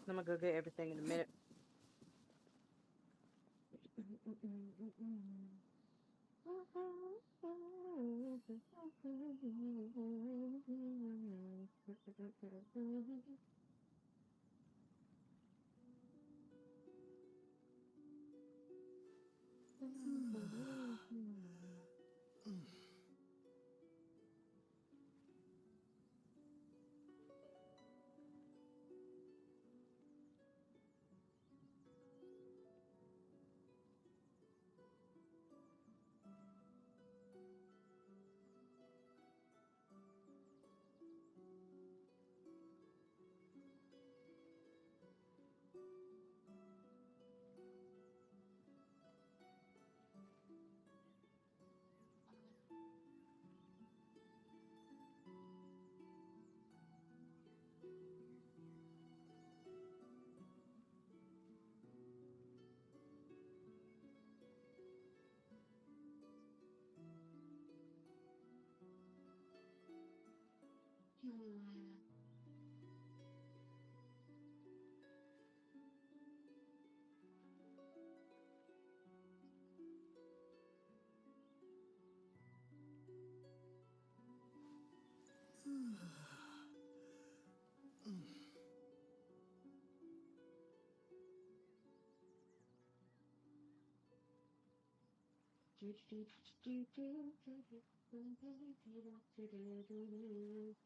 I'm gonna go get everything in a minute.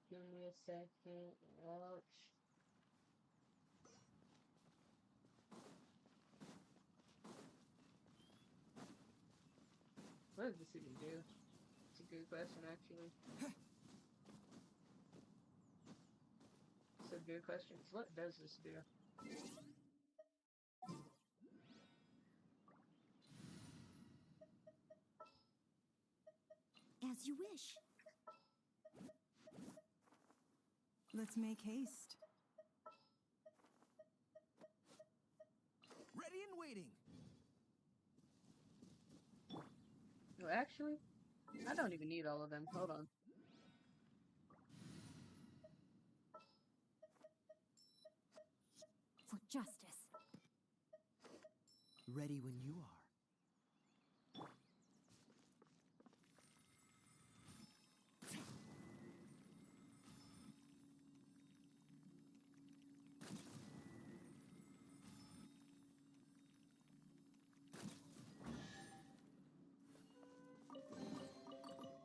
Give me a second. What does this even do? It's a good question, actually. It's a good question. What does this do? As you wish. Let's make haste. Ready and waiting. No, actually, I don't even need all of them. Hold on. For justice. Ready when you are.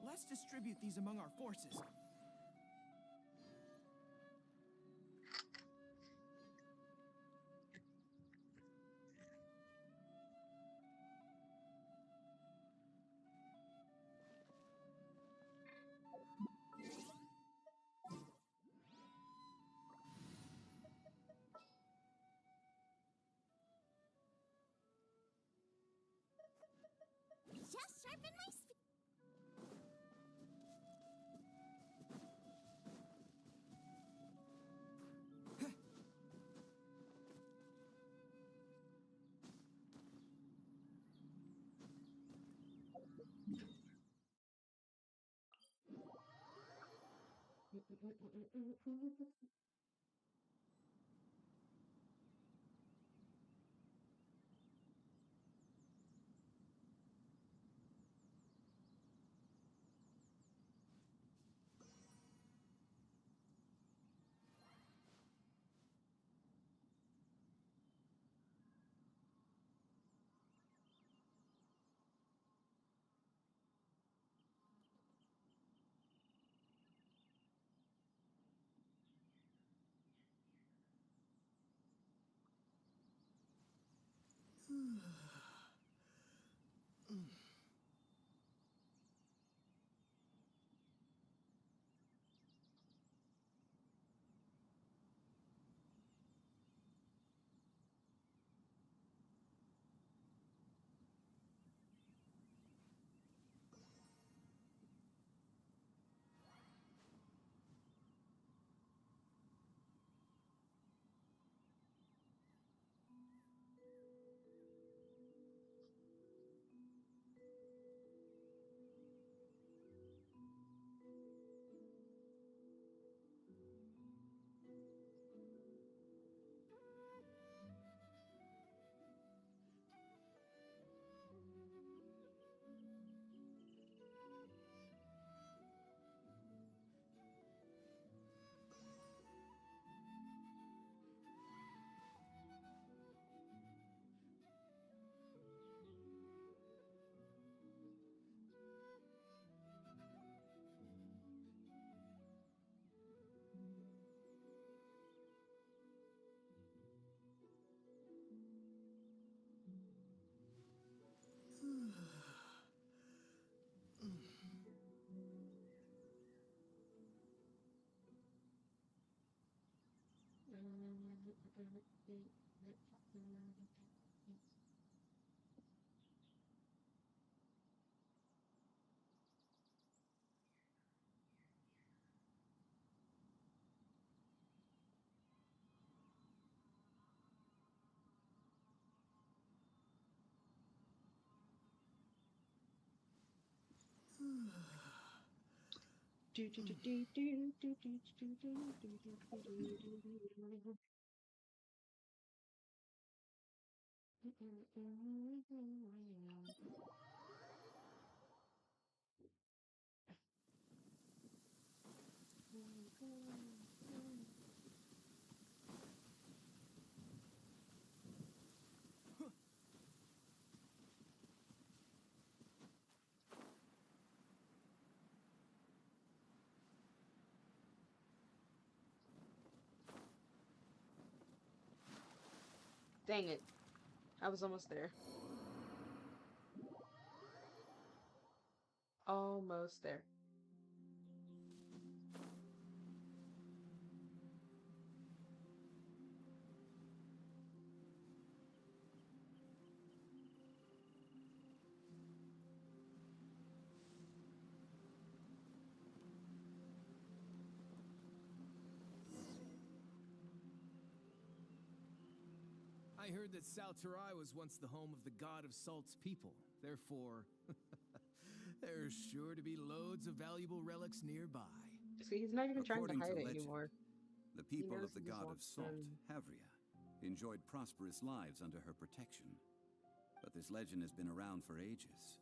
Let's distribute these among our forces. Just sharpen my spear. Dang it. I was almost there. Almost there. I heard that Salterai was once the home of the god of Salt's people. Therefore, there's sure to be loads of valuable relics nearby. See, he's not even trying to According hide to it legend, anymore. the people knows of the he just god of wants Salt, them. Havria, enjoyed prosperous lives under her protection. But this legend has been around for ages.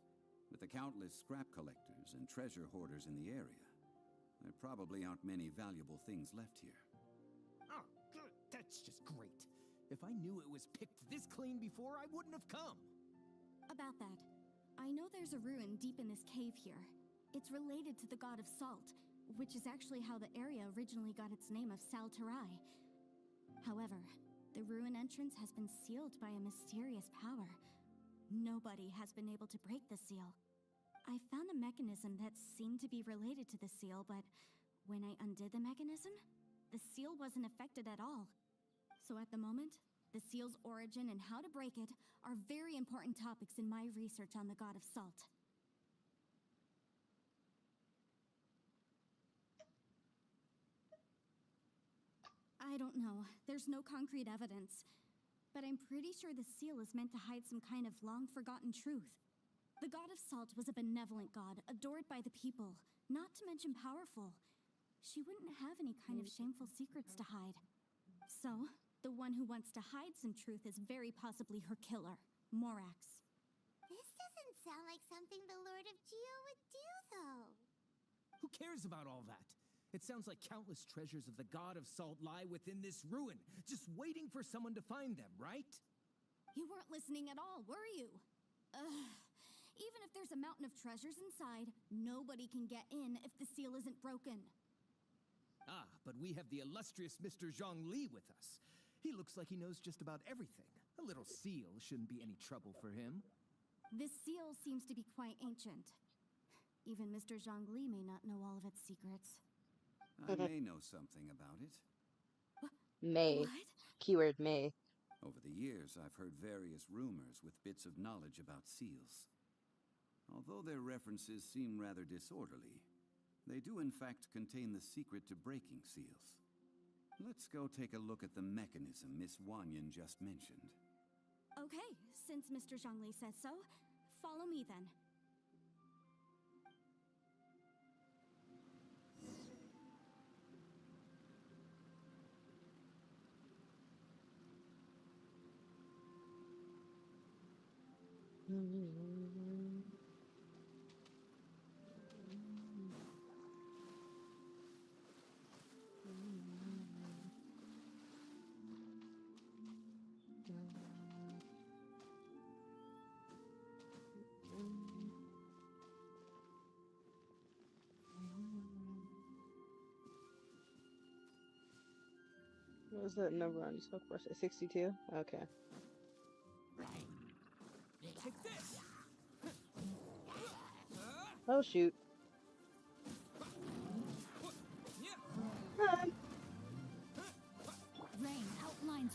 With the countless scrap collectors and treasure hoarders in the area, there probably aren't many valuable things left here. Oh, good. That's just great. If I knew it was picked this clean before, I wouldn't have come. About that, I know there's a ruin deep in this cave here. It's related to the god of Salt, which is actually how the area originally got its name of Salterai. However, the ruin entrance has been sealed by a mysterious power. Nobody has been able to break the seal. I found a mechanism that seemed to be related to the seal, but when I undid the mechanism, the seal wasn't affected at all. So at the moment, the seal's origin and how to break it are very important topics in my research on the god of Salt. I don't know. There's no concrete evidence. But I'm pretty sure the seal is meant to hide some kind of long-forgotten truth. The god of Salt was a benevolent god, adored by the people, not to mention powerful. She wouldn't have any kind of shameful secrets to hide. So, the one who wants to hide some truth is very possibly her killer, Morax. This doesn't sound like something the Lord of Geo would do, though. Who cares about all that? It sounds like countless treasures of the god of Salt lie within this ruin, just waiting for someone to find them, right? You weren't listening at all, were you? Even if there's a mountain of treasures inside, nobody can get in if the seal isn't broken. Ah, but we have the illustrious Mr. Zhongli with us. He looks like he knows just about everything. A little seal shouldn't be any trouble for him. This seal seems to be quite ancient. Even Mr. Zhongli may not know all of its secrets. I may know something about it. May. What? Keyword may. Over the years, I've heard various rumors with bits of knowledge about seals. Although their references seem rather disorderly, they do in fact contain the secret to breaking seals. Let's go take a look at the mechanism Miss Wanyan just mentioned. Okay, since Mr. Zhongli says so, follow me then. What was that number on this book? 62? Okay. Take this! Oh shoot. Run. Rain, outline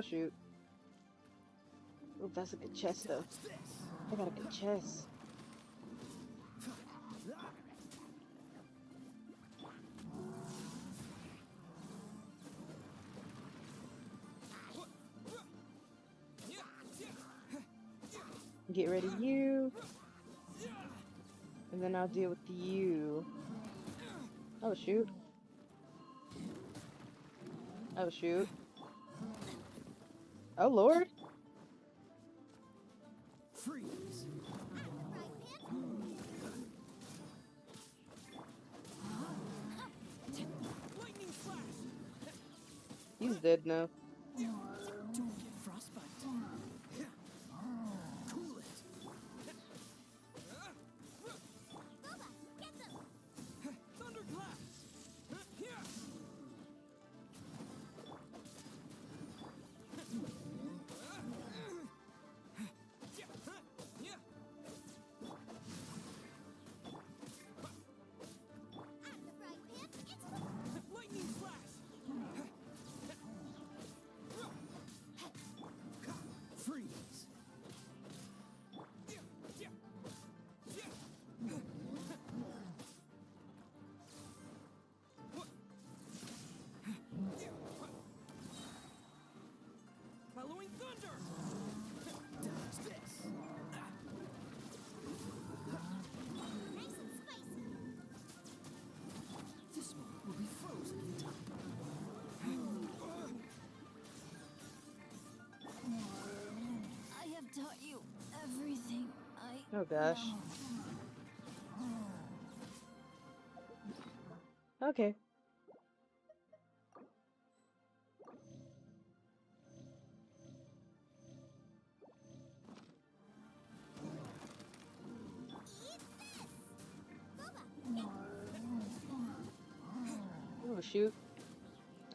Oh shoot. Oh, that's a good chest though. I got a good chest. Get rid of you. And then I'll deal with you. Oh shoot. Oh shoot. Oh lord. Freeze. Lightning flash. He's dead now. Don't get frostbite. Cool it. Boba, get them! Thunderclap. Out of the frying pan, it's Lightning flash. Freeze. Following thunder. Dodge this. nice and spicy. This one will be frozen in time. I have taught you everything I Oh gosh. Okay. Oh shoot.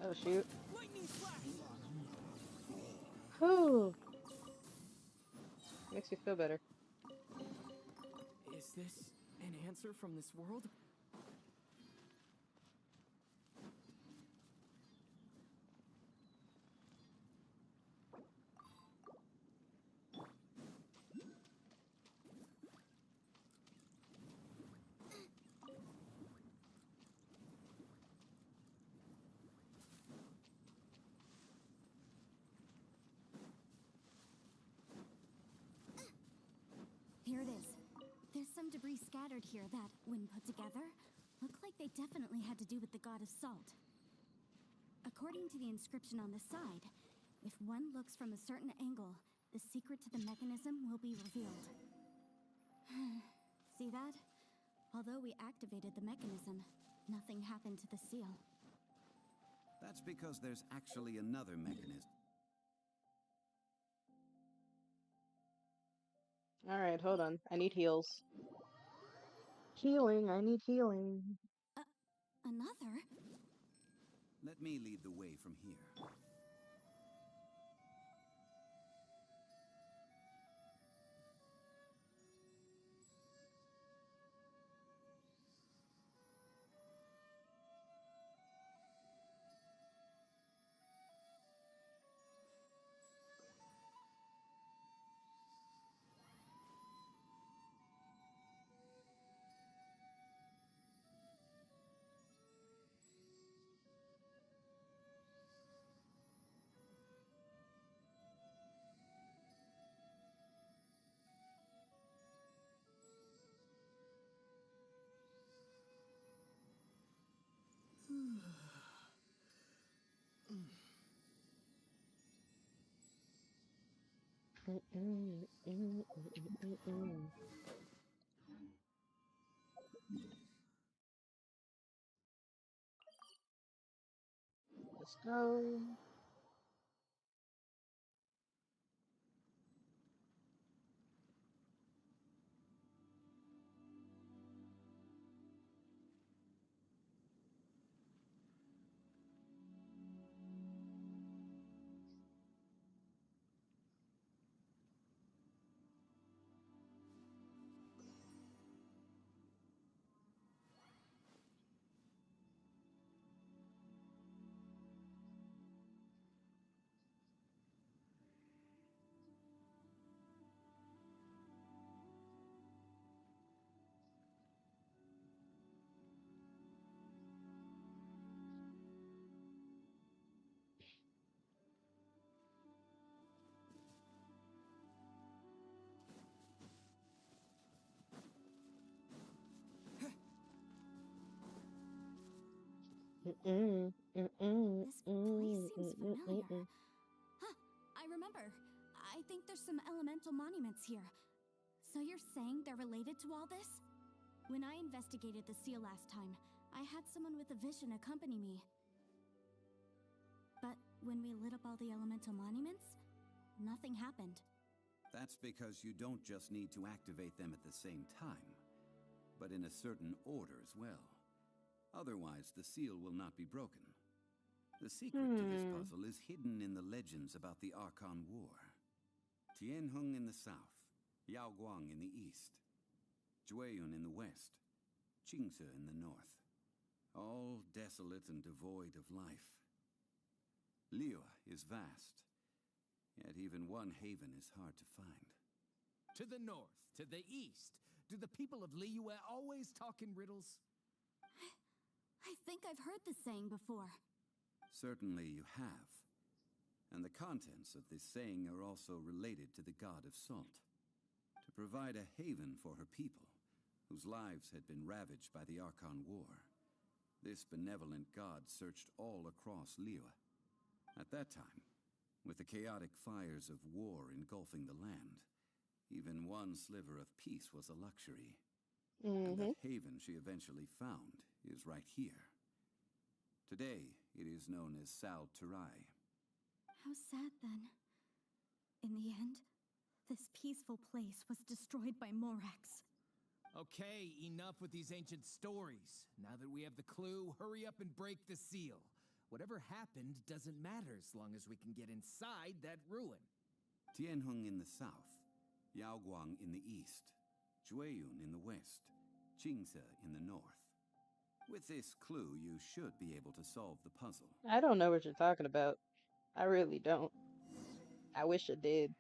Oh shoot. Lightning flash. Whew. Makes me feel better. Is this an answer from this world? Here it is. There's some debris scattered here that, when put together, look like they definitely had to do with the god of salt. According to the inscription on the side, if one looks from a certain angle, the secret to the mechanism will be revealed. See that? Although we activated the mechanism, nothing happened to the seal. That's because there's actually another mechanism. Alright, hold on. I need heals. Healing, I need healing. Another? Let me lead the way from here. Let's go. Mm, mm, mm, This mm, place seems mm, mm, mm, familiar. mm. Huh, I remember. I think there's some elemental monuments here. So you're saying they're related to all this? When I investigated the seal last time, I had someone with a vision accompany me. But when we lit up all the elemental monuments, nothing happened. That's because you don't just need to activate them at the same time, but in a certain order as well. Otherwise, the seal will not be broken. The secret to this puzzle is hidden in the legends about the Archon War. Tianheng in the south, Yaoguang in the east, Jueyun in the west, Qingce in the north. All desolate and devoid of life. Liyue is vast, yet even one haven is hard to find. To the north, to the east. Do the people of Liyue always talk in riddles? I think I've heard this saying before. Certainly you have. And the contents of this saying are also related to the god of salt. To provide a haven for her people, whose lives had been ravaged by the Archon War, this benevolent god searched all across Liyue. At that time, with the chaotic fires of war engulfing the land, even one sliver of peace was a luxury. And the haven she eventually found is right here. Today, it is known as Sal Turai. How sad then. In the end, this peaceful place was destroyed by Morax. Okay, enough with these ancient stories. Now that we have the clue, hurry up and break the seal. Whatever happened doesn't matter as long as we can get inside that ruin. Tianheng in the south, Yaoguang in the east, Jueyun in the west, Qingce in the north. With this clue, you should be able to solve the puzzle. I don't know what you're talking about. I really don't. I wish I did.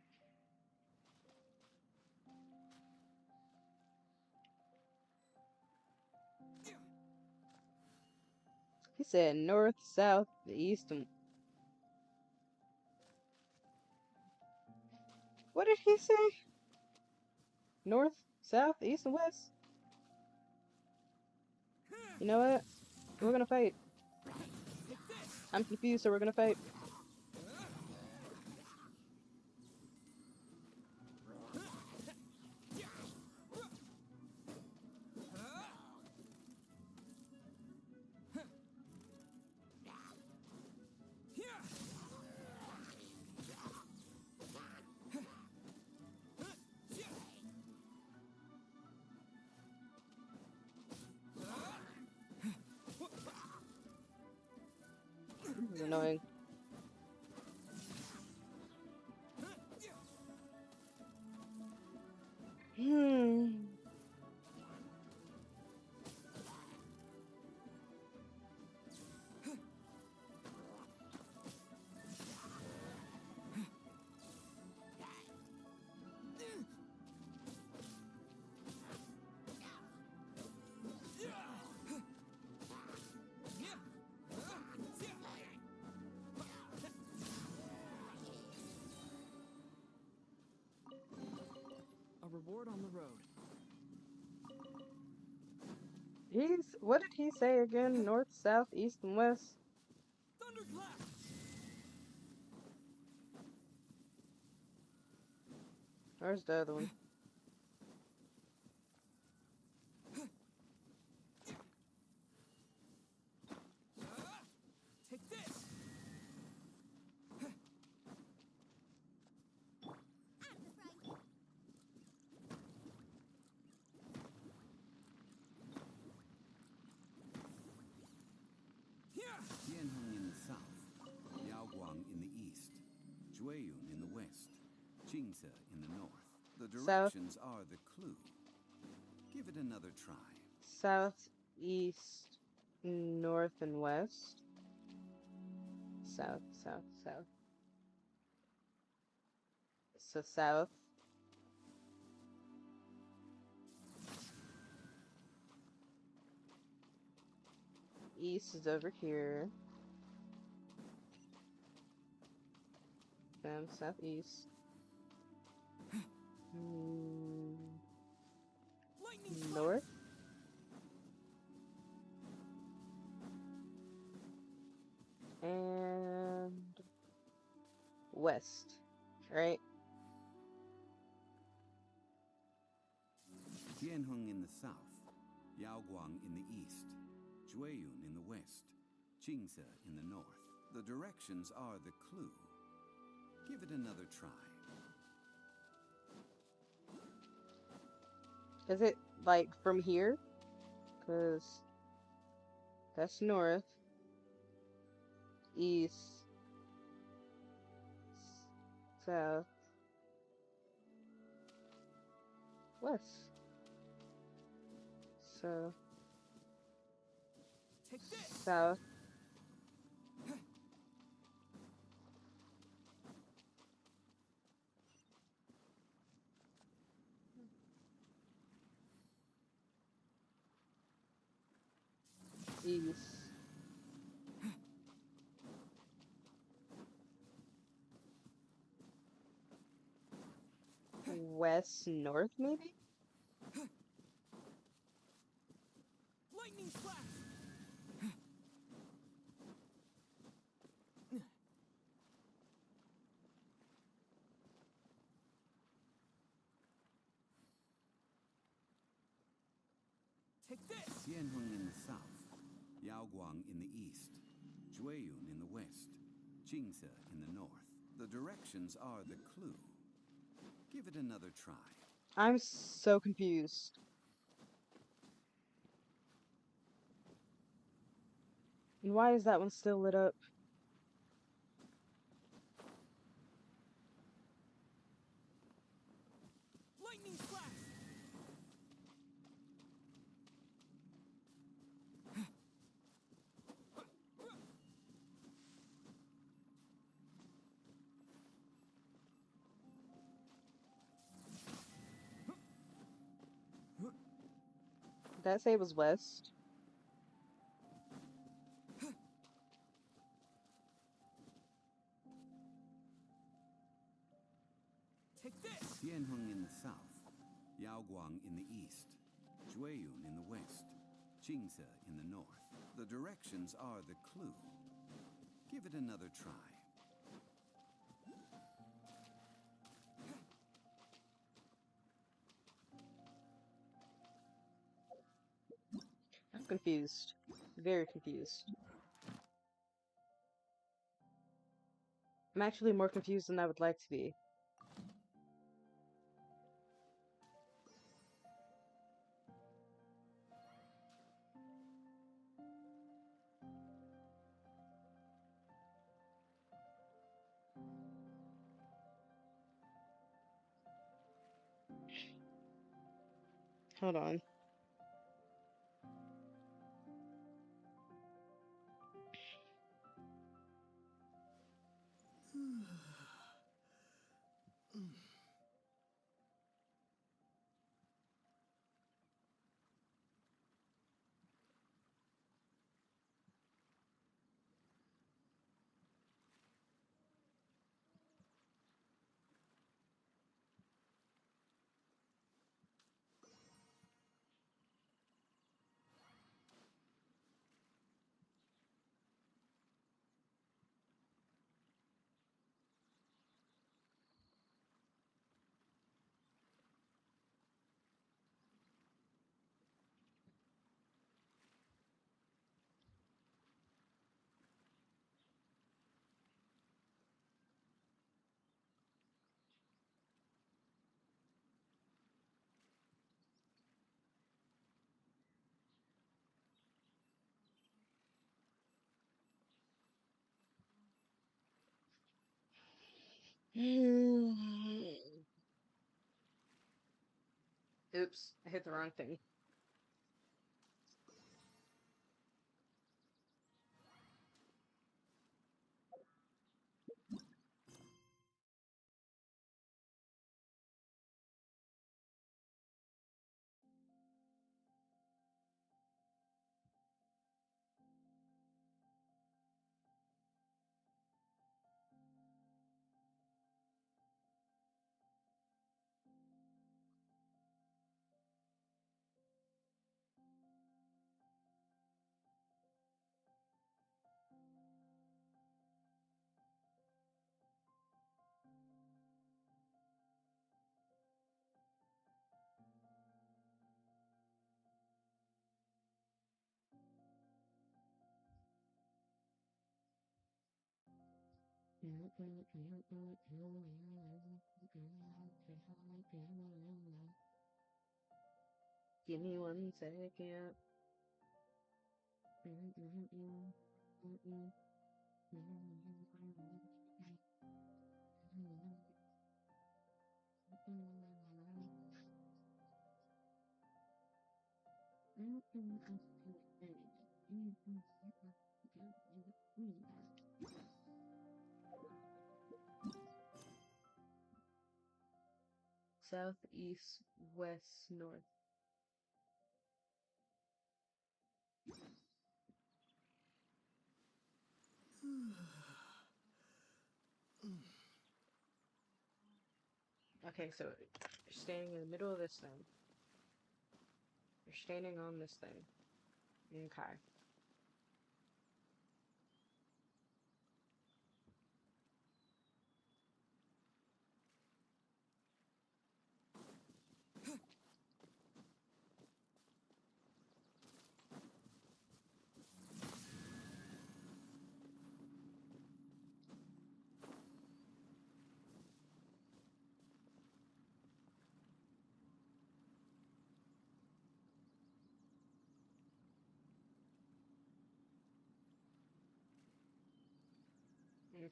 He said north, south, the east, and what did he say? North, south, east, and west? You know what? We're gonna fight. I'm confused, so we're gonna fight. This is annoying. Hmm. A reward on the road. What did he say again? North, south, east, and west? Thunderclap! Where's the other one? Take this! Tianheng in the south, Yaoguang in the east, Jueyun in the west, Qingce in the north. The South. directions are the clue. Give it another try. South, east, north, and west. South, south, south. So south. East is over here. Then southeast. Lightning North. west, right? Tianheng in the south, Yaoguang in the east, Jueyun in the west, Qingze in the north. The directions are the clue. Give it another try. Is it like from here? Cause that's north, east, south, west. So Take this! south. East. West, north, maybe? Lightning flash! Take this! Tianheng in the south, Yaoguang in the east, Jueyun in the west, Qingze in the north. The directions are the clue. Give it another try. I'm so confused. And why is that one still lit up? Lightning flash! Did that say it was west? Take this! Tianheng in the south, Yaoguang in the east, Jueyun in the west, Qingze in the north. The directions are the clue. Give it another try. I'm confused. Very confused. I'm actually more confused than I would like to be. Hold on. Oops, I hit the wrong thing. Give me 1 second. South, east, west, north. Okay, so you're standing in the middle of this thing. You're standing on this thing. Okay.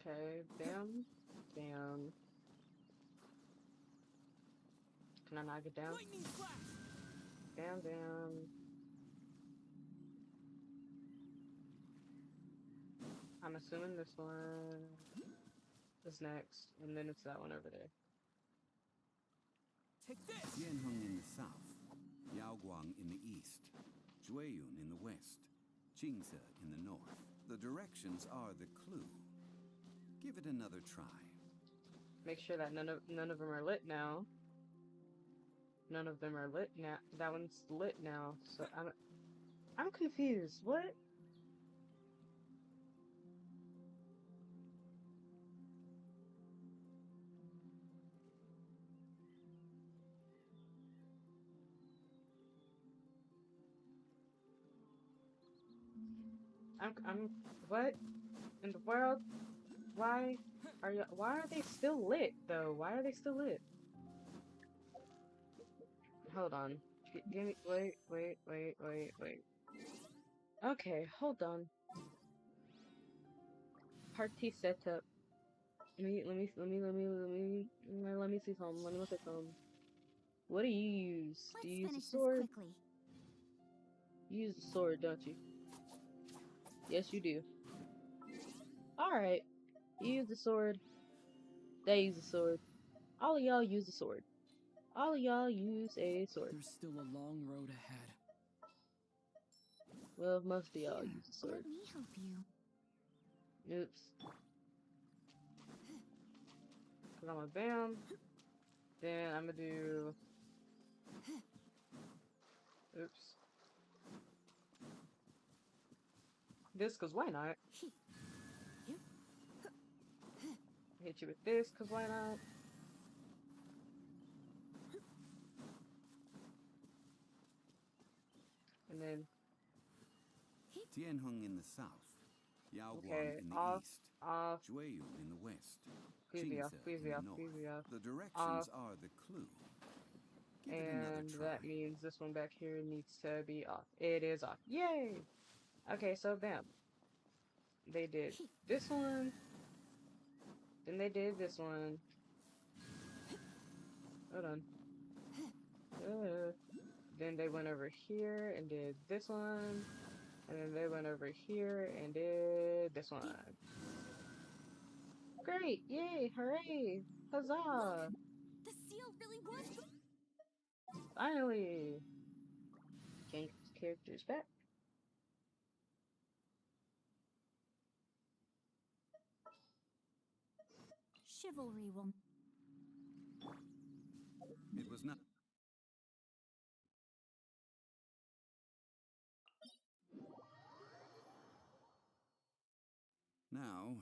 Okay, bam, bam. Can I knock it down? Lightning flash! Bam, bam. I'm assuming this one is next, and then it's that one over there. Take this! Tianheng in the south, Yaoguang in the east, Jueyun in the west, Qingze in the north. The directions are the clue. Give it another try. Make sure that none of them are lit now. None of them are lit now. That one's lit now. So I'm confused. What? I'm what in the world? Why are they still lit though? Why are they still lit? Hold on. Give me wait. Okay, hold on. Party setup. Let me see something. Let me look at something. What do you use? Do you use Let's the finish sword? this quickly. You use the sword, don't you? Yes, you do. Alright. You use the sword. They use the sword. All of y'all use the sword. All of y'all use a sword. There's still a long road ahead. Well, most of y'all Here, use the sword. let me help you. Oops. Cause I'm a bam. Then I'm gonna do. Oops. This, cause why not? Hit you with this, cause why not? And then Tianheng in the south, Yaoguang okay, in the off, east, off. Jueyun in the west, Squeeze me off, Qingze squeeze in me the off, north. squeeze me off. The directions Off. are the clue. Give it another And try. that means this one back here needs to be off. It is off. Yay! Okay, so bam. They did this one. Then they did this one. Hold on. Then they went over here and did this one. And then they went over here and did this one. Great! Yay! Hooray! Huzzah! The seal really was. Finally! Change characters back. Chivalry will. It was not. Now,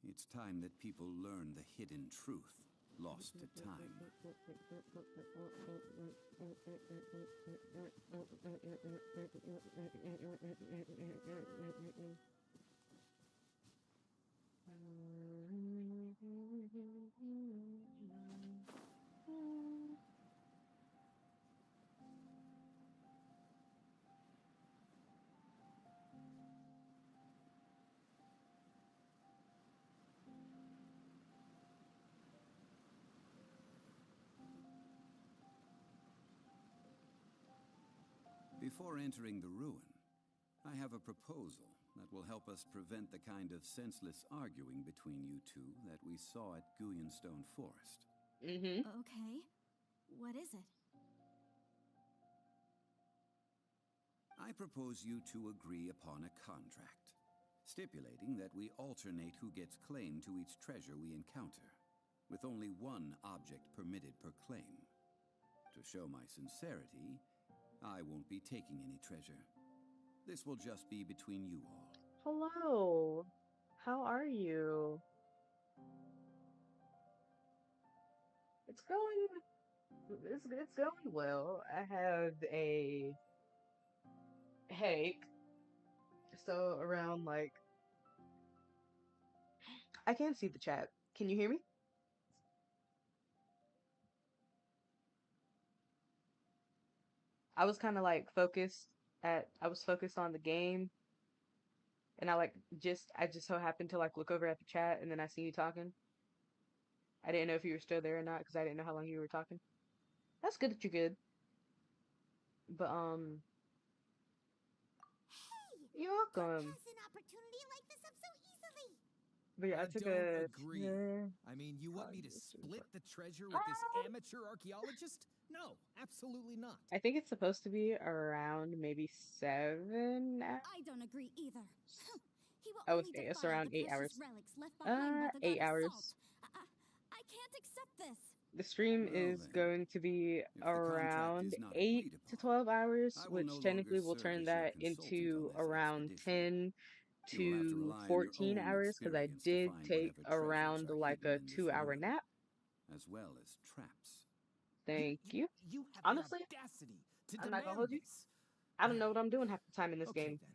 it's time that people learn the hidden truth lost to time. Before entering the ruin, I have a proposal that will help us prevent the kind of senseless arguing between you two that we saw at Guyenstone Forest. Mm-hmm. Okay. What is it? I propose you two agree upon a contract, stipulating that we alternate who gets claim to each treasure we encounter, with only one object permitted per claim. To show my sincerity, I won't be taking any treasure. This will just be between you all. Hello. How are you? It's going well. I have a headache. So around like I can't see the chat. Can you hear me? I was kind of like I was focused on the game, and I just so happened to like look over at the chat, and then I see you talking. I didn't know if you were still there or not because I didn't know how long you were talking. That's good that you're good. But Hey! you're Don't welcome. pass an opportunity like this up so easily! But yeah, I I took don't a agree. I mean, you want me to split the treasure with this amateur archaeologist? No, absolutely not. I think it's supposed to be around maybe 7 hours. I don't agree either. He will I would only say it's defile around the 8 precious hours. relics left behind by the 8 god of hours. salt. I can't accept this. The stream Well is then, going to be if the contract around is not 8 agreed to upon, 12 hours, I will which no longer technically will serve turn as your that consultant into on this around expedition. 10 You will have to to rely on your 14 own hours because I experience to did find take whatever treasures around are like hidden a in this 2-hour ruin, nap. as well as traps. Thank you. You have Honestly, the audacity to I'm not gonna demand hold you. this. I don't know what I'm doing half the time in this Okay game. then.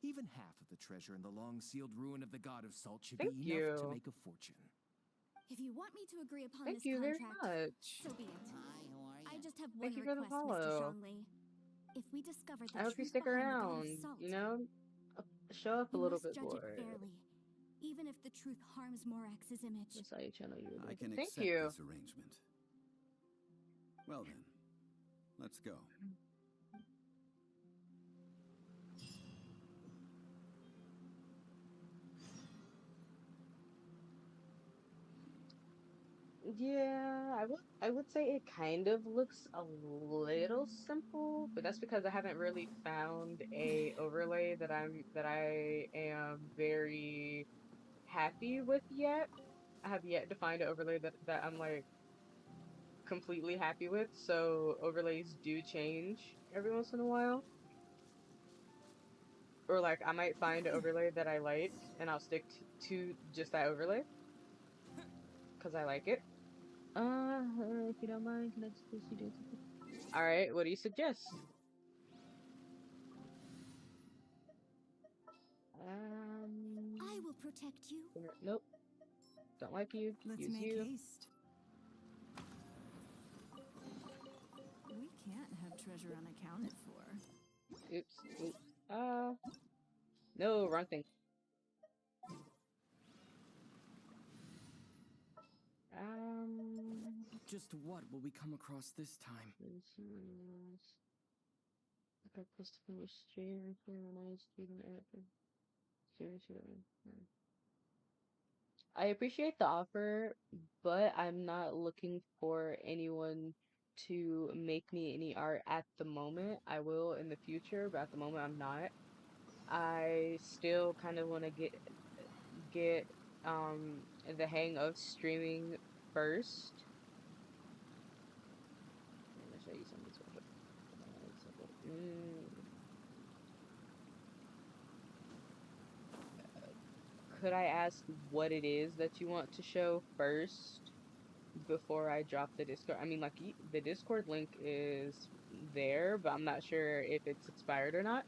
Even half of the treasure in the long-sealed ruin of the God of Salt should Thank be enough to you. make a fortune. If you want me to agree upon Thank this you very contract, much. so be it. Hi, how are I you? just have one Thank you for the request, Mr. follow. Zhongli. If we discover the I hope you truth stick behind the god of around, salt, you know? Show up a you little must bit judge more. it fairly, even if the truth harms Morax's image. I saw your channel you were I can Thank accept you. this arrangement. Well then, let's go. Yeah, I would say it kind of looks a little simple, but that's because I haven't really found a overlay that I am very happy with yet. I have yet to find an overlay that I'm like completely happy with, so overlays do change every once in a while. Or like I might find an overlay that I like and I'll stick to just that overlay because I like it. If you don't mind, can I just you do something? Alright, what do you suggest? I will protect you. Nope. Don't like you. Let's Use make you. haste. We can't have treasure unaccounted for. Oops. Oop. No, wrong thing. Just what will we come across this time? I appreciate the offer, but I'm not looking for anyone to make me any art at the moment. I will in the future, but at the moment I'm not. I still kind of want to get the hang of streaming first. I'm gonna show you something special. Could I ask what it is that you want to show first before I drop the Discord? I mean, like, the Discord link is there, but I'm not sure if it's expired or not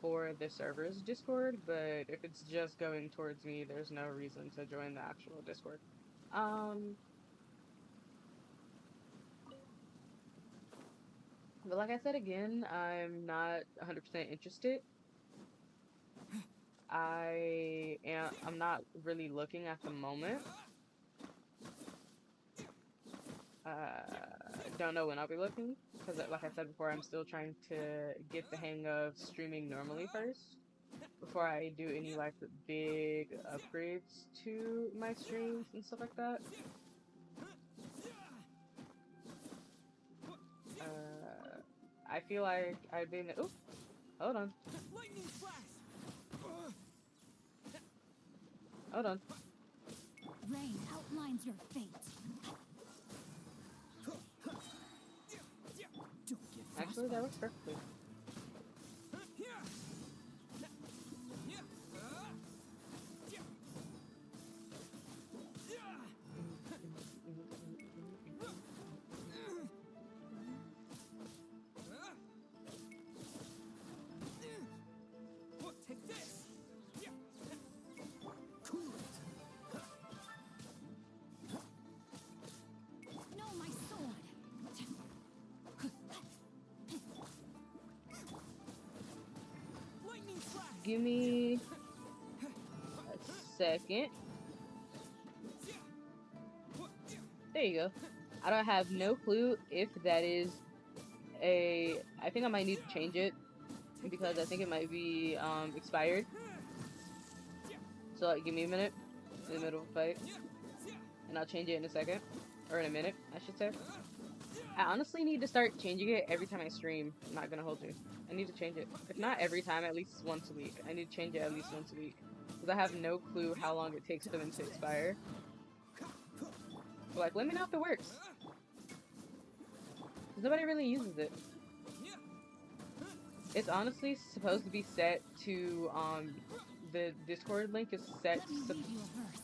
for the server's Discord, but if it's just going towards me, there's no reason to join the actual Discord. Um, but like I said again, I'm not 100% interested. I'm not really looking at the moment. Don't know when I'll be looking because, like I said before, I'm still trying to get the hang of streaming normally first before I do any like big upgrades to my streams and stuff like that. I feel like I've been. Oop, hold on. Hold on. Rain outlines your fate. Actually, that works perfectly. Take this. No, my sword. Lightning flash. Give me a second. There you go. I don't have no clue if that is a. I think I might need to change it because I think it might be expired. So like, give me a minute in the middle of a fight, and I'll change it in a second, or in a minute, I should say. I honestly need to start changing it every time I stream. I'm not gonna hold you. I need to change it. If not every time, at least once a week. I need to change it at least once a week. Because I have no clue how long it takes for them to expire. But like, let me know if it works. Because nobody really uses it. It's honestly supposed to be set to, the Discord link is set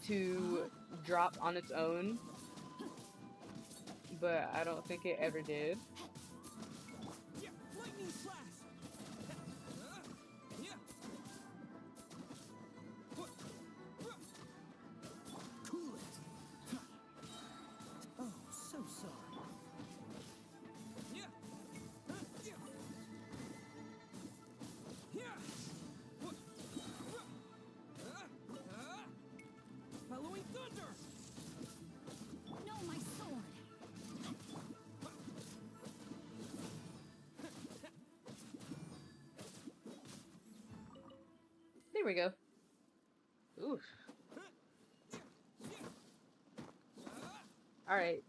to drop on its own. But I don't think it ever did. Oh, so sorry. Following thunder. No, my sword. There we go. Oof. Alright.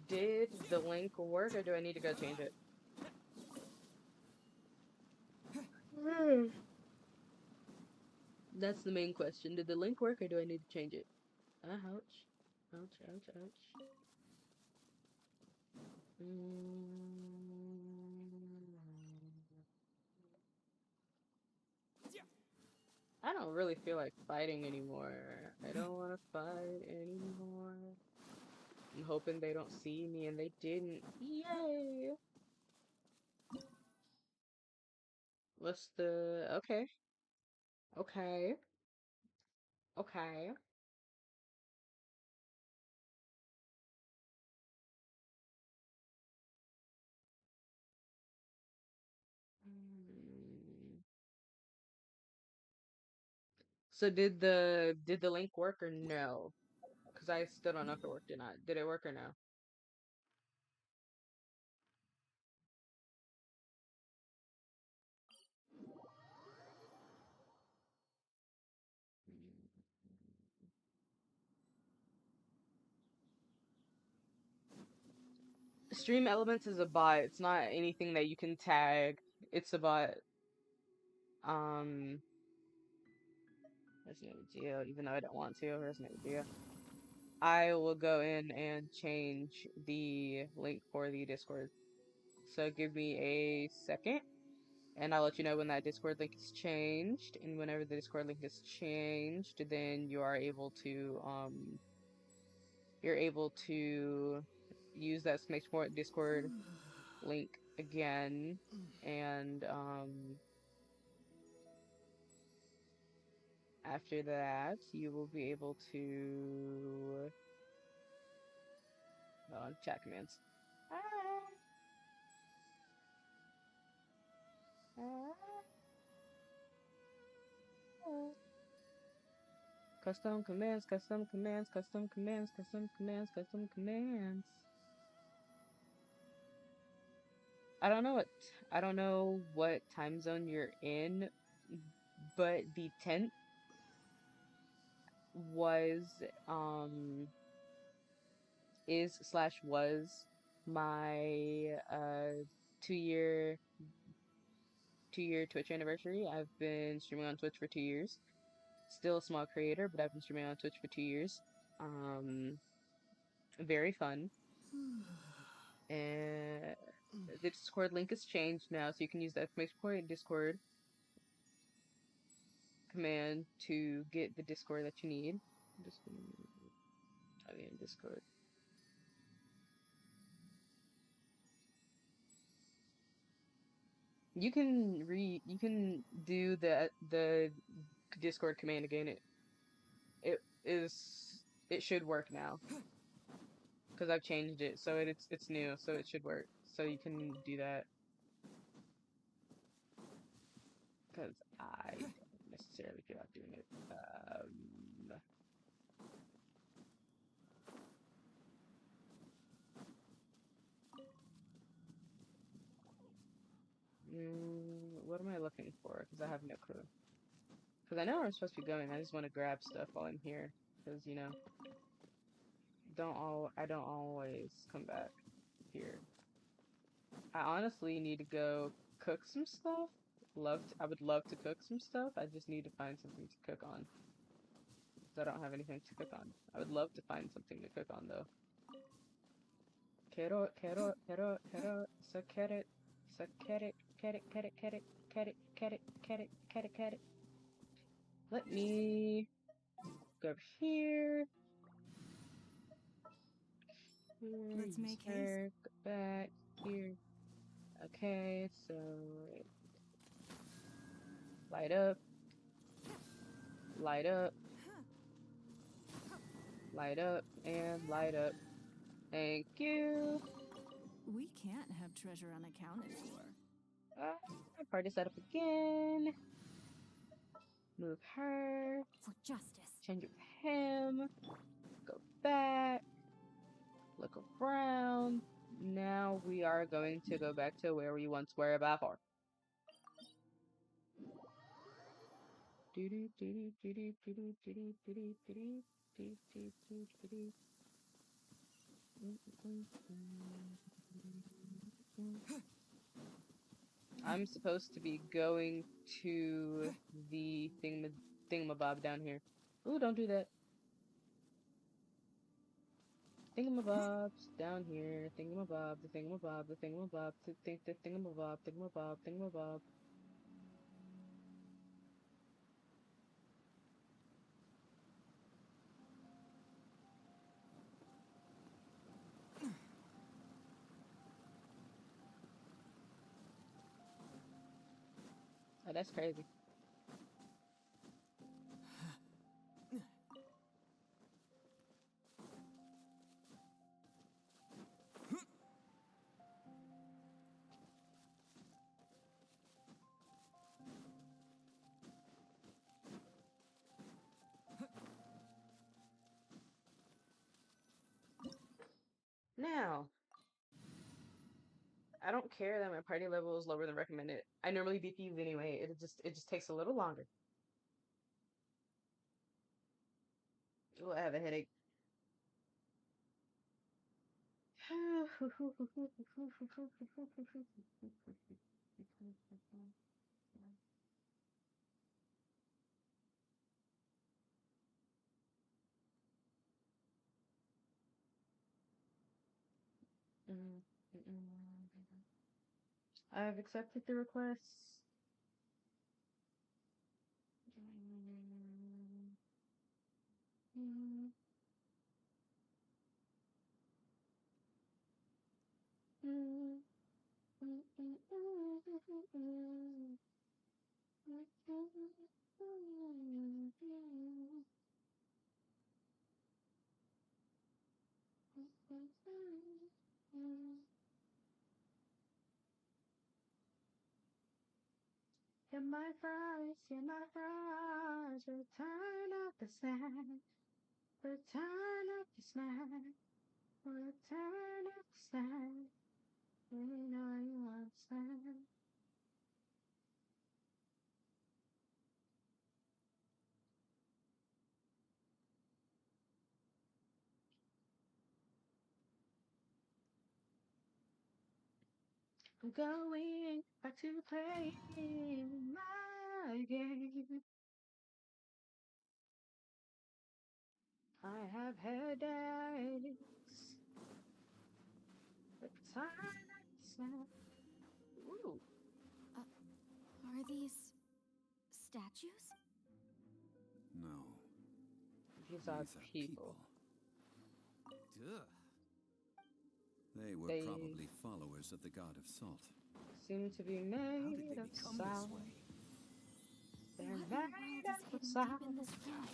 Did the link work or do I need to go change it? That's the main question. Did the link work or do I need to change it? Ouch. Ouch, ouch, ouch. I don't really feel like fighting anymore. I don't want to fight anymore. I'm hoping they don't see me and they didn't. Yay! What's the... Okay. Okay. Okay. So did the link work or no? Because I still don't know if it worked or not. Did it work or no? Stream Elements is a bot. It's not anything that you can tag. It's a bot. That's no big deal, even though I don't want to. That's no big deal. I will go in and change the link for the Discord. So give me a second, and I'll let you know when that Discord link is changed. And whenever the Discord link is changed, then you are able to use that Smashport Discord link again, and after that, you will be able to Chat commands. Custom commands, custom commands, custom commands, custom commands, custom commands. I don't know what time zone you're in, but the 10th was was my 2 year Twitch anniversary. I've been streaming on Twitch for 2 years. Still a small creator, but I've been streaming on Twitch for 2 years. Very fun. And the Discord link has changed now, so you can use the exclamation point Discord command to get the Discord that you need. Discord. You can do the Discord command again. It should work now because I've changed it, so it's new, so it should work. So you can do that because I don't necessarily feel like doing it. What am I looking for? Because I have no clue. Because I know where I'm supposed to be going. I just want to grab stuff while I'm here. Because, you know, I don't always come back here. I honestly need to go cook some stuff. I would love to cook some stuff. I just need to find something to cook on. Because I don't have anything to cook on. I would love to find something to cook on, though. Carrot, carrot, carrot, carrot, so carrot, so carrot, carrot, carrot, carrot, carrot, carrot, carrot, carrot, carrot. Let me go over here. Let's make haste. Go back here. Okay, so light up, light up, light up, and light up. Thank you. We can't have treasure unaccounted for. Party set up again. Move her. For justice. Change it with him. Go back. Look around. Now we are going to go back to where we once were before. I'm supposed to be going to the thingamabob down here. Ooh, don't do that. Thingamabob's down here. Thingamabob, the thingamabob, the thingamabob, the thingamabob, thingamabob, thingamabob. Oh, that's crazy. Now, I don't care that my party level is lower than recommended. I normally DPs anyway. It just takes a little longer. Ooh, I have a headache. I've accepted the request. You're my fries, you're my fries. Return of the snack. Return of the snack. Return of the snack. We know you want snack. I'm going back to playing my game. I have headaches. Return of the snack. Ooh. Are these statues? No, These are these are people. Duh. They were They- probably followers of the god of salt. Seem to be How made did they of become this salt. way? They're What in the world made is of hidden salt. deep in this room?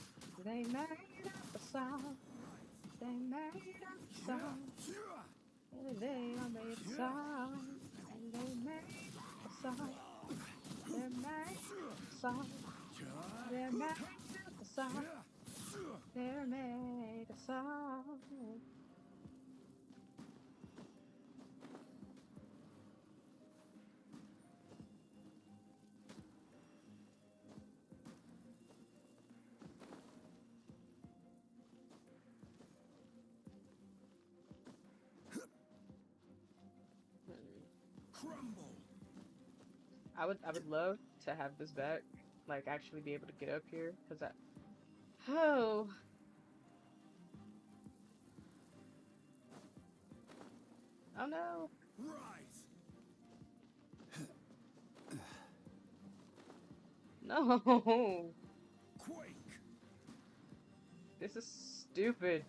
They made of salt. They made of salt. They are made of salt. And they made of salt. They're made of salt. They're made of salt. They're made of salt. Crumble. I would love to have this back, like actually be able to get up here, cause oh. Oh no. Rise. No. Quake. This is stupid.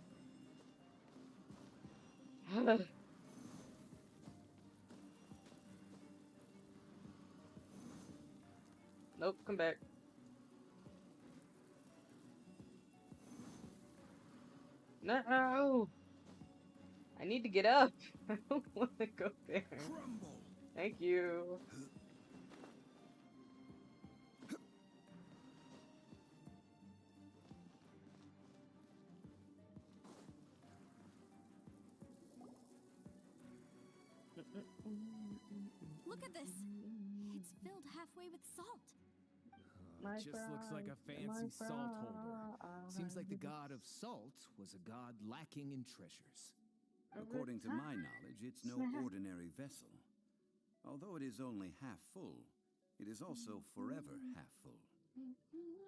Nope, come back. No! I need to get up. I don't want to go there. Crumble. Thank you. Look at this. It's filled halfway with salt. My It just looks like a fries, my fancy salt holder. fries. Seems like the god of salt was a god lacking in treasures. According to my knowledge, it's no ordinary vessel. Although it is only half full, it is also forever half full.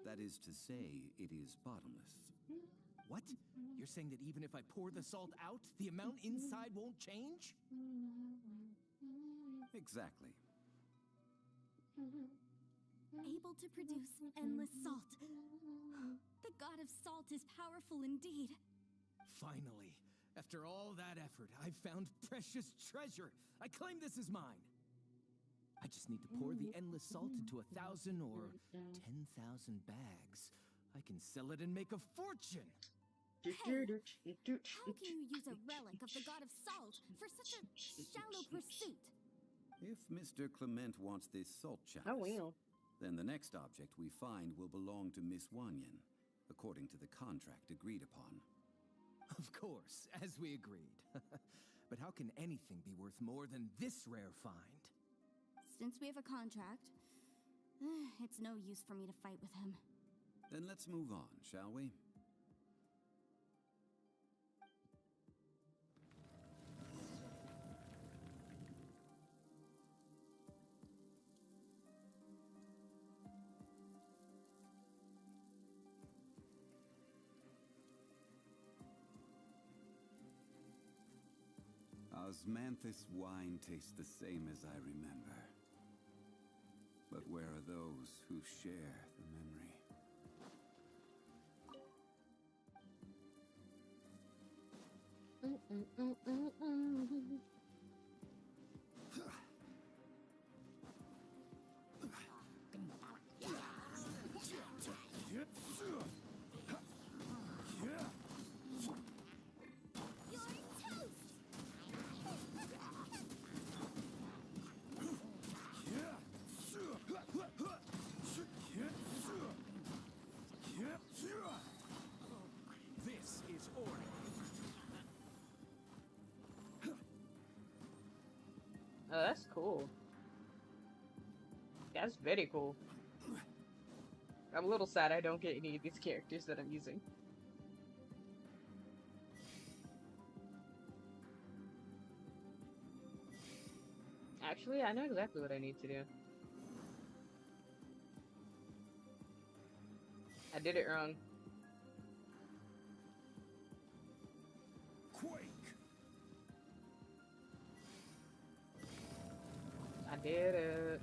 That is to say, it is bottomless. What? You're saying that even if I pour the salt out, the amount inside won't change? Exactly. Able to produce endless salt. The god of salt is powerful indeed. Finally, after all that effort, I've found precious treasure. I claim this is mine. I just need to pour the endless salt into 1,000 or 10,000 bags. I can sell it and make a fortune. How can you use a relic of the god of salt for such a shallow pursuit? If Mr. Clement wants this salt chalice, I will. then the next object we find will belong to Miss Wanyan, according to the contract agreed upon. Of course, as we agreed. But how can anything be worth more than this rare find? Since we have a contract, it's no use for me to fight with him. Then let's move on, shall we? Osmanthus wine tastes the same as I remember. But where are those who share the memory? that's cool. That's very cool. I'm a little sad I don't get any of these characters that I'm using. Actually, I know exactly what I need to do. I did it wrong. Quake! I did it.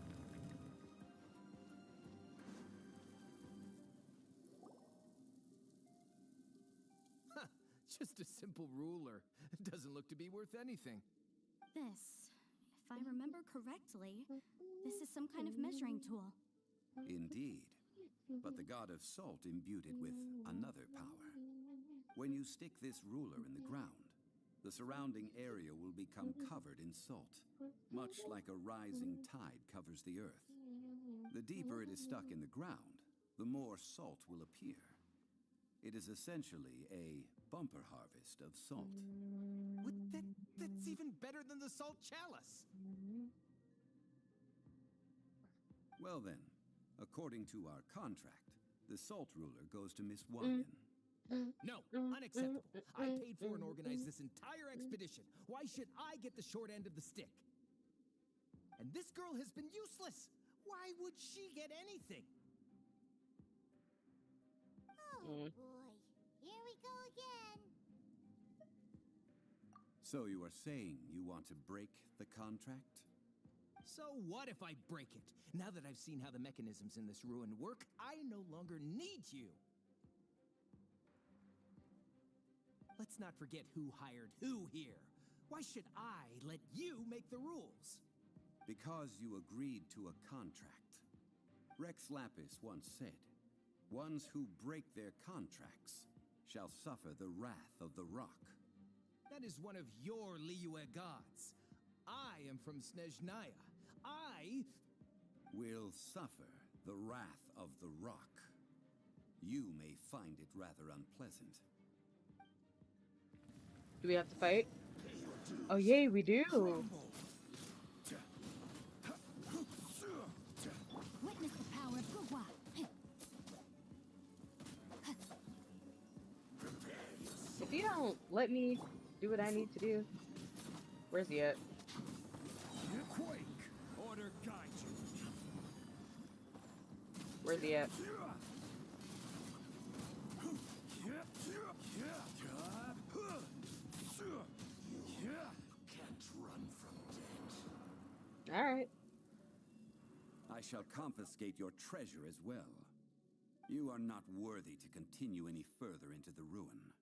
Huh, just a simple ruler. Doesn't look to be worth anything. This, if I remember correctly, this is some kind of measuring tool. Indeed. But the god of salt imbued it with another power. When you stick this ruler in the ground, the surrounding area will become covered in salt, much like a rising tide covers the earth. The deeper it is stuck in the ground, the more salt will appear. It is essentially a bumper harvest of salt. What? That's even better than the salt chalice! Well then, according to our contract, the salt ruler goes to Miss Wyan. No, unacceptable. I paid for and organized this entire expedition. Why should I get the short end of the stick? And this girl has been useless. Why would she get anything? Oh boy, here we go again. So you are saying you want to break the contract? So what if I break it? Now that I've seen how the mechanisms in this ruin work, I no longer need you. Let's not forget who hired who here. Why should I let you make the rules? Because you agreed to a contract. Rex Lapis once said, "Ones who break their contracts shall suffer the wrath of the rock." That is one of your Liyue gods. I am from Snezhnaya. I Will suffer the wrath of the rock. You may find it rather unpleasant. Do we have to fight? Oh, yay, we do. Witness the power of Gugwa. If you don't let me do what I need to do, where's he at? Quake. Order guide you. Where's he at? Can't run from death. Alright. I shall confiscate your treasure as well. You are not worthy to continue any further into the ruin.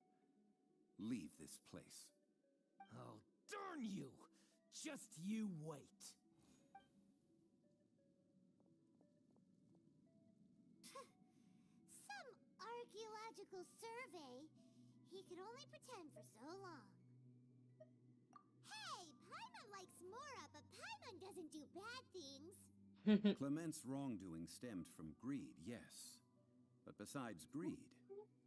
Leave this place. Oh, darn you! Just you wait. Some archaeological survey. He could only pretend for so long. Hey, Paimon likes Mora, but Paimon doesn't do bad things. Clement's wrongdoing stemmed from greed, yes. But besides greed,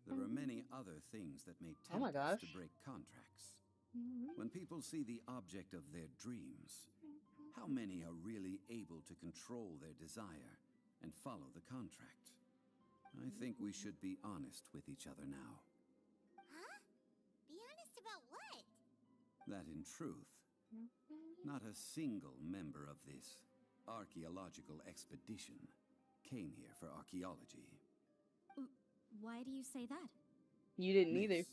there are many other things that may Oh my tempt us to gosh. break contracts. When people see the object of their dreams, how many are really able to control their desire and follow the contract? I think we should be honest with each other now. Huh? Be honest about what? That in truth, not a single member of this archaeological expedition came here for archaeology. Why do you say that? You didn't either. Miss,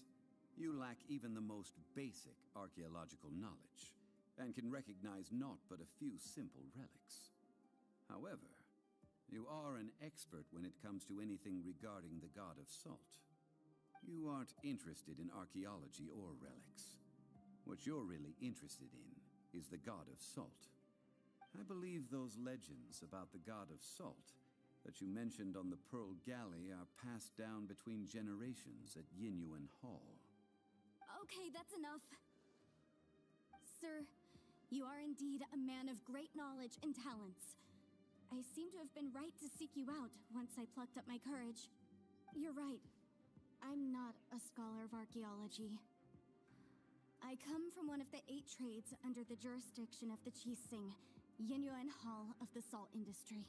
you lack even the most basic archaeological knowledge, and can recognize naught but a few simple relics. However, you are an expert when it comes to anything regarding the god of salt. You aren't interested in archaeology or relics. What you're really interested in is the god of salt. I believe those legends about the god of salt that you mentioned on the Pearl Galley are passed down between generations at Yinyuan Hall. Okay, that's enough. Sir, you are indeed a man of great knowledge and talents. I seem to have been right to seek you out once I plucked up my courage. You're right. I'm not a scholar of archaeology. I come from one of the 8 trades under the jurisdiction of the Qixing, Yinyuan Hall of the salt industry.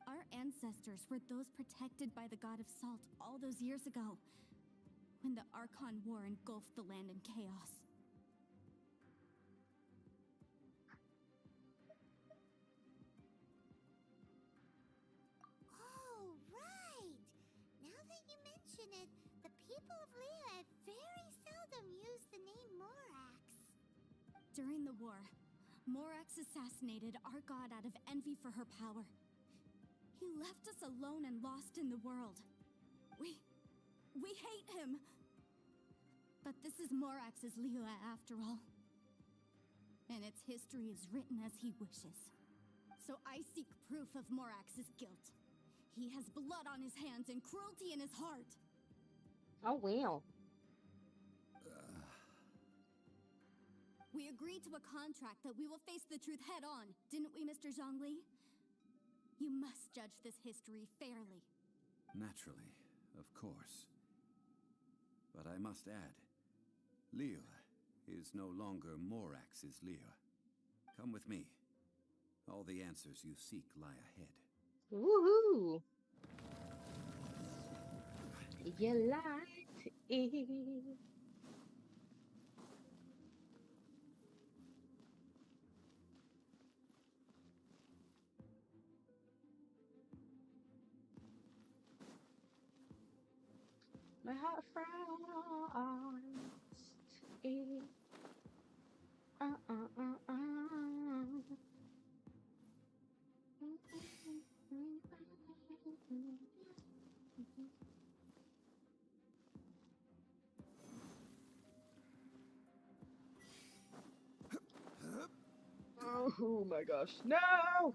Our ancestors were those protected by the god of salt all those years ago, when the Archon War engulfed the land in chaos. Oh, right! Now that you mention it, the people of Leah very seldom use the name Morax. During the war, Morax assassinated our god out of envy for her power. He left us alone and lost in the world. We hate him! But this is Morax's Liyue after all. And its history is written as he wishes. So I seek proof of Morax's guilt. He has blood on his hands and cruelty in his heart. Oh, wow. We agreed to a contract that we will face the truth head on, didn't we, Mr. Zhongli? You must judge this history fairly. Naturally, of course. But I must add, Liyue is no longer Morax's Liyue. Come with me. All the answers you seek lie ahead. Woohoo! You liked it. My heart frost is Oh my gosh, no!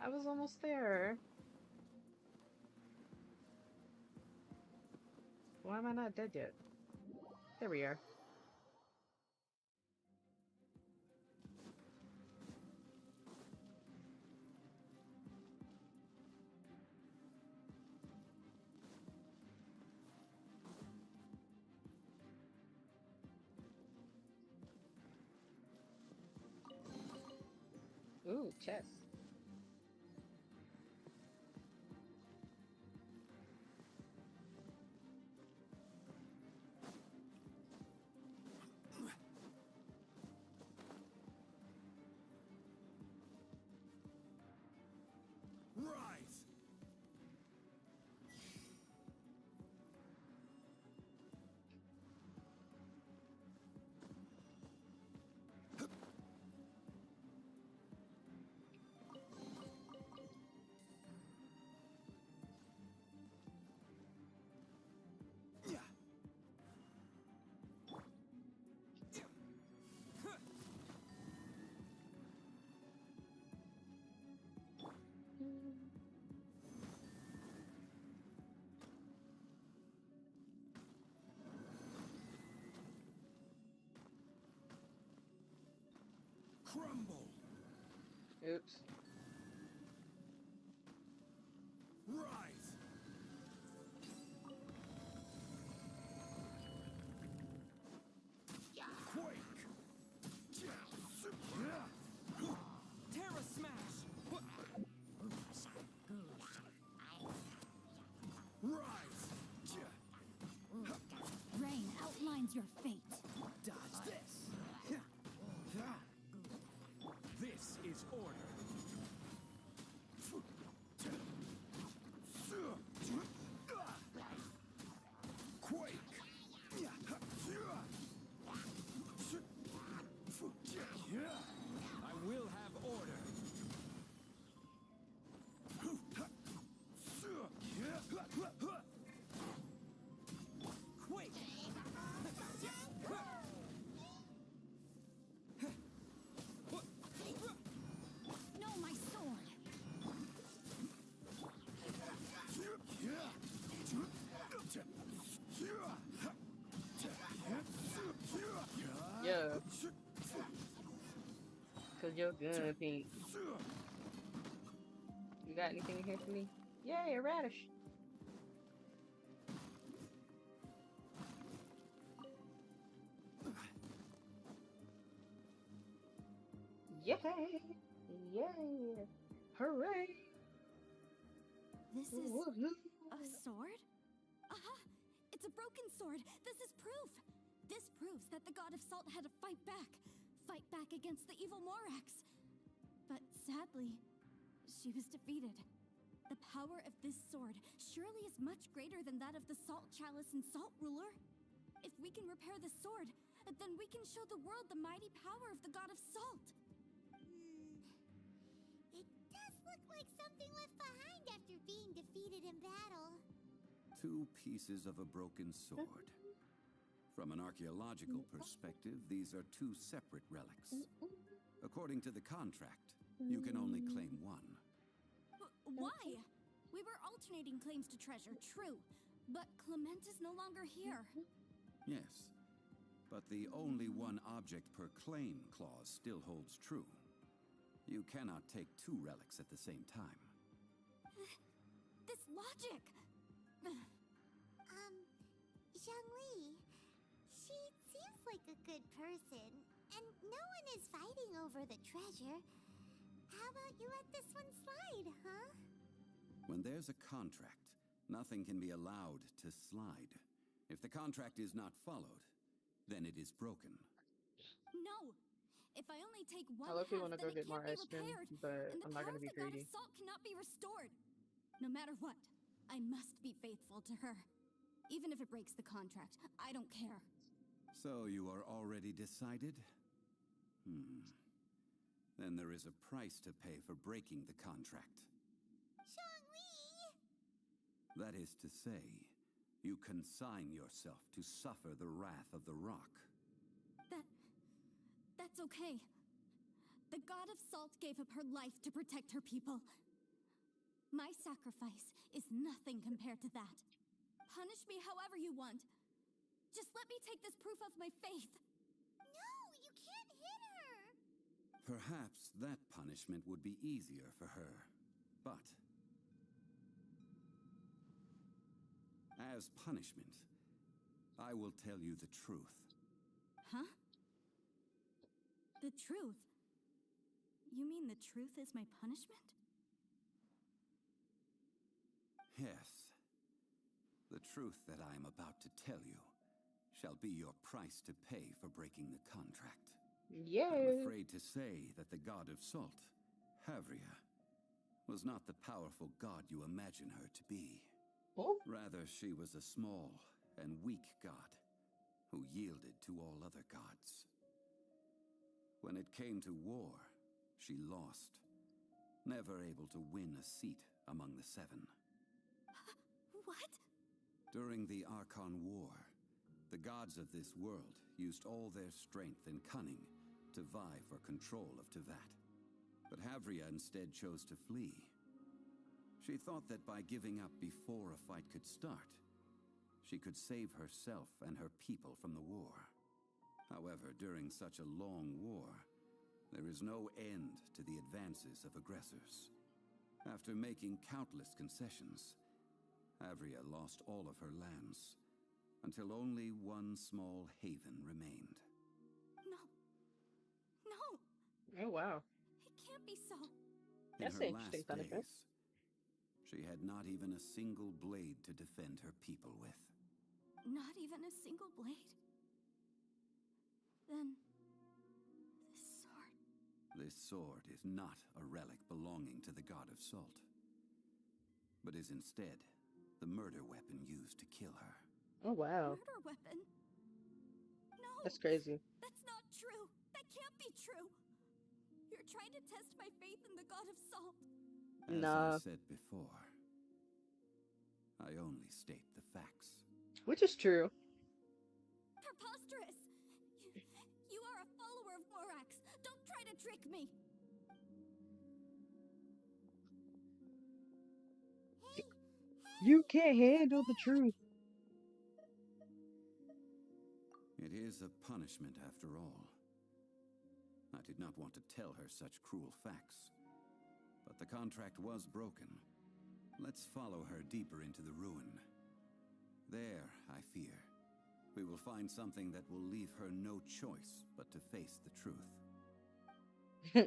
I was almost there. Why am I not dead yet? There we are. Ooh, chess. Rise! Crumble! Oops. Rise! Quake! Terra Smash! Rise! Rain outlines your fate. Dodge this! This is order. Quake! I will have order. Quake! No, my sword. Yeah. Cause you're good, Pete. You got anything in here for me? Yay, a radish. Yay! Yay! Hooray! This is Woohoo! a sword? Aha! It's a broken sword! This is proof! This proves that the God of Salt had to fight back against the evil Morax. But sadly, she was defeated. The power of this sword surely is much greater than that of the Salt Chalice and Salt Ruler. If we can repair the sword, then we can show the world the mighty power of the God of Salt. It does look like something left behind after being defeated in battle. 2 pieces of a broken sword. From an archaeological perspective, these are 2 separate relics. According to the contract, you can only claim one. Why? We were alternating claims to treasure, true. But Clement is no longer here. Yes, but the only one object per claim clause still holds true. You cannot take 2 relics at the same time. This logic! Zhongli, she seems like a good person, and no one is fighting over the treasure. How about you let this one slide, huh? When there's a contract, nothing can be allowed to slide. If the contract is not followed, then it is broken. No! If I only take one I love you half, wanna then go it get more can't be ice cream, repaired, but and the I'm not power gonna of be the God greedy. of Salt cannot be restored. No matter what, I must be faithful to her. Even if it breaks the contract, I don't care. So you are already decided? Then there is a price to pay for breaking the contract. Zhongli! That is to say, you consign yourself to suffer the wrath of the rock. That's okay. The God of Salt gave up her life to protect her people. My sacrifice is nothing compared to that. Punish me however you want. Just let me take this proof of my faith. No, you can't hit her! Perhaps that punishment would be easier for her. But as punishment, I will tell you the truth. Huh? The truth? You mean the truth is my punishment? Yes. The truth that I am about to tell you shall be your price to pay for breaking the contract. I'm Yay! afraid to say that the God of Salt, Havria, was not the powerful god you imagine her to be. Oh, Rather, she was a small and weak god who yielded to all other gods. When it came to war, she lost, never able to win a seat among the 7. What? During the Archon War, the gods of this world used all their strength and cunning to vie for control of Teyvat. But Havria instead chose to flee. She thought that by giving up before a fight could start, she could save herself and her people from the war. However, during such a long war, there is no end to the advances of aggressors. After making countless concessions, Havria lost all of her lands, until only one small haven remained. No. No! oh wow. It can't be so. In That's her an interesting last punishment. days, she had not even a single blade to defend her people with. Not even a single blade? Then... this sword... This sword is not a relic belonging to the God of Salt, but is instead the murder weapon used to kill her. Oh wow. Murder weapon? No! That's crazy. That's not true! That can't be true! You're trying to test my faith in the God of Salt. As Nah. I said before, I only state the facts. Which is true. Preposterous! You are a follower of Morax! Don't try to trick me! You can't handle the truth. It is a punishment after all. I did not want to tell her such cruel facts, but the contract was broken. Let's follow her deeper into the ruin. There, I fear, we will find something that will leave her no choice but to face the truth. How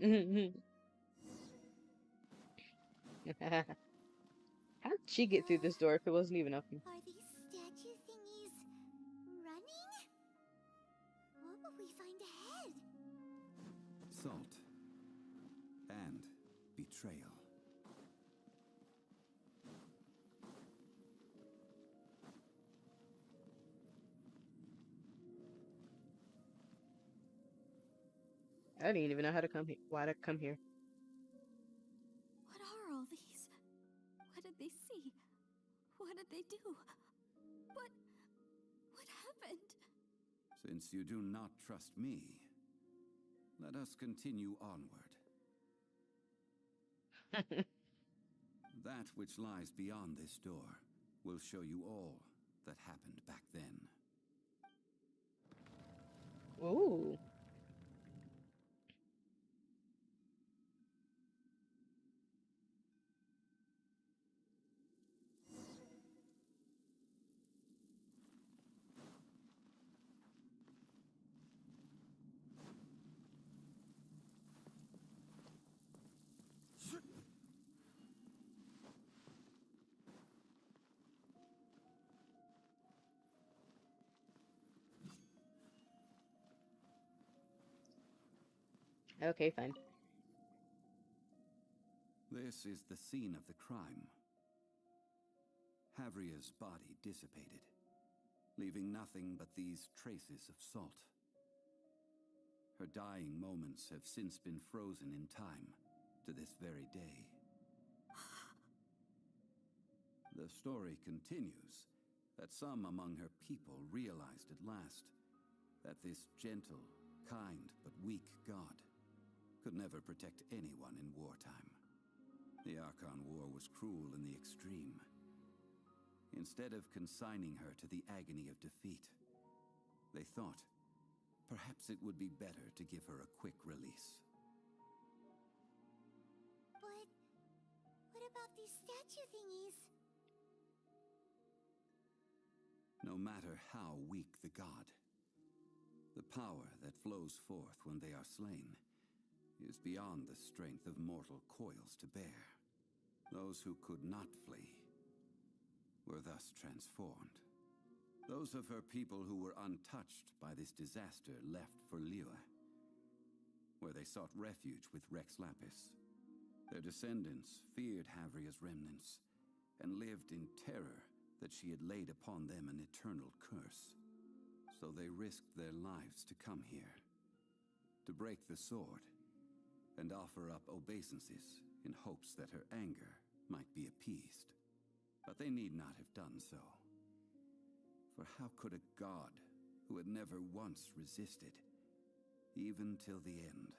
did she get through this door if it wasn't even open? Are these statue thingies running? What will we find ahead? Salt. And betrayal. I didn't even know how to come here. Why to come here? What are all these? What did they see? What did they do? What happened? Since you do not trust me, let us continue onward. That which lies beyond this door will show you all that happened back then. Ooh. Okay, fine. This is the scene of the crime. Havria's body dissipated, leaving nothing but these traces of salt. Her dying moments have since been frozen in time to this very day. The story continues that some among her people realized at last that this gentle, kind, but weak god could never protect anyone in wartime. The Archon War was cruel in the extreme. Instead of consigning her to the agony of defeat, they thought perhaps it would be better to give her a quick release. But what about these statue thingies? No matter how weak the god, the power that flows forth when they are slain is beyond the strength of mortal coils to bear. Those who could not flee were thus transformed. Those of her people who were untouched by this disaster left for Liyue, where they sought refuge with Rex Lapis. Their descendants feared Havria's remnants and lived in terror that she had laid upon them an eternal curse. So they risked their lives to come here, to break the sword and offer up obeisances in hopes that her anger might be appeased. But they need not have done so. For how could a god who had never once resisted, even till the end,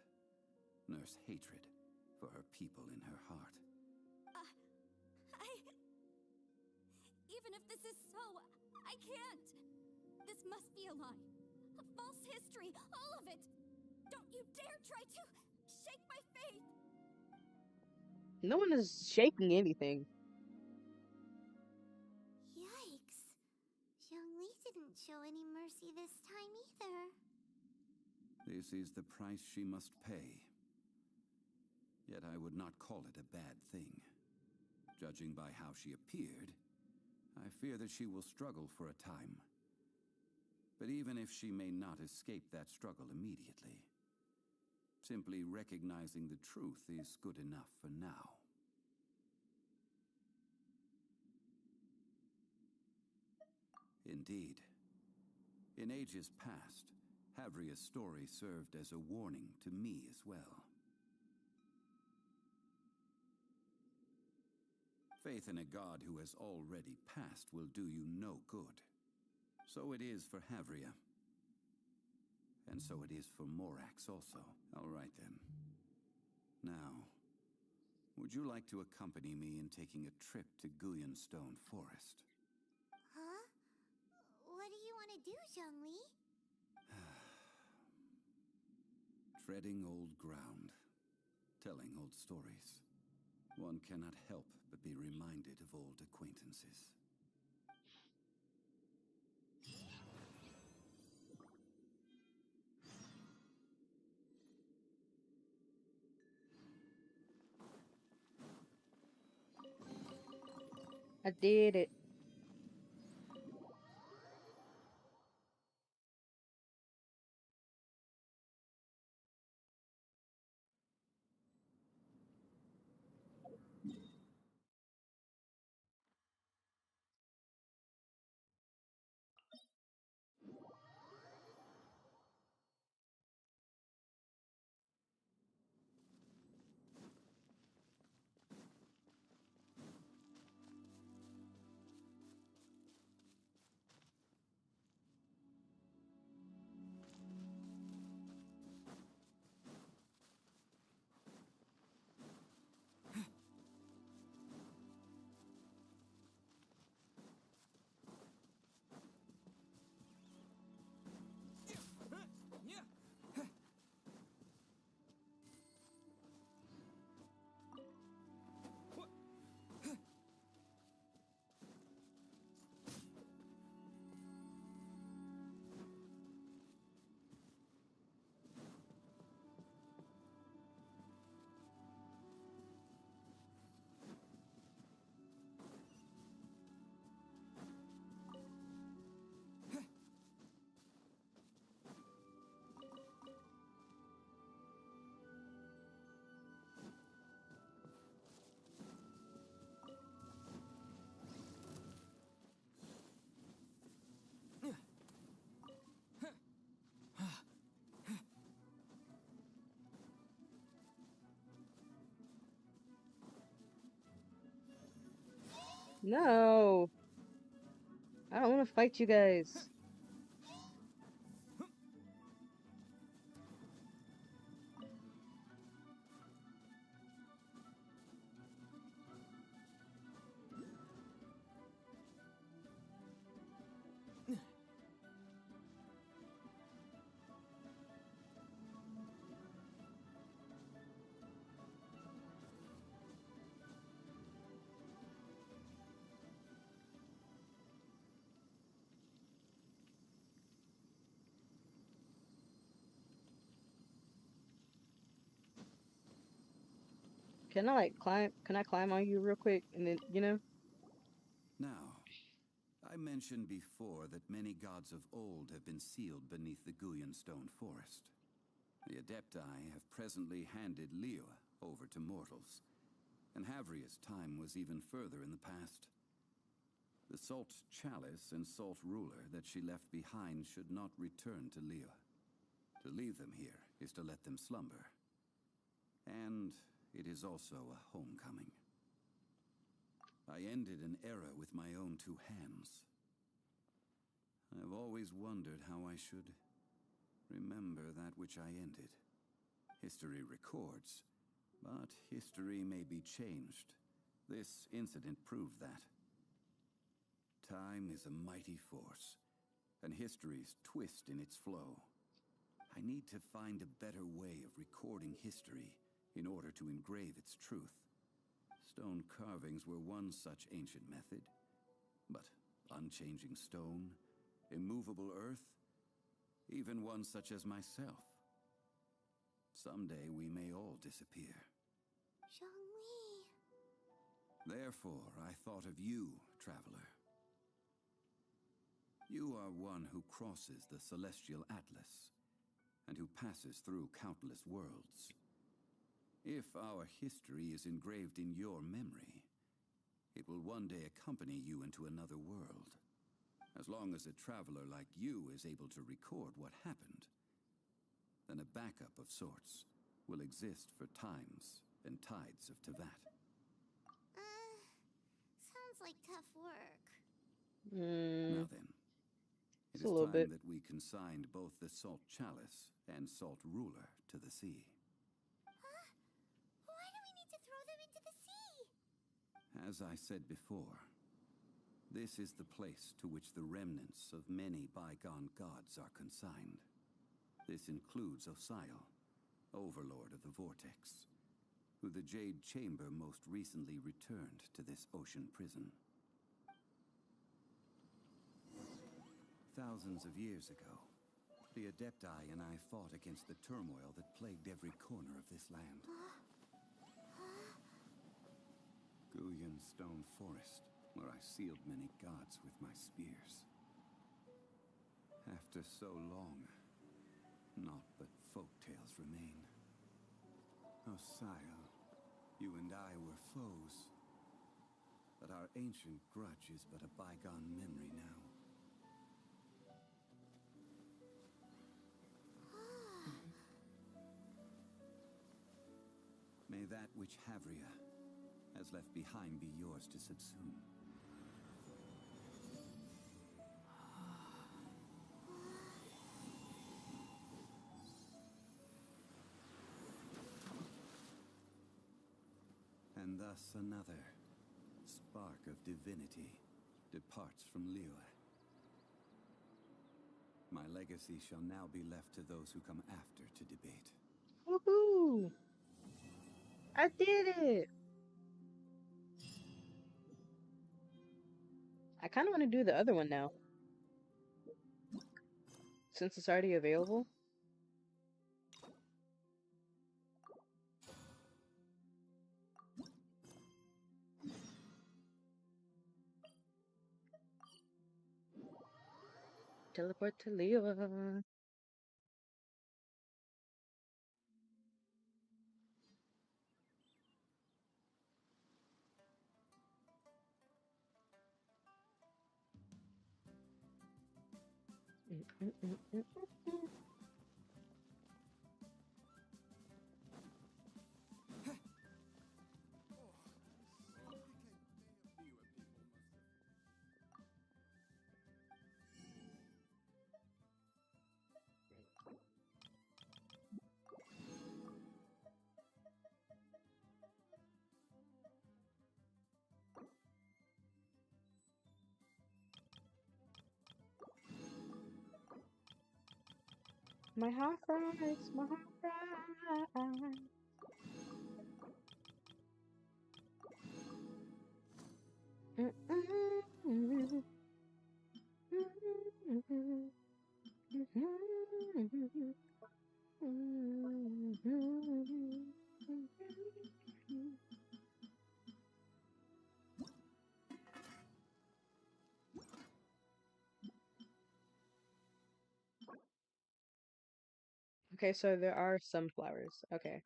nurse hatred for her people in her heart? Even if this is so, I can't. This must be a lie. A false history, all of it. Don't you dare try to shake my faith. No one is shaking anything. Yikes. Zhongli didn't show any mercy this time either. This is the price she must pay. Yet I would not call it a bad thing. Judging by how she appeared, I fear that she will struggle for a time. But even if she may not escape that struggle immediately, simply recognizing the truth is good enough for now. Indeed, in ages past, Havria's story served as a warning to me as well. Faith in a god who has already passed will do you no good. So it is for Havria. And so it is for Morax also. All right then. Now, would you like to accompany me in taking a trip to Guyonstone Forest? Huh? What do you want to do, Zhongli? Treading old ground, telling old stories. One cannot help but be reminded of old acquaintances. I did it. No, I don't want to fight you guys. Can I like climb? Can I climb on you real quick and then Now, I mentioned before that many gods of old have been sealed beneath the Guyan Stone Forest. The Adepti have presently handed Liyue over to mortals, and Havria's time was even further in the past. The Salt Chalice and Salt Ruler that she left behind should not return to Liyue. To leave them here is to let them slumber. And it is also a homecoming. I ended an era with my own two hands. I've always wondered how I should remember that which I ended. History records, but history may be changed. This incident proved that. Time is a mighty force, and history's twist in its flow. I need to find a better way of recording history in order to engrave its truth. Stone carvings were one such ancient method, but unchanging stone, immovable earth, even one such as myself. Someday we may all disappear. Zhongli. Therefore, I thought of you, traveler. You are one who crosses the Celestial Atlas, and who passes through countless worlds. If our history is engraved in your memory, it will one day accompany you into another world. As long as a traveler like you is able to record what happened, then a backup of sorts will exist for times and tides of Teyvat. Sounds like tough work. Now then, it It's a is little time bit. that we consigned both the Salt Chalice and Salt Ruler to the sea. Huh? Why do we need to throw them into the sea? As I said before, this is the place to which the remnants of many bygone gods are consigned. This includes Osial, Overlord of the Vortex, who the Jade Chamber most recently returned to this ocean prison. Thousands of years ago, the Adepti and I fought against the turmoil that plagued every corner of this land. Guyan Stone Forest, where I sealed many gods with my spears. After so long, naught but folk tales remain. Oh, Sile, you and I were foes, but our ancient grudge is but a bygone memory now. May that which Havria has left behind be yours to subsume. And thus another spark of divinity departs from Liyue. My legacy shall now be left to those who come after to debate. Woohoo! I did it! I kind of want to do the other one now, since it's already available. Teleport to Liyue. My heart cries, my heart cries. Okay, so there are sunflowers. Okay.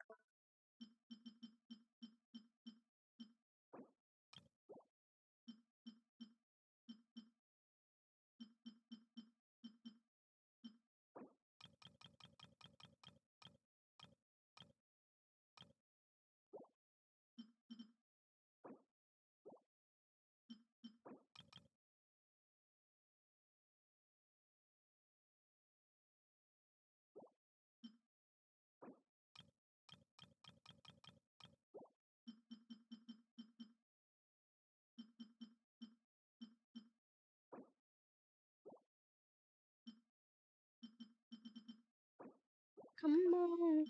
Come on.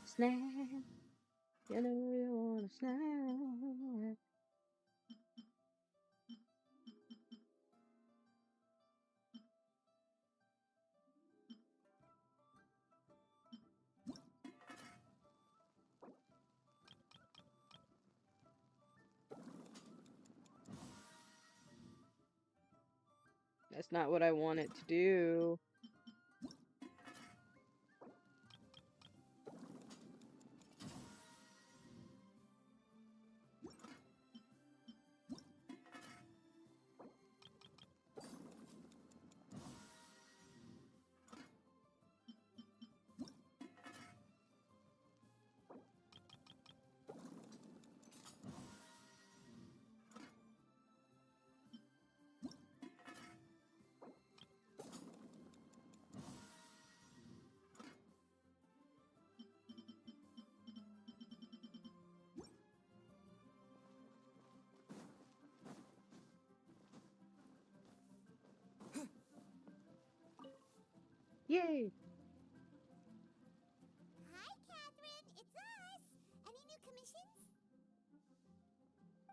Snap. You know you wanna snap. That's not what I want it to do. Yay! Hi, Catherine. It's us. Any new commissions?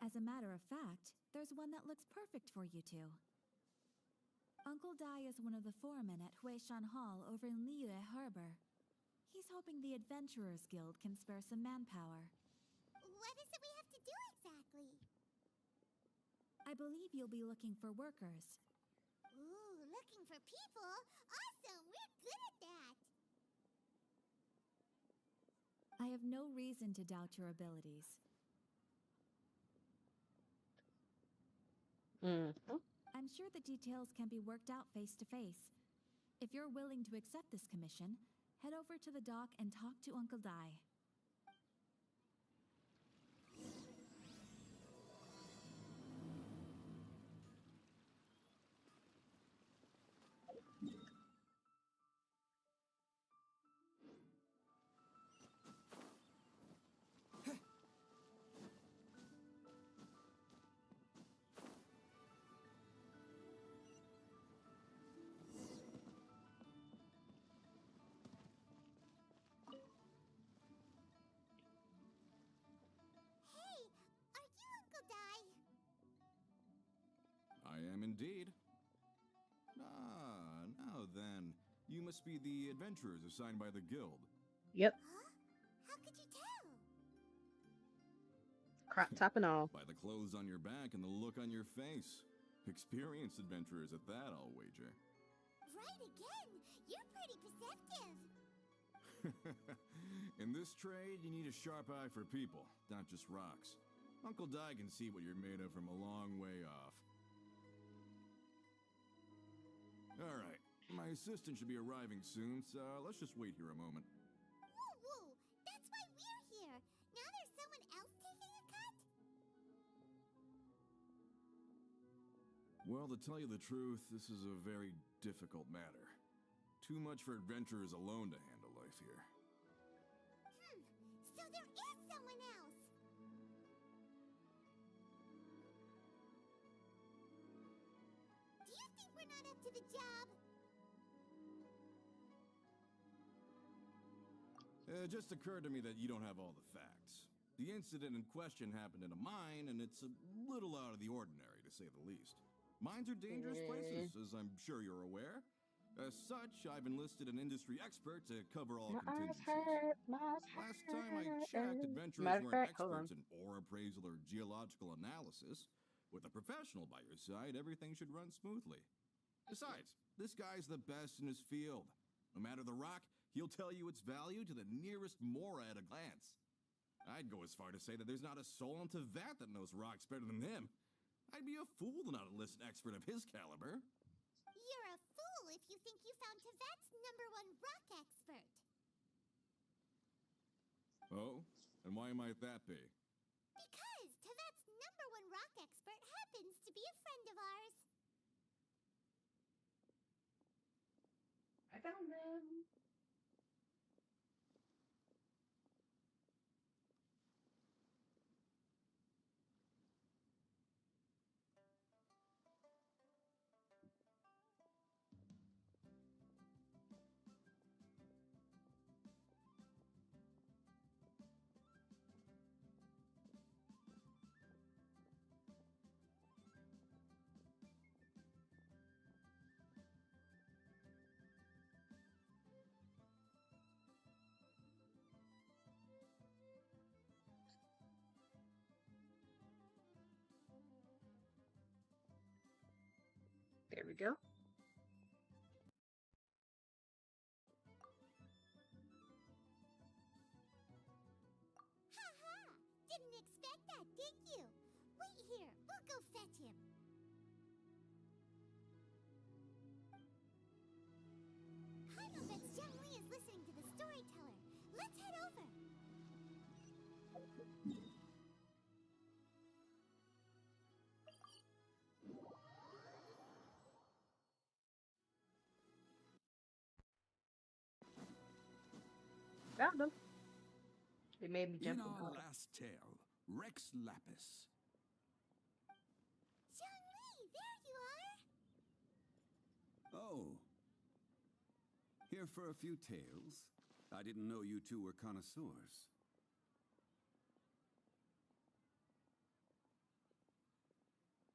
As a matter of fact, there's one that looks perfect for you two. Uncle Dai is one of the foremen at Huishan Hall over in Liyue Harbor. He's hoping the Adventurers Guild can spare some manpower. What is it we have to do exactly? I believe you'll be looking for workers. Ooh, looking for people? Awesome! We're good at that! I have no reason to doubt your abilities. I'm sure the details can be worked out face to face. If you're willing to accept this commission, head over to the dock and talk to Uncle Dai. Hey, are you Uncle Dai? I am indeed. Ah, now then. You must be the adventurers assigned by the guild. Yep. Huh? How could you tell? Crop top and all. By the clothes on your back and the look on your face. Experienced adventurers at that, I'll wager. Right again! You're pretty perceptive! In this trade, you need a sharp eye for people, not just rocks. Uncle Dai can see what you're made of from a long way off. Alright, my assistant should be arriving soon, so let's just wait here a moment. Woo woo! That's why we're here! Now there's someone else taking a cut? Well, to tell you the truth, this is a very difficult matter. Too much for adventurers alone to handle life here. So there is someone else! Do you think we're not up to the job? It just occurred to me that you don't have all the facts. The incident in question happened in a mine, and it's a little out of the ordinary, to say the least. Mines are dangerous places, as I'm sure you're aware. As such, I've enlisted an industry expert to cover all contingencies. Last time I checked, adventurers Matter of weren't fact, hold on. experts in ore appraisal or geological analysis. With a professional by your side, everything should run smoothly. Besides, this guy's the best in his field. No matter the rock, he'll tell you its value to the nearest mora at a glance. I'd go as far to say that there's not a soul on Tevat that knows rocks better than him. I'd be a fool to not enlist an expert of his caliber. You're a fool if you think you found Tevat's #1 rock expert. Oh? And why might that be? Because Tevat's #1 rock expert happens to be a friend of ours. I found them. There we go. Ha! Didn't expect that, did you? Wait here, we'll go fetch him. I bet Xiangli is listening to the storyteller. Let's head over. Found them. They made me In jump. our last tale, Rex Lapis. Xiangli, there you are. Oh. Here for a few tales. I didn't know you two were connoisseurs.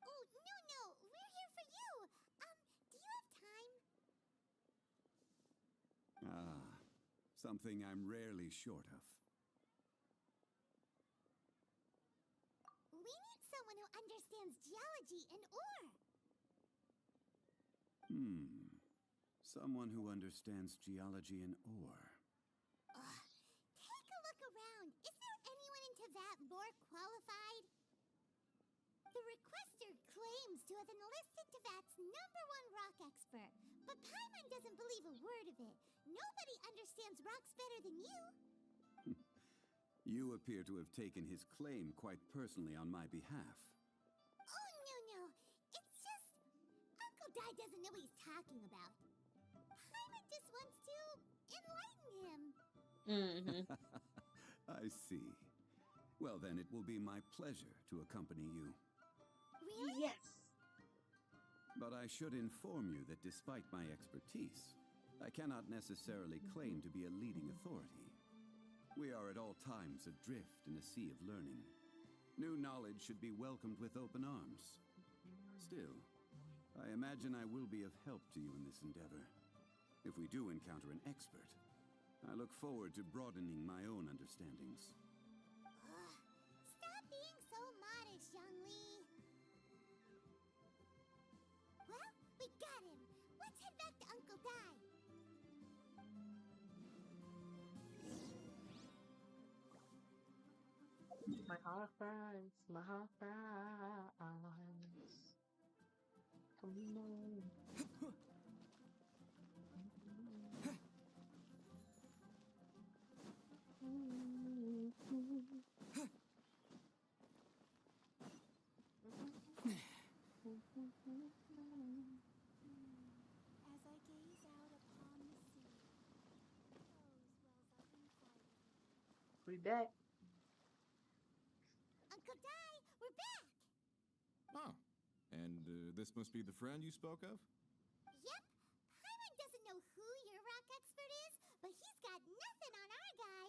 Oh, no, we're here for you. Do you have time? Ah. something I'm rarely short of. We need someone who understands geology and ore. Someone who understands geology and ore. Ugh. Take a look around. Is there anyone in Teyvat more qualified? The requester claims to have enlisted Teyvat's #1 rock expert, but Paimon doesn't believe a word of it. Nobody understands rocks better than you. You appear to have taken his claim quite personally on my behalf. Oh, no. It's just... Uncle Dai doesn't know what he's talking about. Paimon just wants to enlighten him. Mm-hmm. I see. Well, then it will be my pleasure to accompany you. Really? Yes. But I should inform you that despite my expertise, I cannot necessarily claim to be a leading authority. We are at all times adrift in a sea of learning. New knowledge should be welcomed with open arms. Still, I imagine I will be of help to you in this endeavor. If we do encounter an expert, I look forward to broadening my own understandings. Ugh. Stop being so modest, Zhongli. Well, we got him. Let's head back to Uncle Dai. My heart burns, my heart burns. Come on. As I gaze out upon the sea, rose wells up inside of me. We back. Uncle Dai, we're back! Oh, and this must be the friend you spoke of? Yep. Paimon doesn't know who your rock expert is, but he's got nothing on our guy.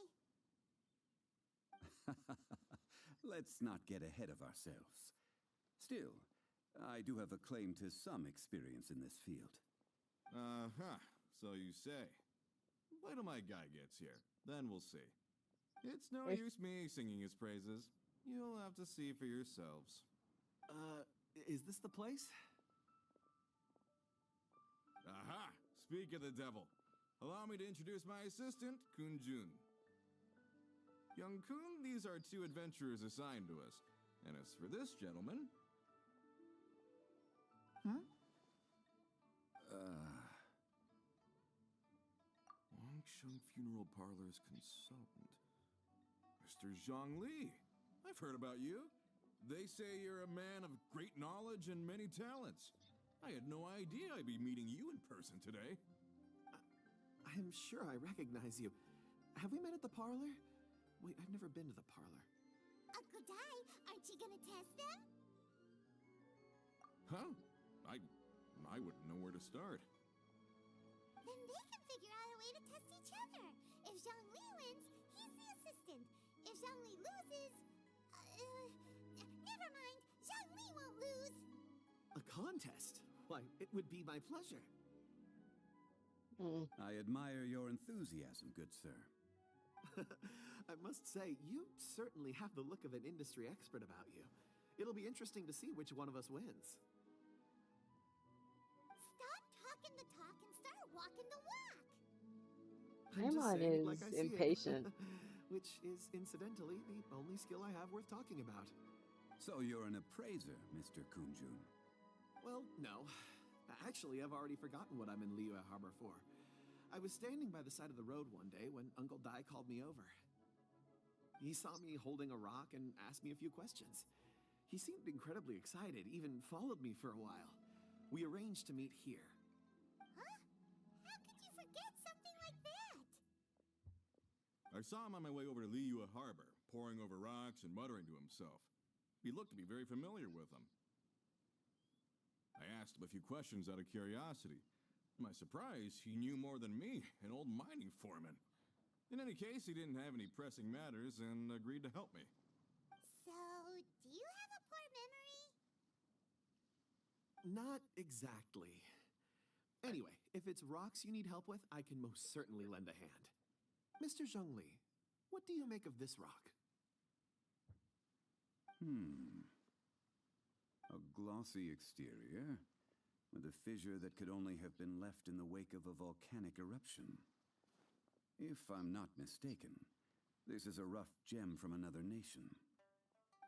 Let's not get ahead of ourselves. Still, I do have a claim to some experience in this field. Uh-huh, so you say. Wait till my guy gets here, then we'll see. It's no use me singing his praises. You'll have to see for yourselves. Is this the place? Aha! Speak of the devil. Allow me to introduce my assistant, Kun Jun. Young Kun, these are 2 adventurers assigned to us. And as for this gentleman... Wangsheng Funeral Parlor's consultant. Mr. Zhongli. I've heard about you. They say you're a man of great knowledge and many talents. I had no idea I'd be meeting you in person today. I'm sure I recognize you. Have we met at the parlor? Wait, I've never been to the parlor. Uncle Dai, aren't you gonna test them? Huh? I wouldn't know where to start. Then they can figure out a way to test each other. If Zhongli wins, he's the assistant. If Zhongli loses... never mind. Zhongli won't lose. A contest? Why, it would be my pleasure. I admire your enthusiasm, good sir. I must say, you certainly have the look of an industry expert about you. It'll be interesting to see which one of us wins. Stop talking the talk and start walking the walk. I'm just Paimon saying it is like I see it. impatient. Which is, incidentally, the only skill I have worth talking about. So you're an appraiser, Mr. Kunjun. Well, no. Actually, I've already forgotten what I'm in Liyue Harbor for. I was standing by the side of the road one day when Uncle Dai called me over. He saw me holding a rock and asked me a few questions. He seemed incredibly excited, even followed me for a while. We arranged to meet here. Huh? How could you forget something like that? I saw him on my way over to Liyue Harbor, poring over rocks and muttering to himself. He looked to be very familiar with them. I asked him a few questions out of curiosity. To my surprise, he knew more than me, an old mining foreman. In any case, he didn't have any pressing matters and agreed to help me. So, do you have a poor memory? Not exactly. Anyway, if it's rocks you need help with, I can most certainly lend a hand. Mr. Zhongli, what do you make of this rock? A glossy exterior, with a fissure that could only have been left in the wake of a volcanic eruption. If I'm not mistaken, this is a rough gem from another nation.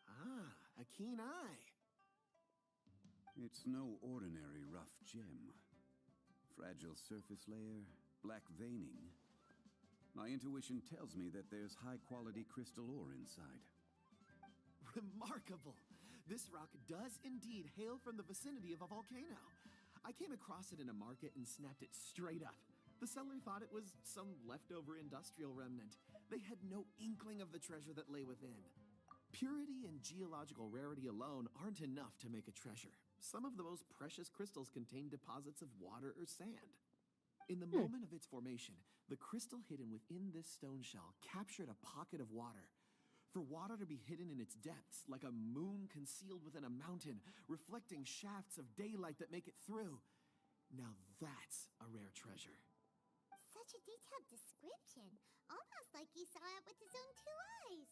Ah, a keen eye. It's no ordinary rough gem. Fragile surface layer, black veining. My intuition tells me that there's high-quality crystal ore inside. Remarkable! This rock does indeed hail from the vicinity of a volcano. I came across it in a market and snapped it straight up. The seller thought it was some leftover industrial remnant. They had no inkling of the treasure that lay within. Purity and geological rarity alone aren't enough to make a treasure. Some of the most precious crystals contain deposits of water or sand. In the moment of its formation, the crystal hidden within this stone shell captured a pocket of water. For water to be hidden in its depths, like a moon concealed within a mountain, reflecting shafts of daylight that make it through. Now that's a rare treasure. Such a detailed description. Almost like he saw it with his own 2 eyes.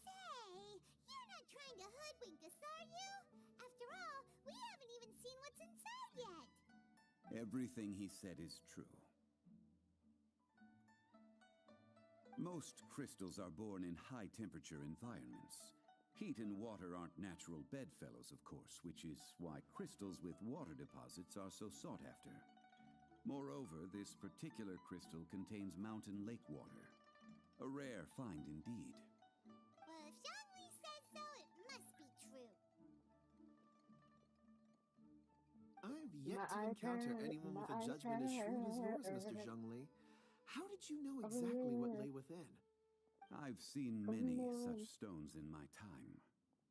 Say, you're not trying to hoodwink us, are you? After all, we haven't even seen what's inside yet. Everything he said is true. Most crystals are born in high-temperature environments. Heat and water aren't natural bedfellows, of course, which is why crystals with water deposits are so sought after. Moreover, this particular crystal contains mountain lake water. A rare find indeed. Well, if Zhongli says so, it must be true. I've yet to encounter anyone with a judgment as shrewd as yours, Mr. Zhongli. How did you know exactly what lay within? I've seen many such stones in my time.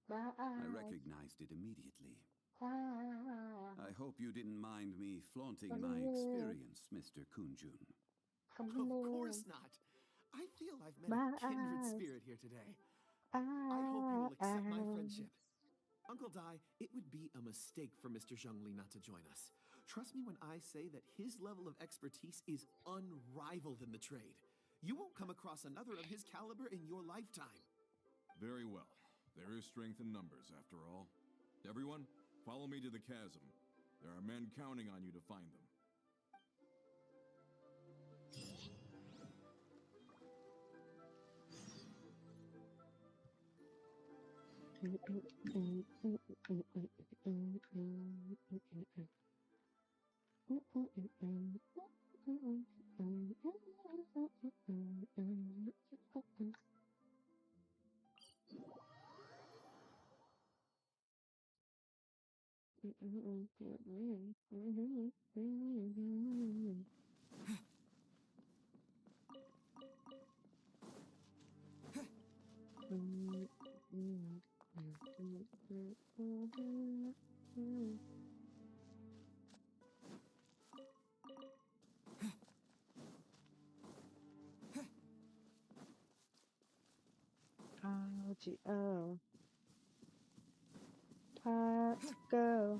I recognized it immediately. I hope you didn't mind me flaunting my experience, Mr. Kunjun. Of course not. I feel I've met a kindred spirit here today. I hope you will accept my friendship. Uncle Dai, it would be a mistake for Mr. Zhongli not to join us. Trust me when I say that his level of expertise is unrivaled in the trade. You won't come across another of his caliber in your lifetime. Very well. There is strength in numbers, after all. Everyone, follow me to the chasm. There are men counting on you to find them. Oh. Let's go.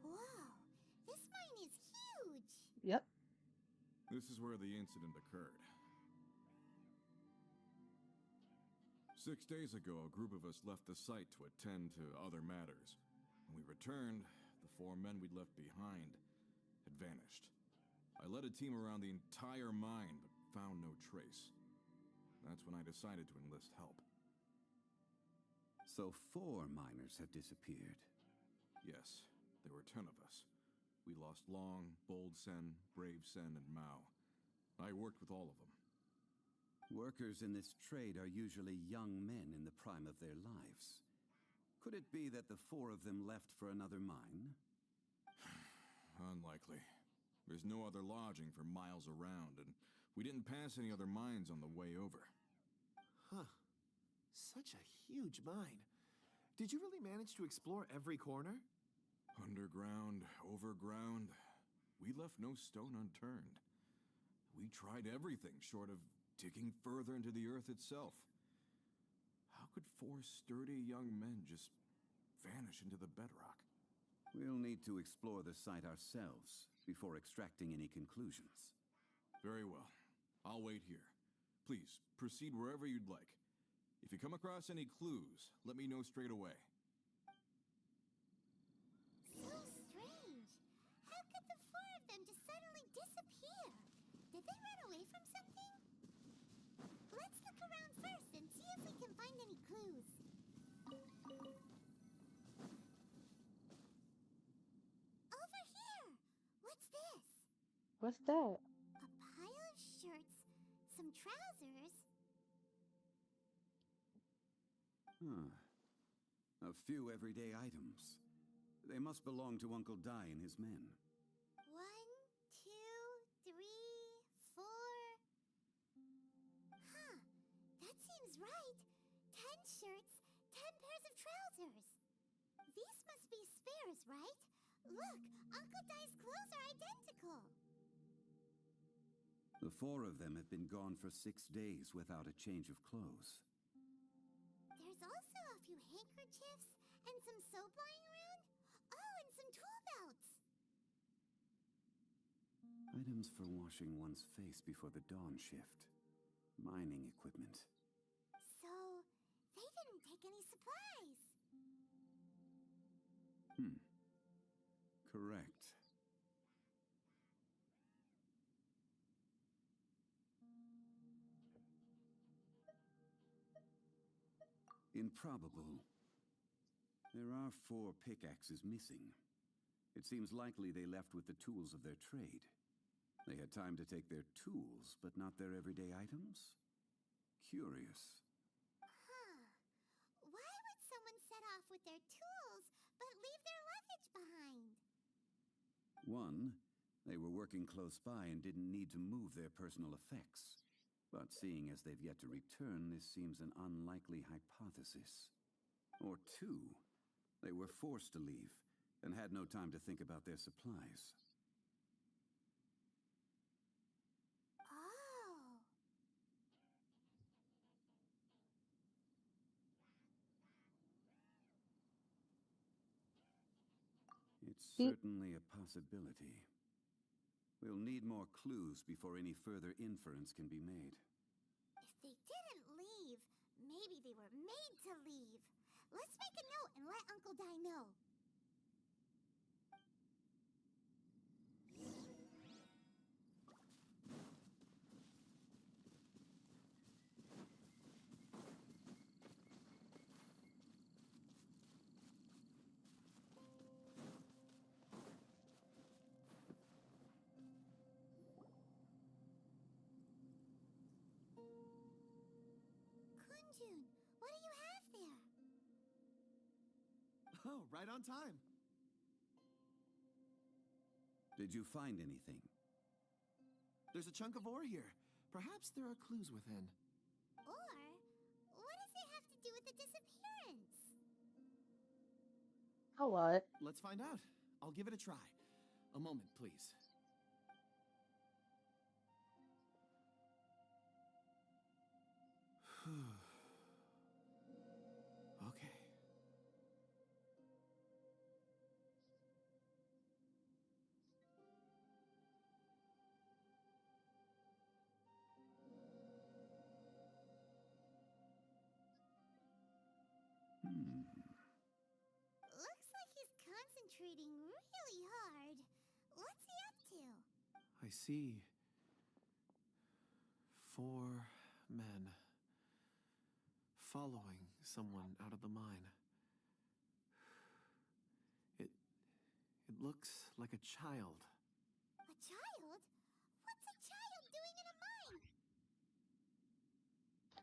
Whoa, this mine is huge. Yep. This is where the incident occurred. 6 days ago, a group of us left the site to attend to other matters. When we returned, the 4 men we'd left behind had vanished. I led a team around the entire mine, but found no trace. That's when I decided to enlist help. So 4 miners have disappeared. Yes, there were 10 of us. We lost Long, Bold Sen, Brave Sen, and Mao. I worked with all of them. Workers in this trade are usually young men in the prime of their lives. Could it be that the 4 of them left for another mine? Unlikely. There's no other lodging for miles around, and We didn't pass any other mines on the way over. Huh. Such a huge mine. Did you really manage to explore every corner? Underground, overground, we left no stone unturned. We tried everything short of digging further into the earth itself. How could 4 sturdy young men just vanish into the bedrock? We'll need to explore the site ourselves before extracting any conclusions. Very well. I'll wait here. Please, proceed wherever you'd like. If you come across any clues, let me know straight away. So strange. How could the 4 of them just suddenly disappear? Did they run away from something? Let's look around first and see if we can find any clues. Over here! What's this? What's that? A pile of shirts, some trousers. A few everyday items. They must belong to Uncle Dai and his men. 1, 2, 3, 4. Huh, that seems right. 10 shirts, 10 pairs of trousers. These must be spares, right? Look, Uncle Dai's clothes are identical. The 4 of them have been gone for 6 days without a change of clothes. There's also a few handkerchiefs and some soap lying around. Oh, and some tool belts. Items for washing one's face before the dawn shift. Mining equipment. So, they didn't take any supplies. Correct. Improbable. There are 4 pickaxes missing. It seems likely they left with the tools of their trade. They had time to take their tools, but not their everyday items? Curious. Huh. Why would someone set off with their tools, but leave their luggage behind? 1, they were working close by and didn't need to move their personal effects. But seeing as they've yet to return, this seems an unlikely hypothesis. Or 2, they were forced to leave and had no time to think about their supplies. Oh. It's certainly a possibility. We'll need more clues before any further inference can be made. If they didn't leave, maybe they were made to leave. Let's make a note and let Uncle Dai know. Kunjun, what do you have there? Oh, right on time. Did you find anything? There's a chunk of ore here. Perhaps there are clues within. Or, what does it have to do with the disappearance? A lot. Let's find out. I'll give it a try. A moment, please. Okay. Looks like he's concentrating really hard. What's he up to? I see 4 men following someone out of the mine. It looks like a child. A child? What's a child doing in a mine?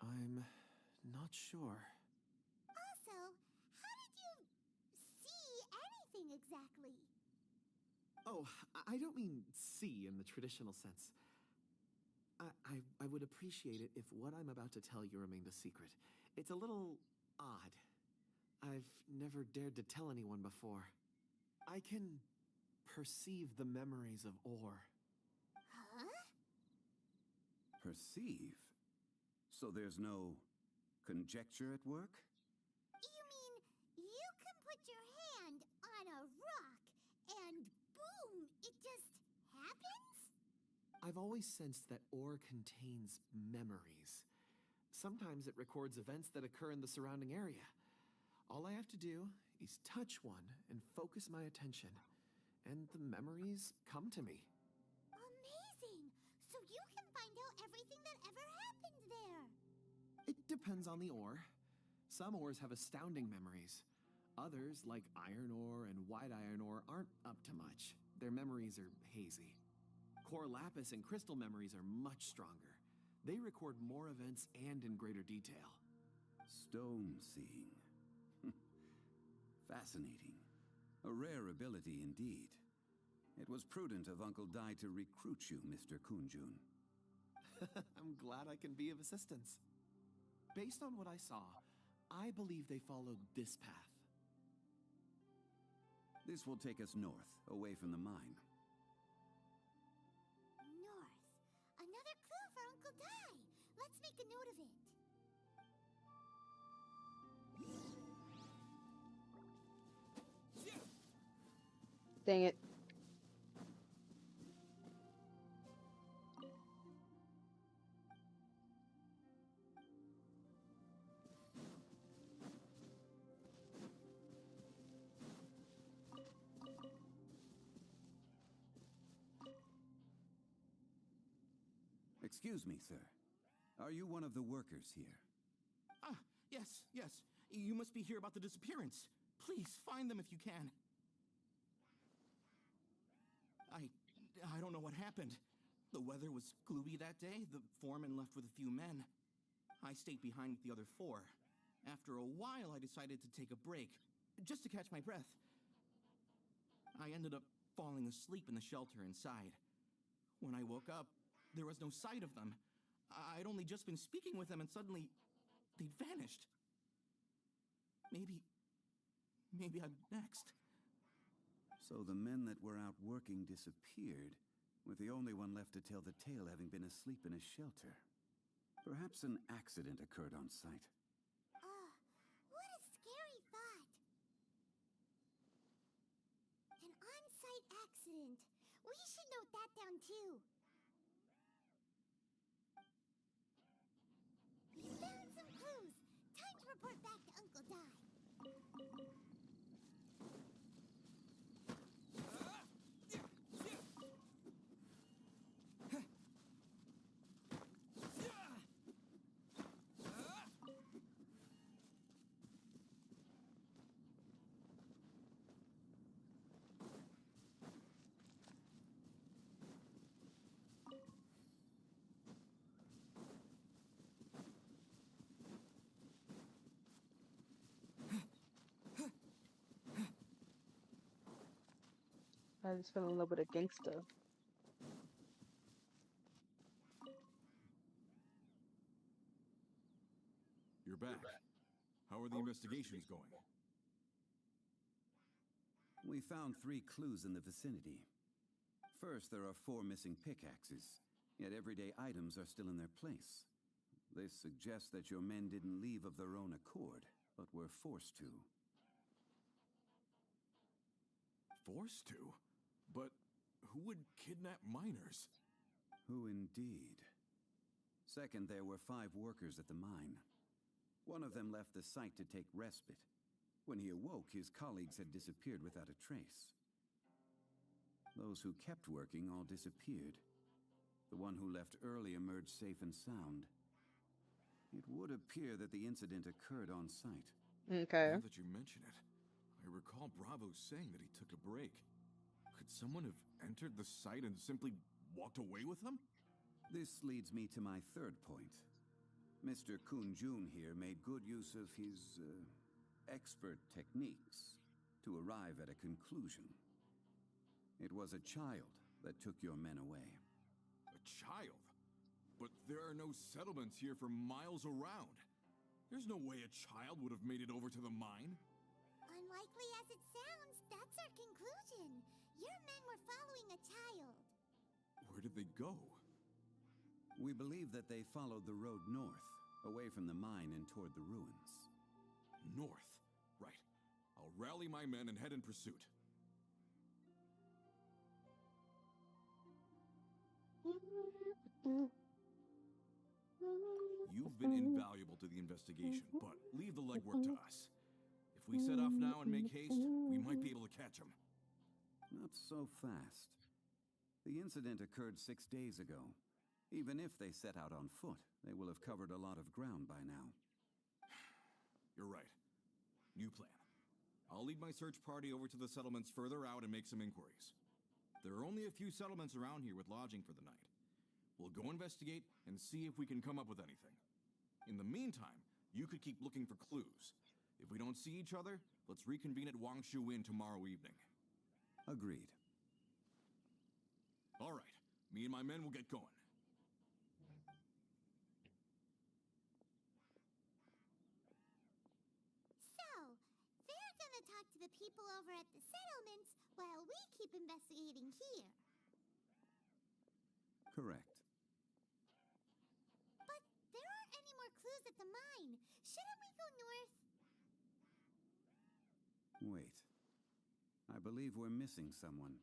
I'm not sure. Also, how did you see anything exactly? Oh, I don't mean see in the traditional sense. I would appreciate it if what I'm about to tell you remained a secret. It's a little odd. I've never dared to tell anyone before. I can perceive the memories of Or. Huh? Perceive? So there's no conjecture at work? You mean you can put your hand on a rock and boom, it just happens? I've always sensed that Or contains memories. Sometimes it records events that occur in the surrounding area. All I have to do is touch one and focus my attention, and the memories come to me. Amazing! So you can find out everything that ever happened there. It depends on the ore. Some ores have astounding memories. Others, like iron ore and white iron ore, aren't up to much. Their memories are hazy. Core lapis and crystal memories are much stronger. They record more events and in greater detail. Stone seeing. Fascinating. A rare ability indeed. It was prudent of Uncle Dai to recruit you, Mr. Kunjun. I'm glad I can be of assistance. Based on what I saw, I believe they followed this path. This will take us north, away from the mine. North. Another clue for Uncle Dai. Let's make a note of it. Dang it. Excuse me, sir. Are you one of the workers here? Ah, yes. You must be here about the disappearance. Please, find them if you can. I don't know what happened. The weather was gloomy that day. The foreman left with a few men. I stayed behind with the other 4. After a while, I decided to take a break, just to catch my breath. I ended up falling asleep in the shelter inside. When I woke up, there was no sight of them. I'd only just been speaking with them, and suddenly, they'd vanished. Maybe I'm next. So the men that were out working disappeared, with the only one left to tell the tale having been asleep in a shelter. Perhaps an accident occurred on site. What a scary thought. An on-site accident. We should note that down too. We found some clues. Time to report back to Uncle Dai. I just fell in love with a gangster. You're back. How are the investigations going? We found 3 clues in the vicinity. First, there are 4 missing pickaxes, yet everyday items are still in their place. This suggests that your men didn't leave of their own accord, but were forced to. Forced to? But who would kidnap miners? Who indeed? Second, there were 5 workers at the mine. One of them left the site to take respite. When he awoke, his colleagues had disappeared without a trace. Those who kept working all disappeared. The one who left early emerged safe and sound. It would appear that the incident occurred on site. Okay. Now that you mention it, I recall Bravo saying that he took a break. Could someone have entered the site and simply walked away with them? This leads me to my 3rd point. Mr. Kunjun here made good use of his expert techniques to arrive at a conclusion. It was a child that took your men away. A child? But there are no settlements here for miles around. There's no way a child would have made it over to the mine. Unlikely as it sounds, that's our conclusion. Your men were following a child. Where did they go? We believe that they followed the road north, away from the mine and toward the ruins. North. Right. I'll rally my men and head in pursuit. You've been invaluable to the investigation, but leave the legwork to us. If we set off now and make haste, we might be able to catch him. Not so fast. The incident occurred 6 days ago. Even if they set out on foot, they will have covered a lot of ground by now. You're right. New plan. I'll lead my search party over to the settlements further out and make some inquiries. There are only a few settlements around here with lodging for the night. We'll go investigate and see if we can come up with anything. In the meantime, you could keep looking for clues. If we don't see each other, let's reconvene at Wangshu Inn tomorrow evening. Agreed. All right. Me and my men will get going. So, they're gonna talk to the people over at the settlements while we keep investigating here. Correct. But there aren't any more clues at the mine. Shouldn't we go north? Wait. I believe we're missing someone.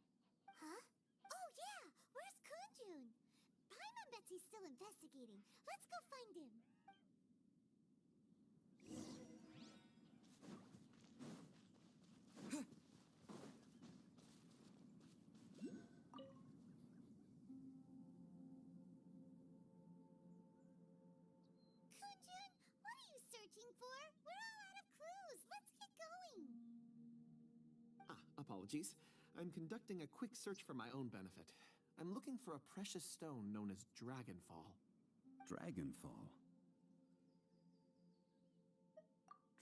Huh? Oh yeah! Where's Kunjun? Paimon bets he's still investigating. Let's go find him. Kunjun, what are you searching for? We're all out of clues. Let's get going. Apologies. I'm conducting a quick search for my own benefit. I'm looking for a precious stone known as Dragonfall. Dragonfall.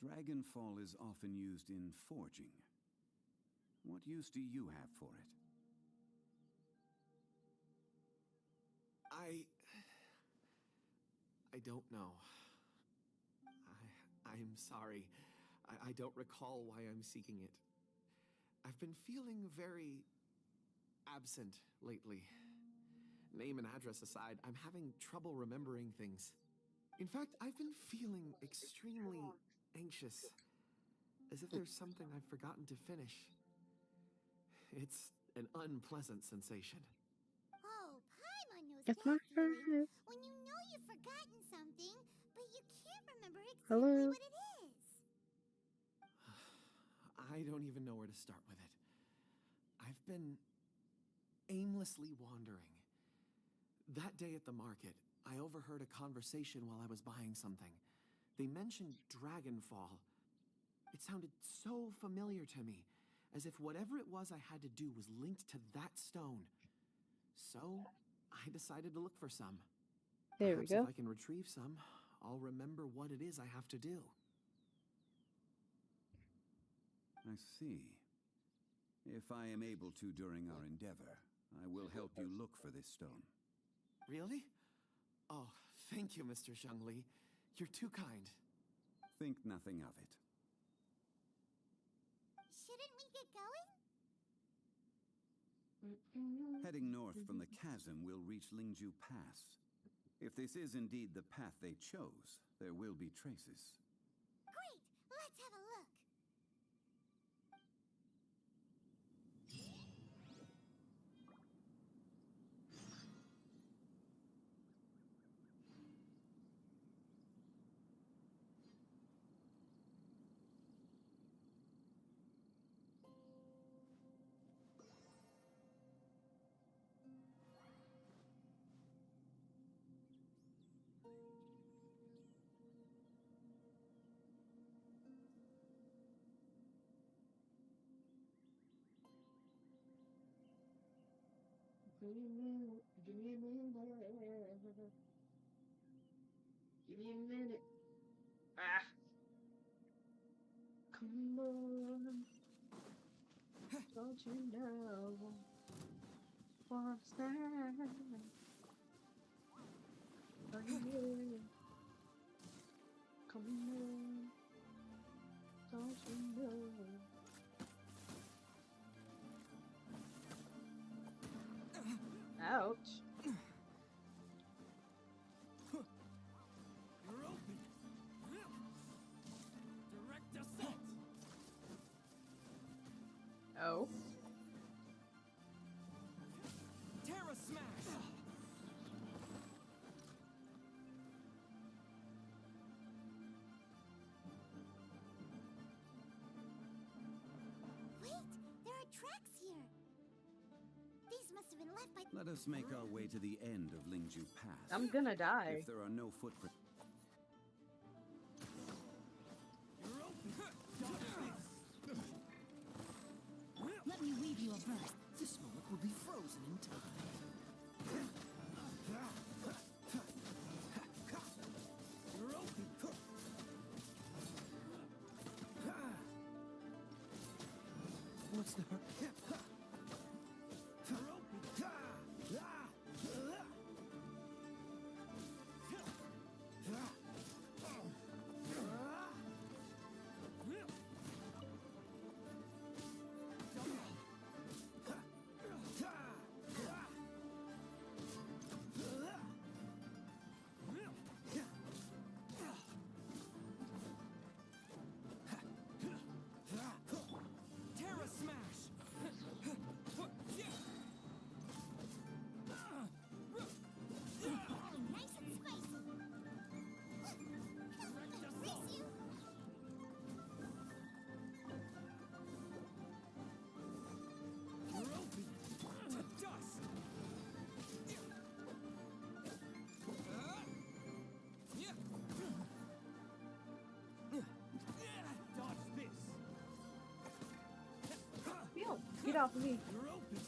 Dragonfall is often used in forging. What use do you have for it? I don't know. I'm sorry. I don't recall why I'm seeking it. I've been feeling very absent lately. Name and address aside, I'm having trouble remembering things. In fact, I've been feeling extremely anxious, as if there's something I've forgotten to finish. It's an unpleasant sensation. Oh, Paimon knows That's that my feeling. first. When you know you've forgotten something, but you can't remember exactly Hello? what it is. I don't even know where to start with it. I've been aimlessly wandering. That day at the market, I overheard a conversation while I was buying something. They mentioned Dragonfall. It sounded so familiar to me, as if whatever it was I had to do was linked to that stone. So, I decided to look for some. There we Perhaps go. if I can retrieve some, I'll remember what it is I have to do. I see. If I am able to during our endeavor, I will help you look for this stone. Really? Oh, thank you, Mr. Zhengli. You're too kind. Think nothing of it. Shouldn't we get going? Heading north from the chasm, we'll reach Lingju Pass. If this is indeed the path they chose, there will be traces. Great! Let's have a look. Give me a minute. Give me a minute. Ah. Come on. Don't you know what's that? have been left by... Let us make our way to the end of Lingju Pass. I'm gonna die. If there are no footprints... Let me weave you a verse. This moment will be frozen in time. What's the hurt? Terra Smash! Nice and spicy. Race you. To dust! Dodge this! Yo, get off of me. You're open!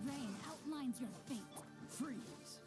Rain outlines your fate. Freeze!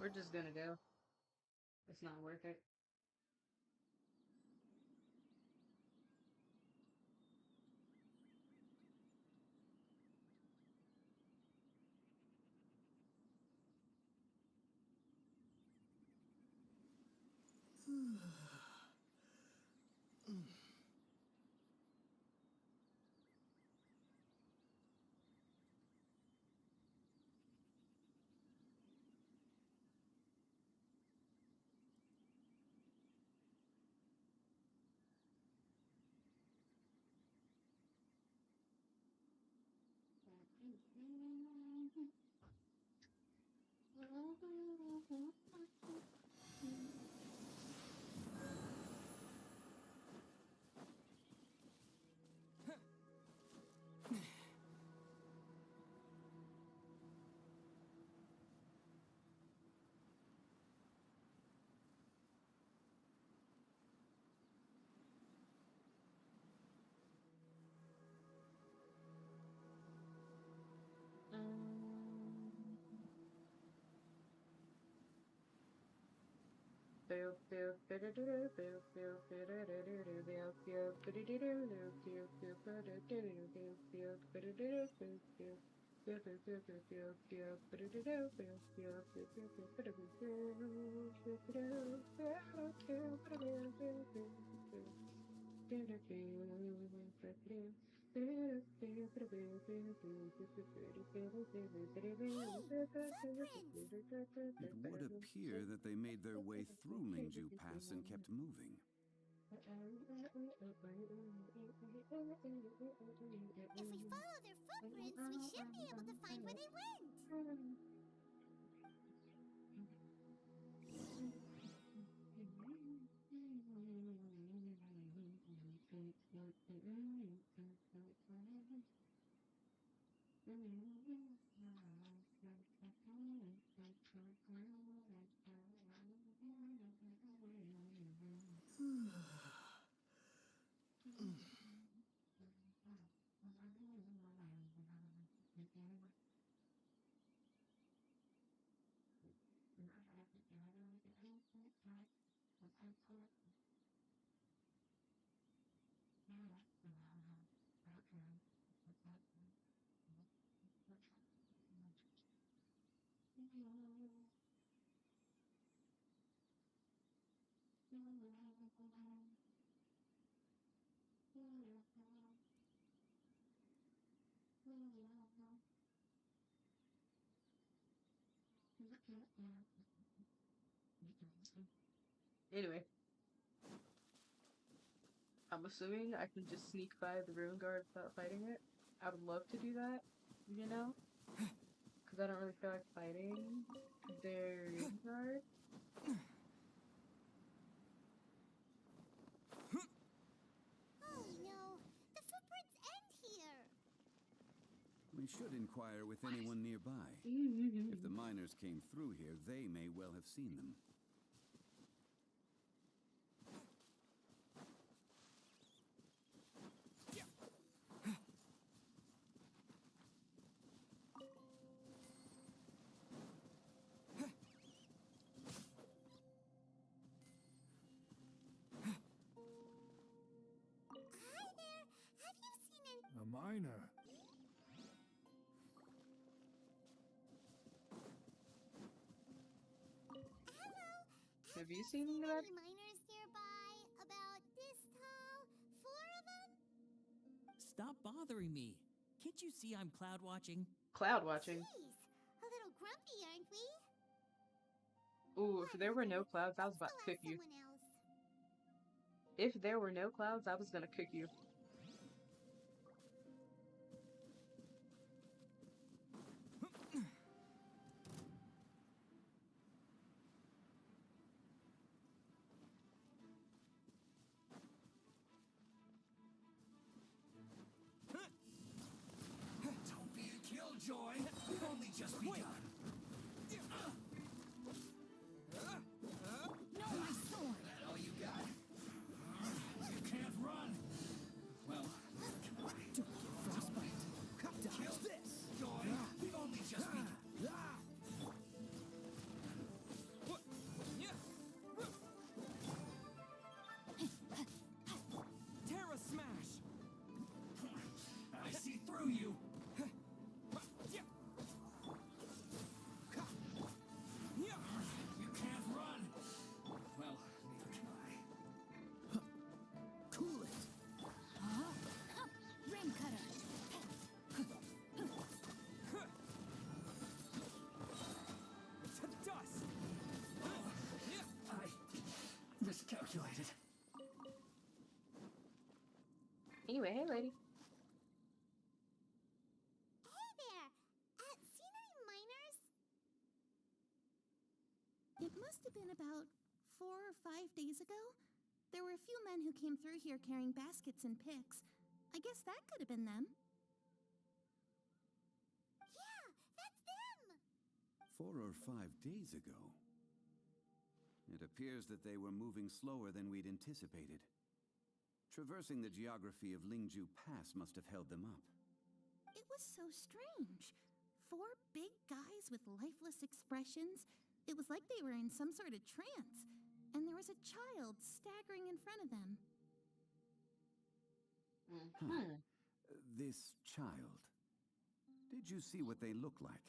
We're just gonna go. It's not worth it. It would appear that they made their way through Lingju Pass and kept moving. If we follow their footprints, we should be able to find where they went. Anyway, I'm assuming I can just sneak by the ruin guard without fighting it. I would love to do that, you know? Because I don't really feel like fighting their ruin guard. Oh no, the footprints end here. We should inquire with anyone nearby. If the miners came through here, they may well have seen them. Hi there, have you seen an... A miner. Hello? Have you seen that? Any miners nearby? About this tall? 4 of them? Stop bothering me. Can't you see I'm cloud watching? Cloud watching. Jeez, a little grumpy, aren't we? Ooh, if there were no clouds, I was about to cook you. Someone else. If there were no clouds, I was gonna cook you. Don't be a killjoy. We've only just begun. No, my sword! That all you got? You can't run. Well, don't get frostbite. Kill this, joy. We've only just begun. Terra Smash! I see through you. You can't run. Well, neither can I. Cool it. Rain cutter! To dust! I miscalculated. Anyway, hey lady. Hey there, seen any miners? It must have been about 4 or 5 days ago. There were a few men who came through here carrying baskets and picks. I guess that could have been them. Yeah, that's them! 4 or 5 days ago. It appears that they were moving slower than we'd anticipated. Traversing the geography of Lingju Pass must have held them up. It was so strange. 4 big guys with lifeless expressions. It was like they were in some sort of trance. And there was a child staggering in front of them. Hmm. This child. Did you see what they look like?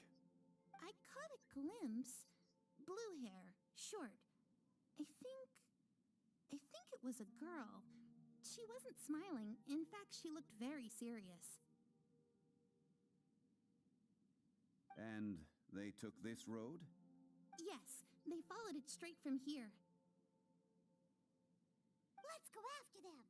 I caught a glimpse. Blue hair, short. I think it was a girl. She wasn't smiling. In fact, she looked very serious. And they took this road? Yes, they followed it straight from here. Let's go after them!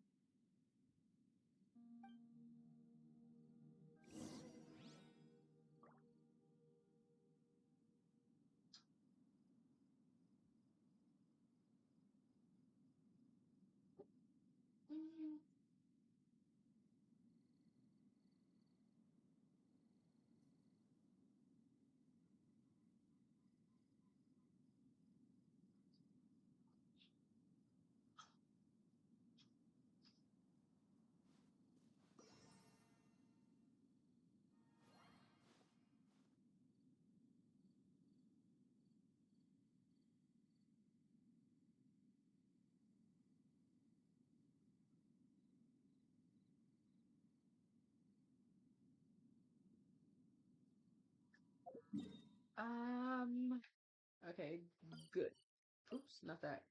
Okay, good. Oops, not that.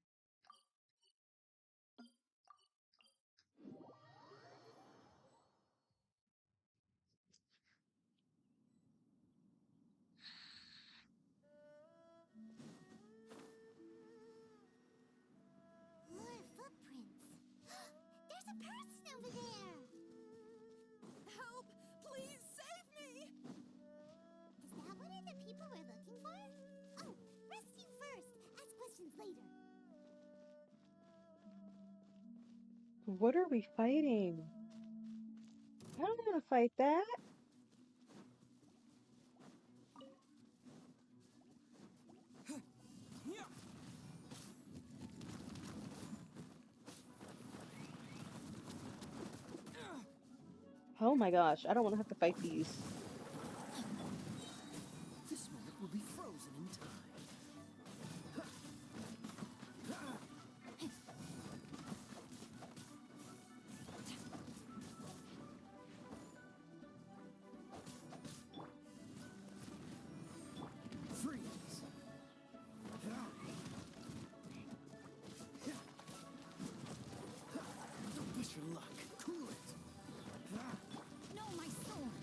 What are we fighting? I don't want to fight that. Oh my gosh, I don't want to have to fight these. This moment will be frozen in time. Freeze! Don't push your luck. Cool it. No, my sword.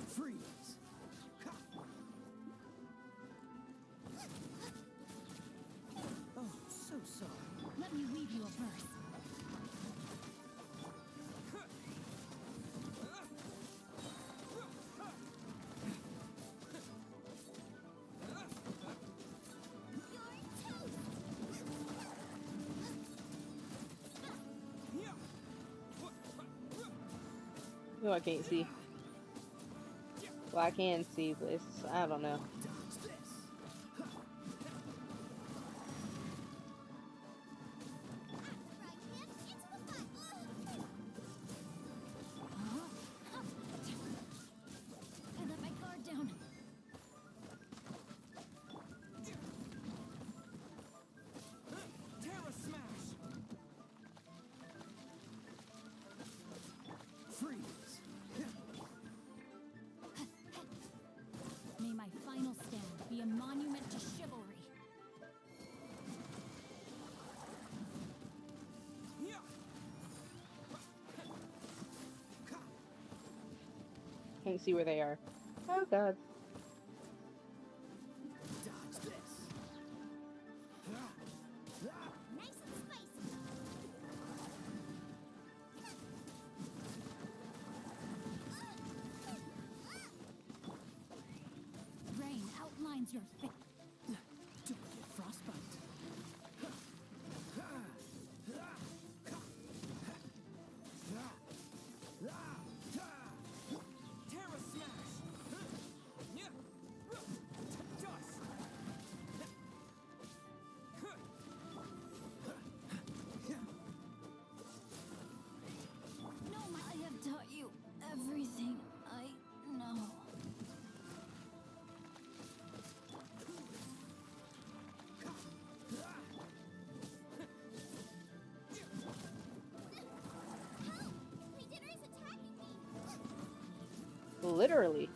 Freeze! Oh, so sorry. Let me weave you a verse. No, I can't see. Well, I can see, but it's, I don't know. Dodge this! I let my guard down. Terra Smash! Freeze! May my final stand be a monument to chivalry. Can't see where they are. Oh god. Dodge this! Nice and spicy. Rain outlines your face. Don't get frostbite. Terra Smash! Dust! No, I have taught you everything I know. Leader is attacking me. Literally.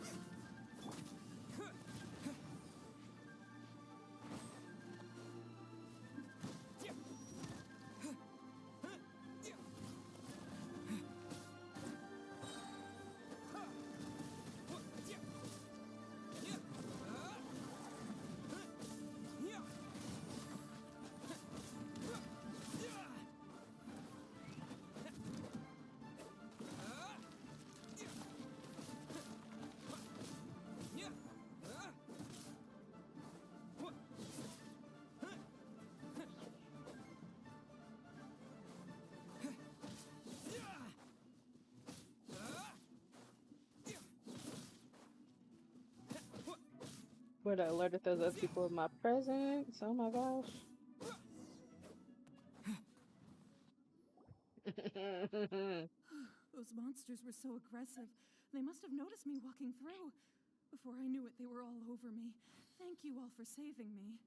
Would I alerted those other people of my presence? Oh my gosh. Those monsters were so aggressive. They must have noticed me walking through. Before I knew it, they were all over me. Thank you all for saving me.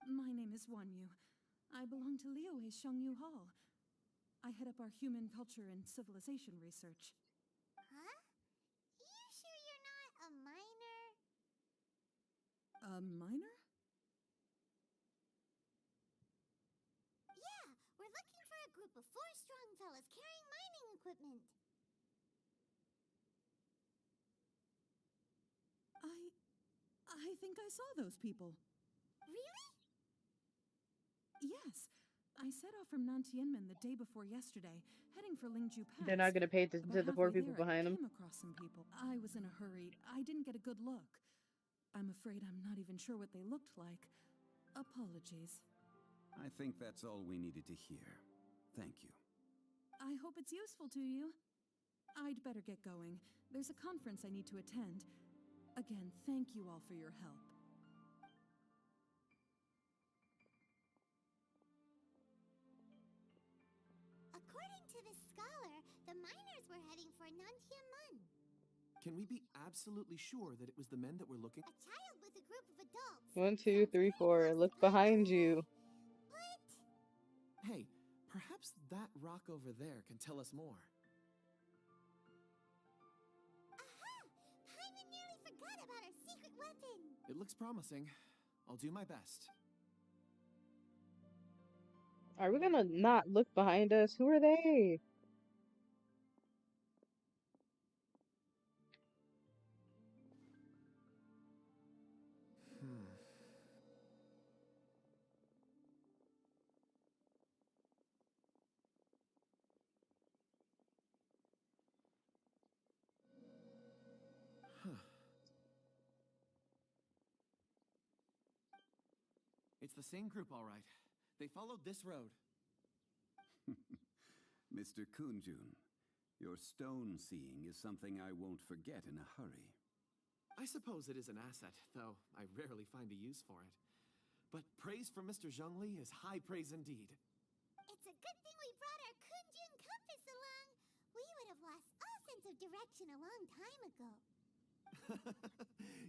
My name is Wanyu. I belong to Liyue Shengyu Hall. I head up our human culture and civilization research. Huh? You sure you're not a minor? A minor? Yeah, we're looking for a group of 4 strong fellas carrying mining equipment. I think I saw those people. Really? Yes. I set off from Nantianmen the day before yesterday, heading for Lingju Pass. They're not gonna pay attention to About the poor halfway people there, behind I them. came across some people. I was in a hurry. I didn't get a good look. I'm afraid I'm not even sure what they looked like. Apologies. I think that's all we needed to hear. Thank you. I hope it's useful to you. I'd better get going. There's a conference I need to attend. Again, thank you all for your help. According to the scholar, the miners were heading for Nantiamun. Can we be absolutely sure that it was the men that were looking? A child with a group of adults. 1, 2, 3, 4. Look behind you. What? Hey, perhaps that rock over there can tell us more. Aha! Paimon nearly forgot about our secret weapon. It looks promising. I'll do my best. Are we gonna not look behind us? Who are they? It's the same group, all right. They followed this road. Mr. Kunjun, your stone seeing is something I won't forget in a hurry. I suppose it is an asset, though I rarely find a use for it. But praise from Mr. Zhongli is high praise indeed. It's a good thing we brought our Kunjun compass along. We would have lost all sense of direction a long time ago.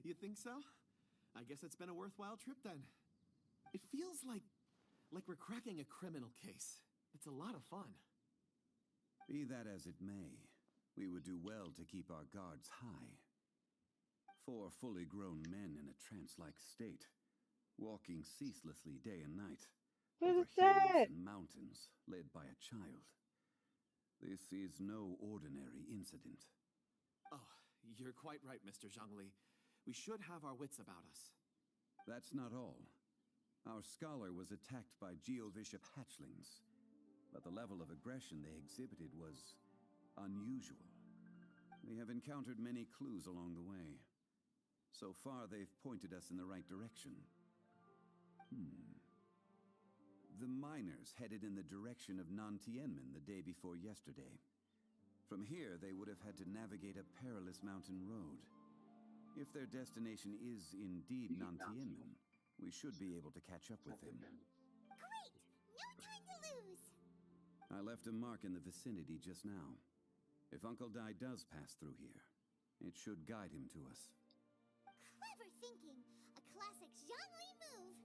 You think so? I guess it's been a worthwhile trip then. It feels like we're cracking a criminal case. It's a lot of fun. Be that as it may, we would do well to keep our guards high. 4 fully grown men in a trance-like state, walking ceaselessly day and night, What over is that? hills and mountains, led by a child. This is no ordinary incident. Oh, you're quite right, Mr. Zhongli. We should have our wits about us. That's not all. Our scholar was attacked by Geovishap hatchlings, but the level of aggression they exhibited was unusual. We have encountered many clues along the way. So far, they've pointed us in the right direction. The miners headed in the direction of Nantianmen the day before yesterday. From here, they would have had to navigate a perilous mountain road. If their destination is indeed Nantianmen, we should be able to catch up with them. Great! No time to lose! I left a mark in the vicinity just now. If Uncle Dai does pass through here, it should guide him to us. Clever thinking! A classic Zhongli move!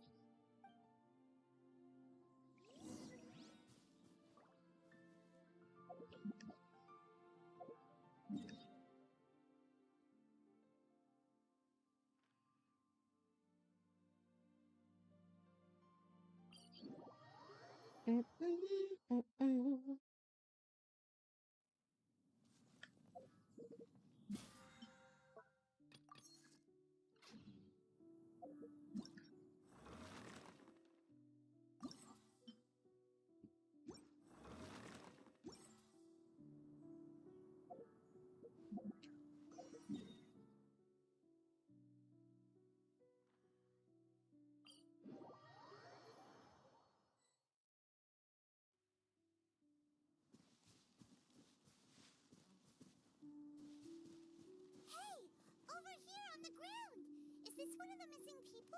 Hey! Over here on the ground! Is this one of the missing people?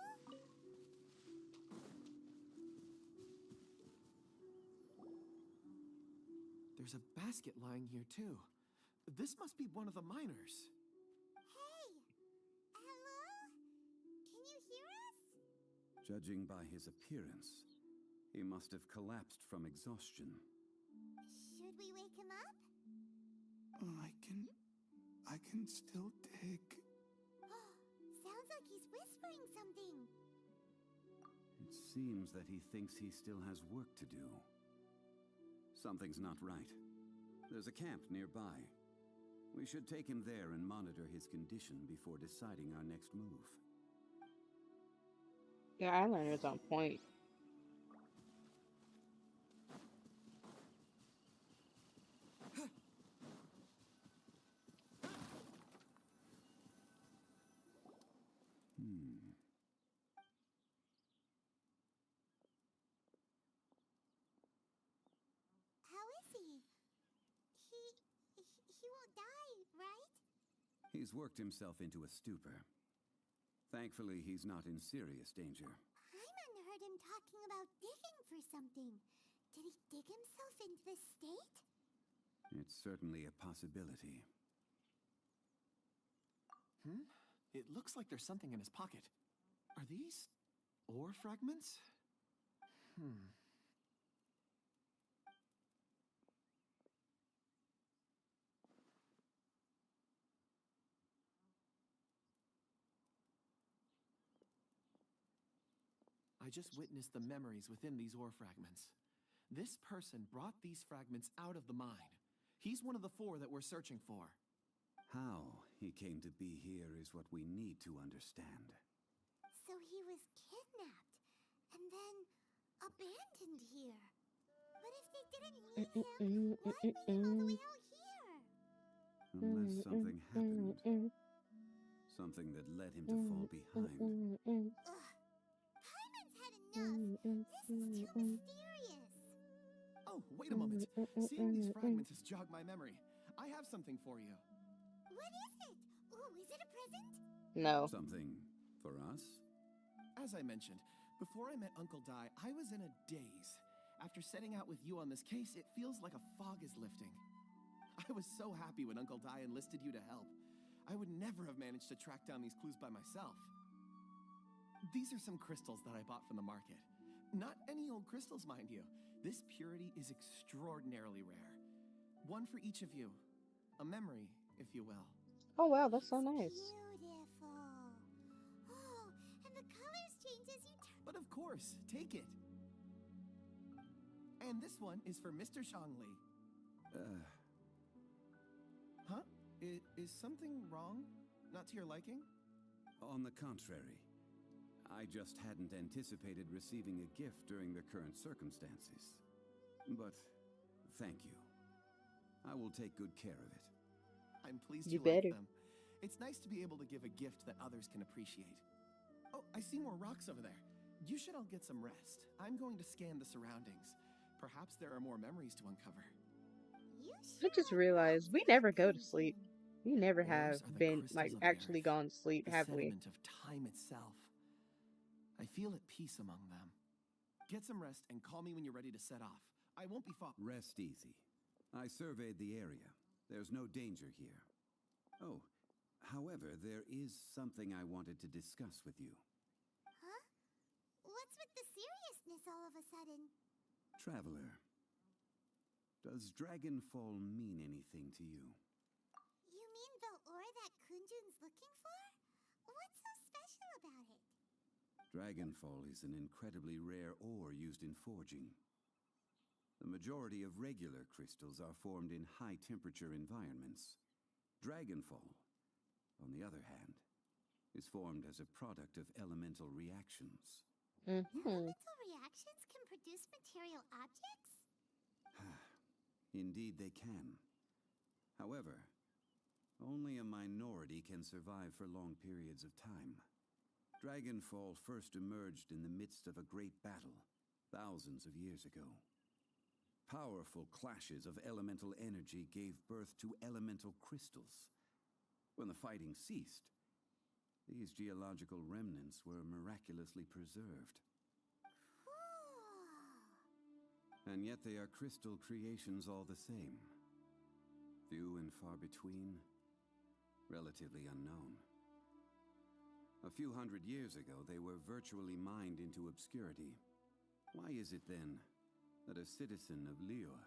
There's a basket lying here, too. This must be one of the miners. Hey! Hello? Can you hear us? Judging by his appearance, he must have collapsed from exhaustion. Should we wake him up? I can still dig. Sounds like he's whispering something. It seems that he thinks he still has work to do. Something's not right. There's a camp nearby. We should take him there and monitor his condition before deciding our next move. Your eyeliner's on point. he won't die, right? He's worked himself into a stupor. Thankfully, he's not in serious danger. Paimon heard him talking about digging for something. Did he dig himself into this state? It's certainly a possibility. It looks like there's something in his pocket. Are these ore fragments? I just witnessed the memories within these ore fragments. This person brought these fragments out of the mine. He's one of the 4 that we're searching for. How he came to be here is what we need to understand. So he was kidnapped and then abandoned here. But if they didn't need him, why bring him all the way out here? Unless something happened. Something that led him to fall behind. Ugh. Paimon's had enough. This is too mysterious. Oh, wait a moment. Seeing these fragments has jogged my memory. I have something for you. What is it? Oh, is it a present? No. Something for us? As I mentioned, before I met Uncle Dai, I was in a daze. After setting out with you on this case, it feels like a fog is lifting. I was so happy when Uncle Dai enlisted you to help. I would never have managed to track down these clues by myself. These are some crystals that I bought from the market. Not any old crystals, mind you. This purity is extraordinarily rare. One for each of you. A memory, if you will. Oh wow, that's so nice. Beautiful. Oh, and the colors change as you turn. But of course, take it. And this one is for Mr. Shangli. Huh? Is something wrong? Not to your liking? On the contrary. I just hadn't anticipated receiving a gift during the current circumstances. But thank you. I will take good care of it. I'm pleased You you like better. them. It's nice to be able to give a gift that others can appreciate. Oh, I see more rocks over there. You should all get some rest. I'm going to scan the surroundings. Perhaps there are more memories to uncover. You I just sure realized we never go to sleep. We never have Ores are the been crystals like of the actually earth, gone to sleep, the have we? sediment of time itself. I feel at peace among them. Get some rest and call me when you're ready to set off. I won't be far. Rest easy. I surveyed the area. There's no danger here. Oh, however, there is something I wanted to discuss with you. Huh? What's with the seriousness all of a sudden? Traveler, does Dragonfall mean anything to you? You mean the ore that Kunjun's looking for? What's so special about it? Dragonfall is an incredibly rare ore used in forging. The majority of regular crystals are formed in high-temperature environments. Dragonfall, on the other hand, is formed as a product of elemental reactions. Elemental reactions can produce material objects? Indeed they can. However, only a minority can survive for long periods of time. Dragonfall first emerged in the midst of a great battle, thousands of years ago. Powerful clashes of elemental energy gave birth to elemental crystals. When the fighting ceased, these geological remnants were miraculously preserved. Cool. And yet they are crystal creations all the same. Few and far between, relatively unknown. A few hundred years ago, they were virtually mined into obscurity. Why is it then that a citizen of Liyue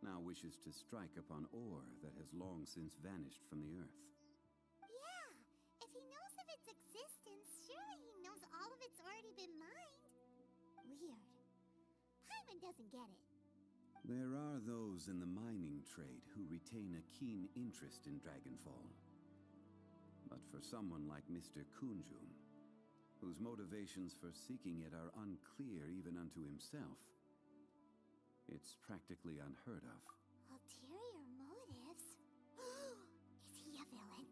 now wishes to strike upon ore that has long since vanished from the earth? Yeah, if he knows of its existence, surely he knows all of it's already been mined. Weird. Paimon doesn't get it. There are those in the mining trade who retain a keen interest in Dragonfall. But for someone like Mr. Kunjun, whose motivations for seeking it are unclear even unto himself, it's practically unheard of. Ulterior motives? Is he a villain?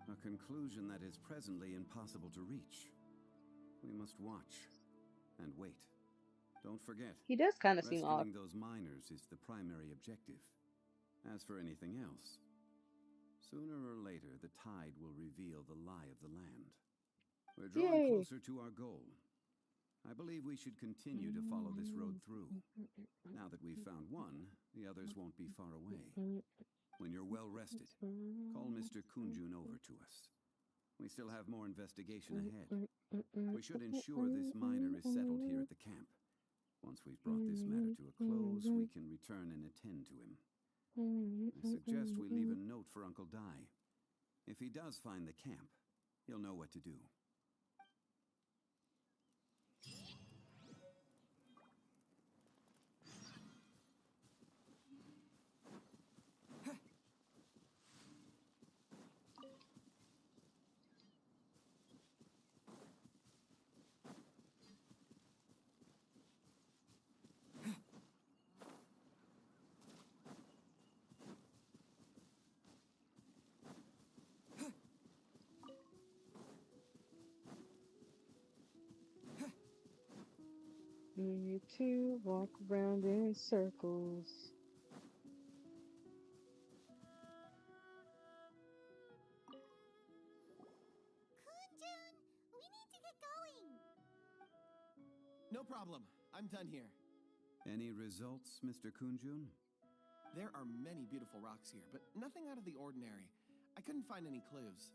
A conclusion that is presently impossible to reach. We must watch and wait. Don't forget, He does kind of seem odd. rescuing those miners is the primary objective. As for anything else, Sooner or later, the tide will reveal the lie of the land. We're drawing Yay. closer to our goal. I believe we should continue to follow this road through. Now that we've found one, the others won't be far away. When you're well rested, call Mr. Kunjun over to us. We still have more investigation ahead. We should ensure this miner is settled here at the camp. Once we've brought this matter to a close, we can return and attend to him. I suggest we leave a note for Uncle Dai. If he does find the camp, he'll know what to do. You two walk around in circles. Kunjun, we need to get going. No problem. I'm done here. Any results, Mr. Kunjun? There are many beautiful rocks here, but nothing out of the ordinary. I couldn't find any clues.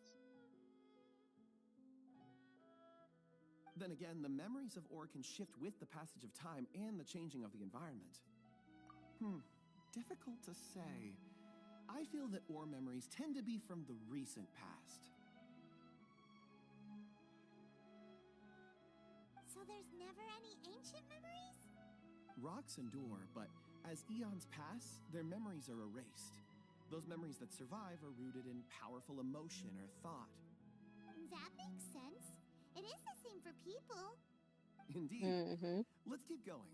Then again, the memories of ore can shift with the passage of time and the changing of the environment. Difficult to say. I feel that ore memories tend to be from the recent past. So there's never any ancient memories? Rocks endure, but as eons pass, their memories are erased. Those memories that survive are rooted in powerful emotion or thought. That makes sense. It is the same for people. Indeed. Let's keep going.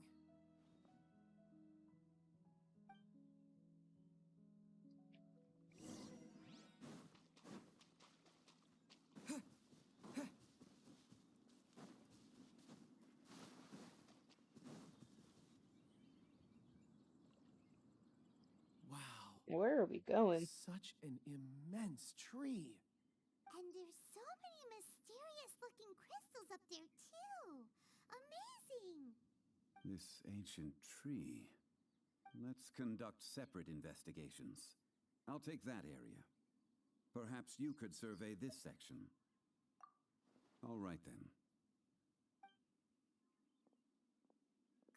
Wow. Where are we going? Such an immense tree. And there's so many mysterious looking crystals up there too. Amazing. This ancient tree. Let's conduct separate investigations. I'll take that area. Perhaps you could survey this section. All right then.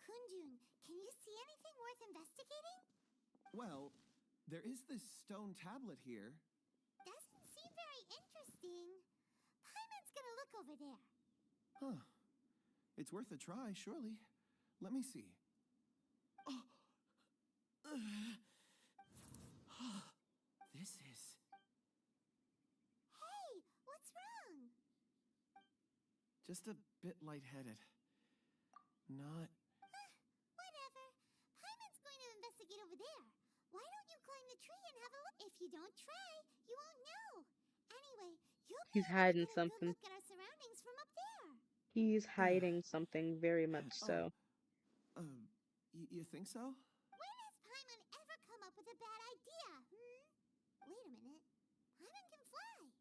Kunjun, can you see anything worth investigating? Well, there is this stone tablet here. Doesn't seem very interesting. Paimon's gonna look over there. Huh. It's worth a try, surely. Let me see. Oh. This is... Hey, what's wrong? just a bit lightheaded. Not... Whatever. Paimon's going to investigate over there. Why don't you climb the tree and have a look? If you don't try, you won't know. Anyway, you'll be He's able to hiding get a something. good look at our surroundings from up there. He's hiding something very much so. You think so? When has Paimon ever come up with a bad idea, Wait a minute. Paimon can fly.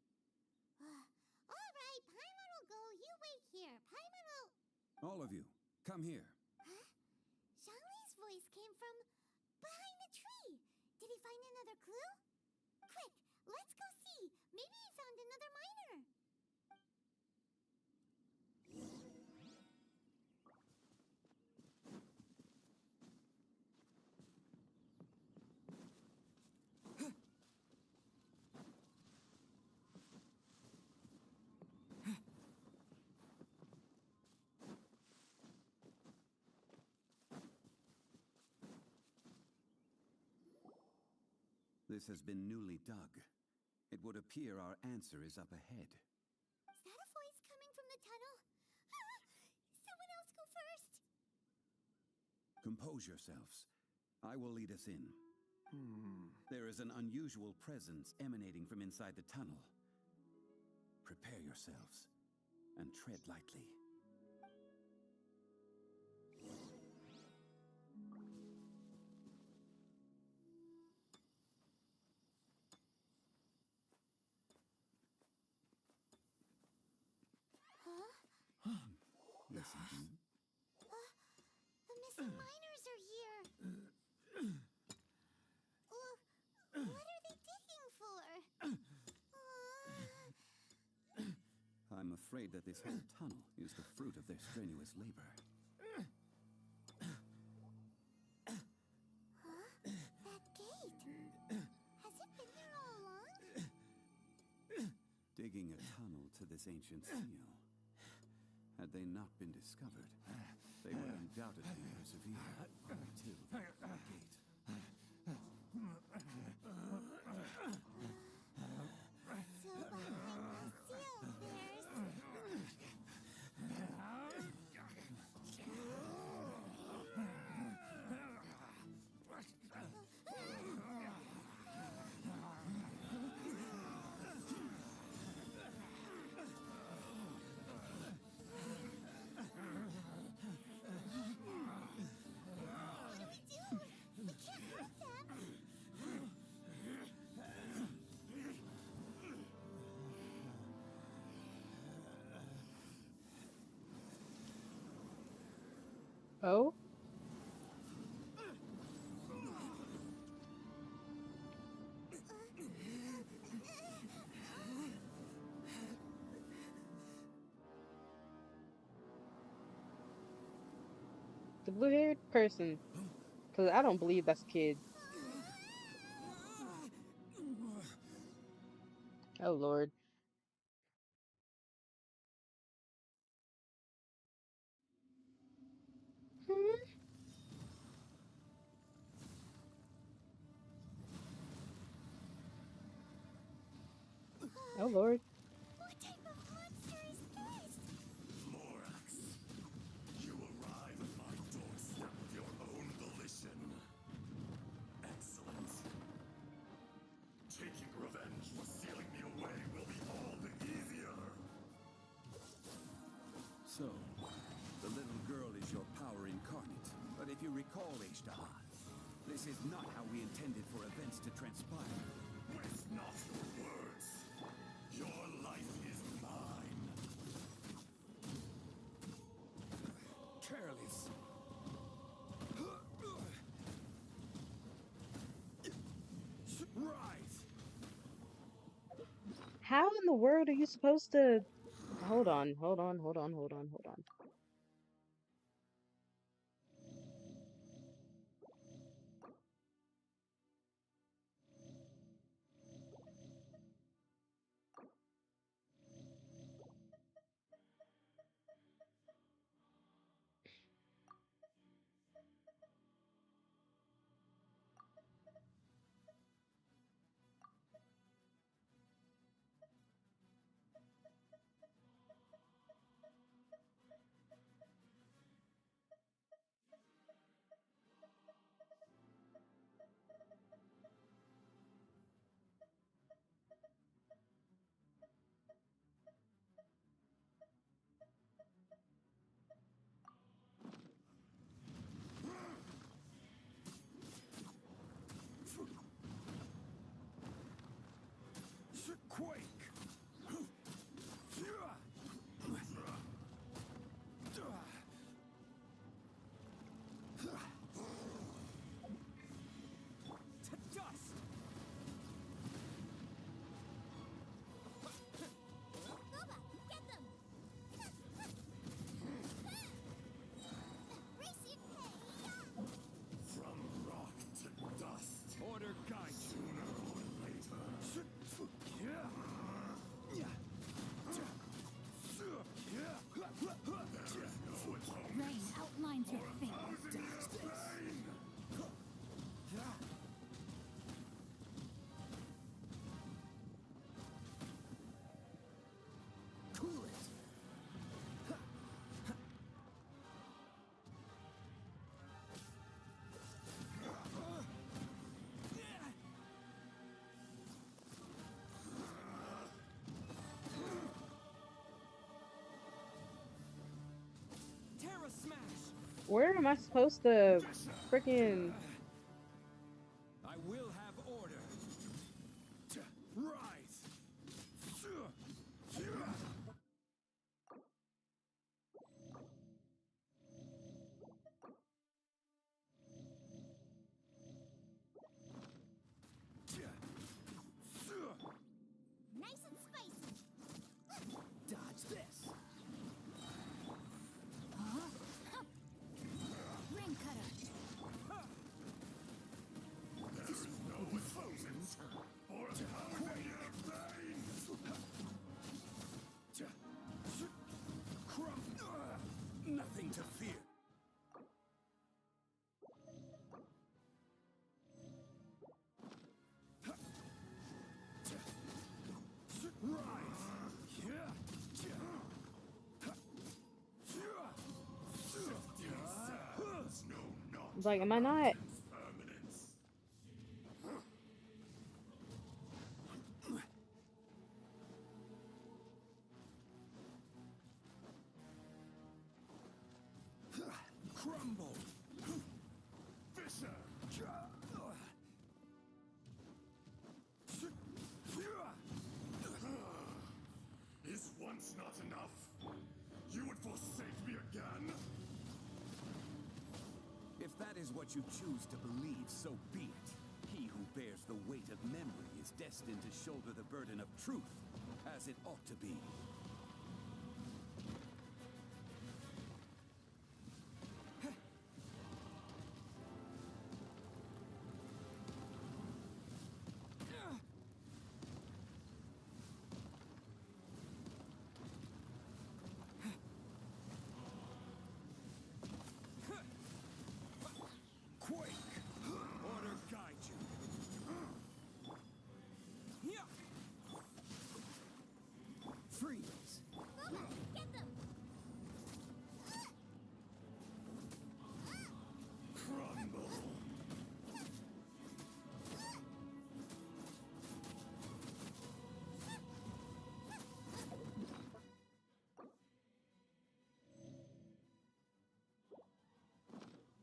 All right, Paimon will go. You wait here. Paimon will... All of you, come here. Huh? Zhongli's voice came from behind the tree. Did he find another clue? Quick, let's go see. Maybe he found another miner. This has been newly dug. It would appear our answer is up ahead. Is that a voice coming from the tunnel? Someone else go first. Compose yourselves. I will lead us in. There is an unusual presence emanating from inside the tunnel. Prepare yourselves and tread lightly. afraid that this whole tunnel is the fruit of their strenuous labor. That gate. Has it been there all along? Digging a tunnel to this ancient seal. Had they not been discovered, they would undoubtedly persevere until the gate. So behind the seal, Oh? The blue-haired person. Because I don't believe that's a kid. Oh, Lord. Oh, Lord. what type of monster is this? Morax, you arrive at my doorstep of your own volition. Excellent. Taking revenge for sealing me away will be all the easier. So, the little girl is your power incarnate. But if you recall, Ishtar, this is not how we intended for events to transpire. Waste not your words. Your life is mine. Careless. Rise. How in the world are you supposed to... Hold on, hold on, hold on, hold on, hold on. Quake! To dust! Boba, get them! Race From rock to dust. Order guide. Sooner or later. There is no atonement. Rain outlines your fate. Cool it. Terra smash. Where am I supposed to freaking... I will have order. Rise. Nice and spicy. Dodge this. was like, am I not? Permanence. Crumble! Fisher! Is once not enough? You would forsake me again? If that is what you choose to believe, so be it. He who bears the weight of memory is destined to shoulder the burden of truth, as it ought to be. Quake! Order guide you. Yeah. Freeze! Boba, get them! Crumble!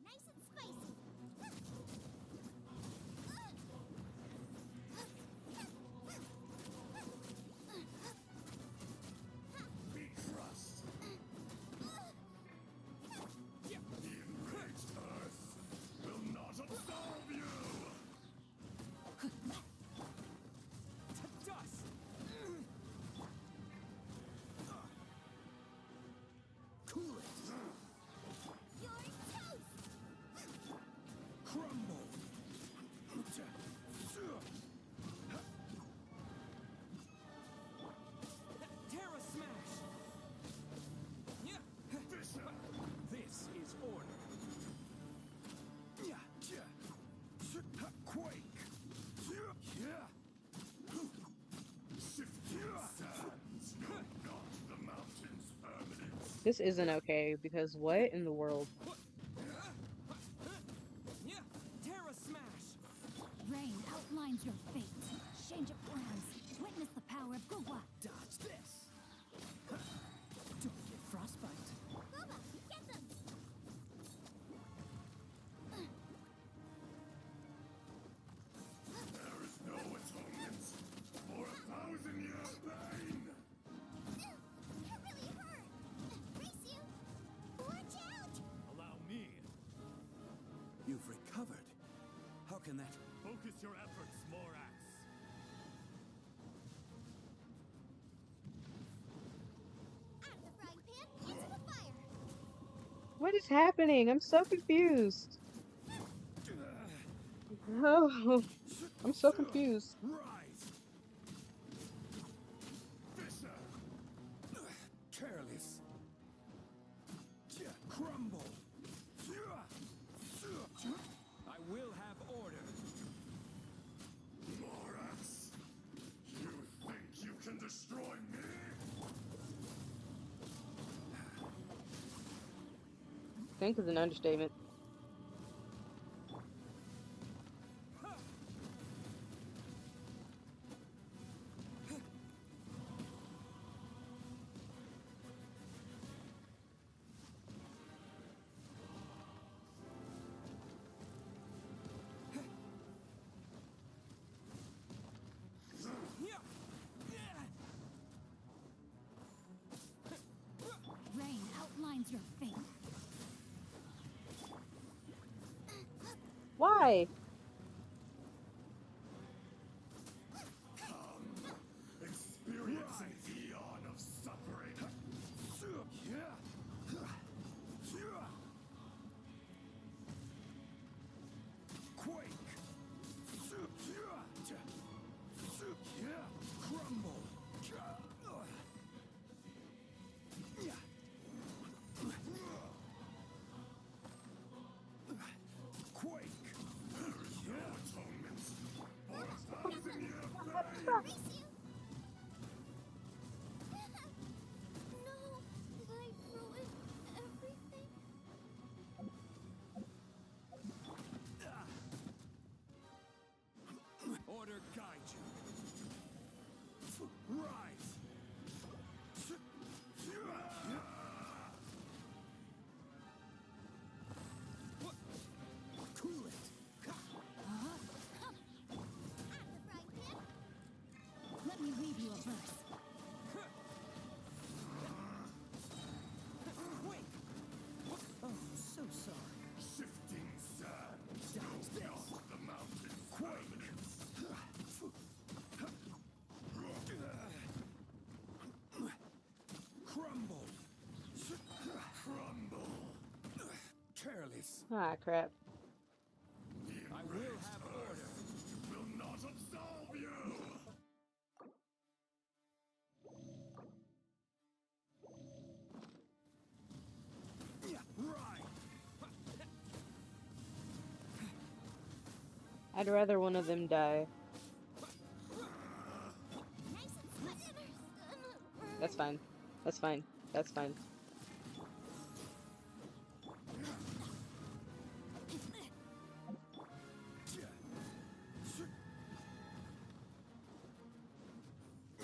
Nice and spicy. Be crushed. The enraged earth will not absolve you! To dust! Cool it! You're toast! Crumble! Terra Smash! Yeah. Fisher! This is order. Quake! Shifting sands know not the mountain's permanence. This isn't okay because what in the world? Yeah. Terra Smash! Rain outlines your fate. Change of plans. Witness the power of Gugwa. Dodge this! Don't get frostbite. Boba, get them! There is no atonement for 1,000 years pain. That really hurt! Brace you! Watch out! Allow me. You've recovered. How can that... Focus your efforts, Morax. Out of the frying pan, into the fire! What is happening? I'm so confused. Oh, I'm so confused. Rise! Fisher! Careless. Crumble! I will have order. Morax! You think you can destroy me? Think is an understatement. Rain outlines your fate. Why? Experience an eon of suffering. Quake! Crumble! Quake! Ah, crap. I will have order. Will not absolve you. Yeah, right. I'd rather one of them die. That's fine. That's fine. That's fine.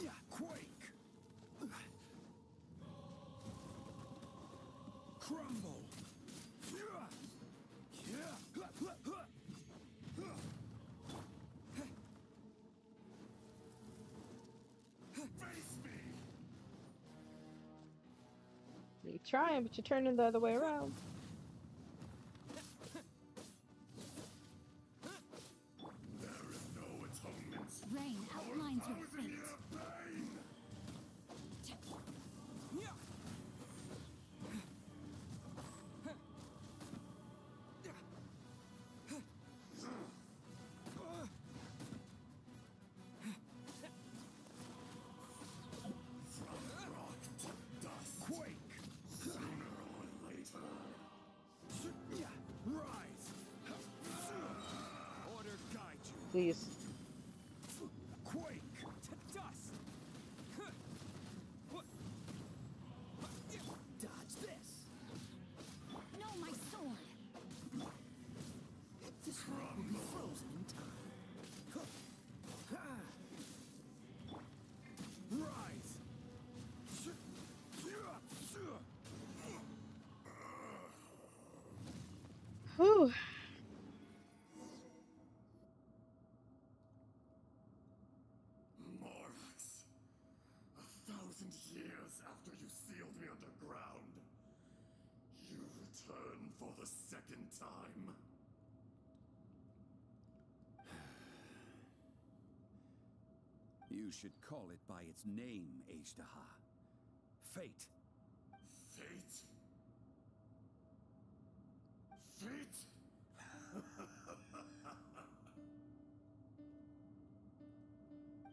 Yeah, quake. Crumble. Face me. You're trying, but you're turning the other way around. There is no atonement. Rain outlines your Thousand fate. year pain. From rock to dust. Quake. Sooner or later. Rise. Order guide you. Please. Quake to dust. Dodge this. No, my sword. This rock will be frozen in time. Rise. Whew. Morax, 1,000 years after you sealed me underground, you return for the second time. You should call it by its name, Ashtaha. Fate. Fate? Fate?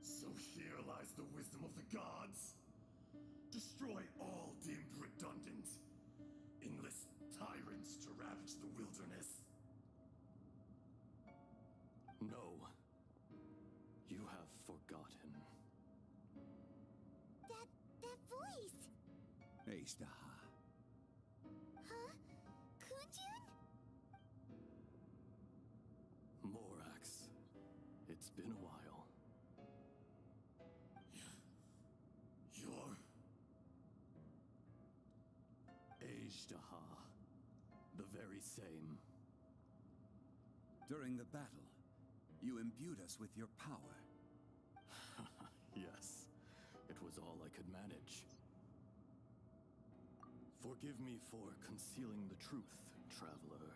So here lies the wisdom of the gods. Destroy all deemed redundant. Enlist tyrants to ravage the wilderness. No. You have forgotten. That voice! Ashtaha. Huh? Kunjun? Morax, it's been a while. You're... Ashtaha. The very same. During the battle, you imbued us with your power. Yes, it was all I could manage. Forgive me for concealing the truth, Traveler.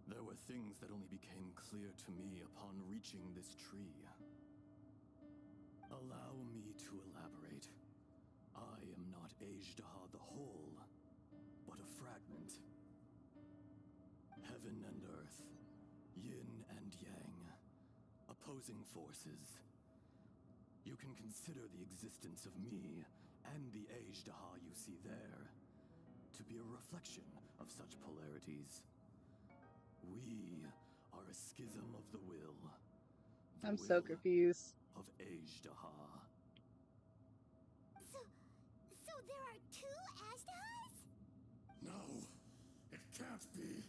There were things that only became clear to me upon reaching this tree. Allow me to elaborate. I am not Ashtaha the whole, but a fragment. Heaven and earth, yin and yang, opposing forces. You can consider the existence of me and the Ashtaha you see there to be a reflection of such polarities. We are a schism of the will. The I'm so will confused. of Ashtaha. So there are two Ashtahas? No, it can't be.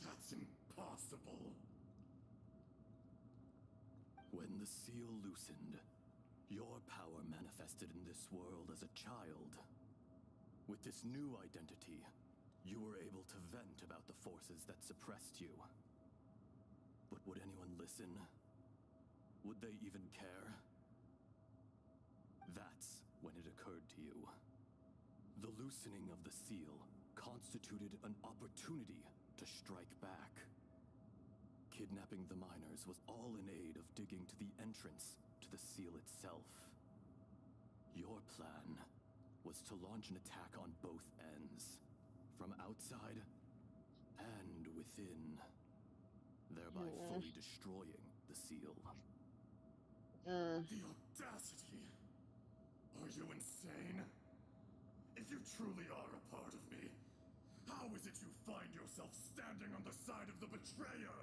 That's impossible. When the seal loosened, your power manifested in this world as a child. With this new identity, you were able to vent about the forces that suppressed you. But would anyone listen? Would they even care? That's when it occurred to you. The loosening of the seal constituted an opportunity to strike back. Kidnapping the miners was all in aid of digging to the entrance to the seal itself. Your plan was to launch an attack on both ends, from outside and within, thereby fully destroying the seal. The audacity! Are you insane? If you truly are a part of me, how is it you find yourself standing on the side of the betrayer?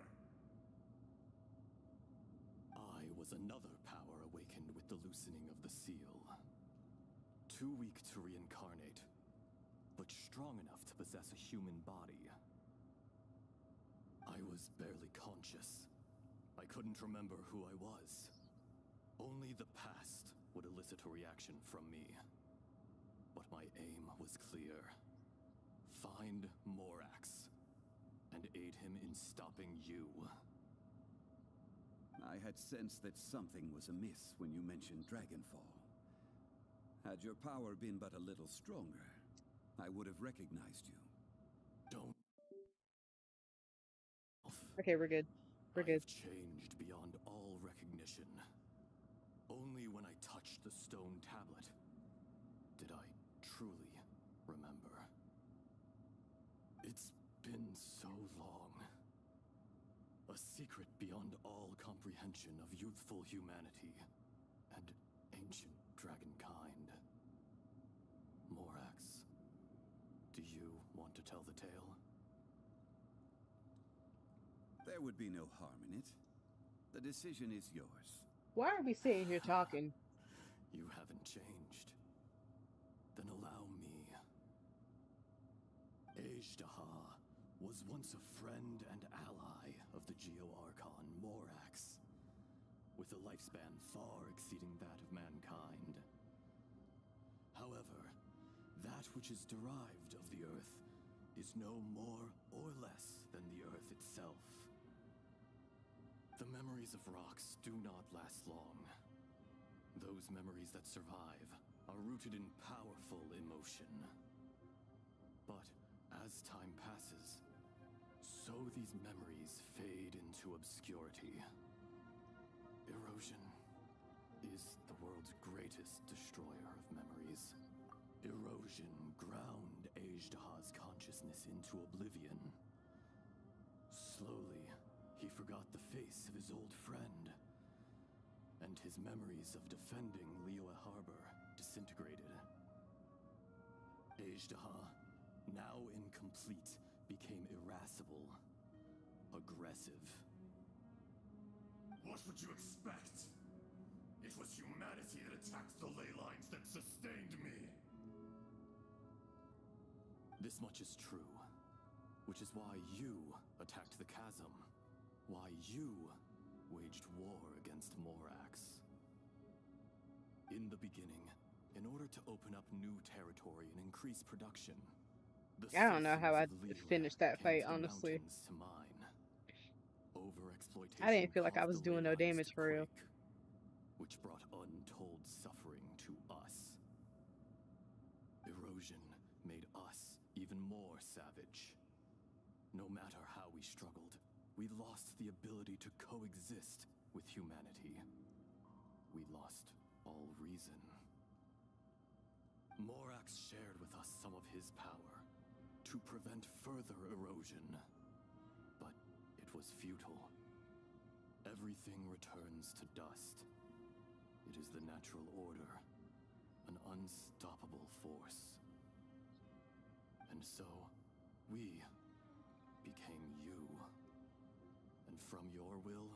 I was another power awakened with the loosening of the seal. Too weak to reincarnate, but strong enough to possess a human body. I was barely conscious. I couldn't remember who I was. Only the past would elicit a reaction from me. But my aim was clear. Find Morax, and aid him in stopping you. I had sensed that something was amiss when you mentioned Dragonfall. Had your power been but a little stronger, I would have recognized you. Don't. Okay, we're good. We're good. I've changed beyond all recognition. Only when I touched the stone tablet did I truly remember. It's been so long. A secret beyond all comprehension of youthful humanity and ancient dragonkind. Morax, do you want to tell the tale? There would be no harm in it. The decision is yours. Why are we sitting here talking? You haven't changed. Then allow me. Ajdaha was once a friend and ally of the Geo-Archon Morax, with a lifespan far exceeding that of mankind. However, that which is derived of the Earth is no more or less than the Earth itself. The memories of rocks do not last long. Those memories that survive are rooted in powerful emotion. But as time passes, so these memories fade into obscurity. Erosion is the world's greatest destroyer of memories. Erosion ground Ajdaha's consciousness into oblivion. Slowly, he forgot the face of his old friend, and his memories of defending Liyue Harbor disintegrated. Ajdaha, now incomplete, became irascible, aggressive. What would you expect? It was humanity that attacked the ley lines that sustained me. This much is true, which is why you attacked the chasm. Why you waged war against Morax. In the beginning, in order to open up new territory and increase production, I don't know how I'd finish that fight, honestly. To mine. Overexploitation I didn't feel like I was caused the doing no ley lines damage to for real. quake, which brought untold suffering to us. Erosion made us even more savage. No matter how we struggled, we lost the ability to coexist with humanity. We lost all reason. Morax shared with us some of his power to prevent further erosion. But it was futile. Everything returns to dust. It is the natural order, an unstoppable force. And so, we became you. And from your will,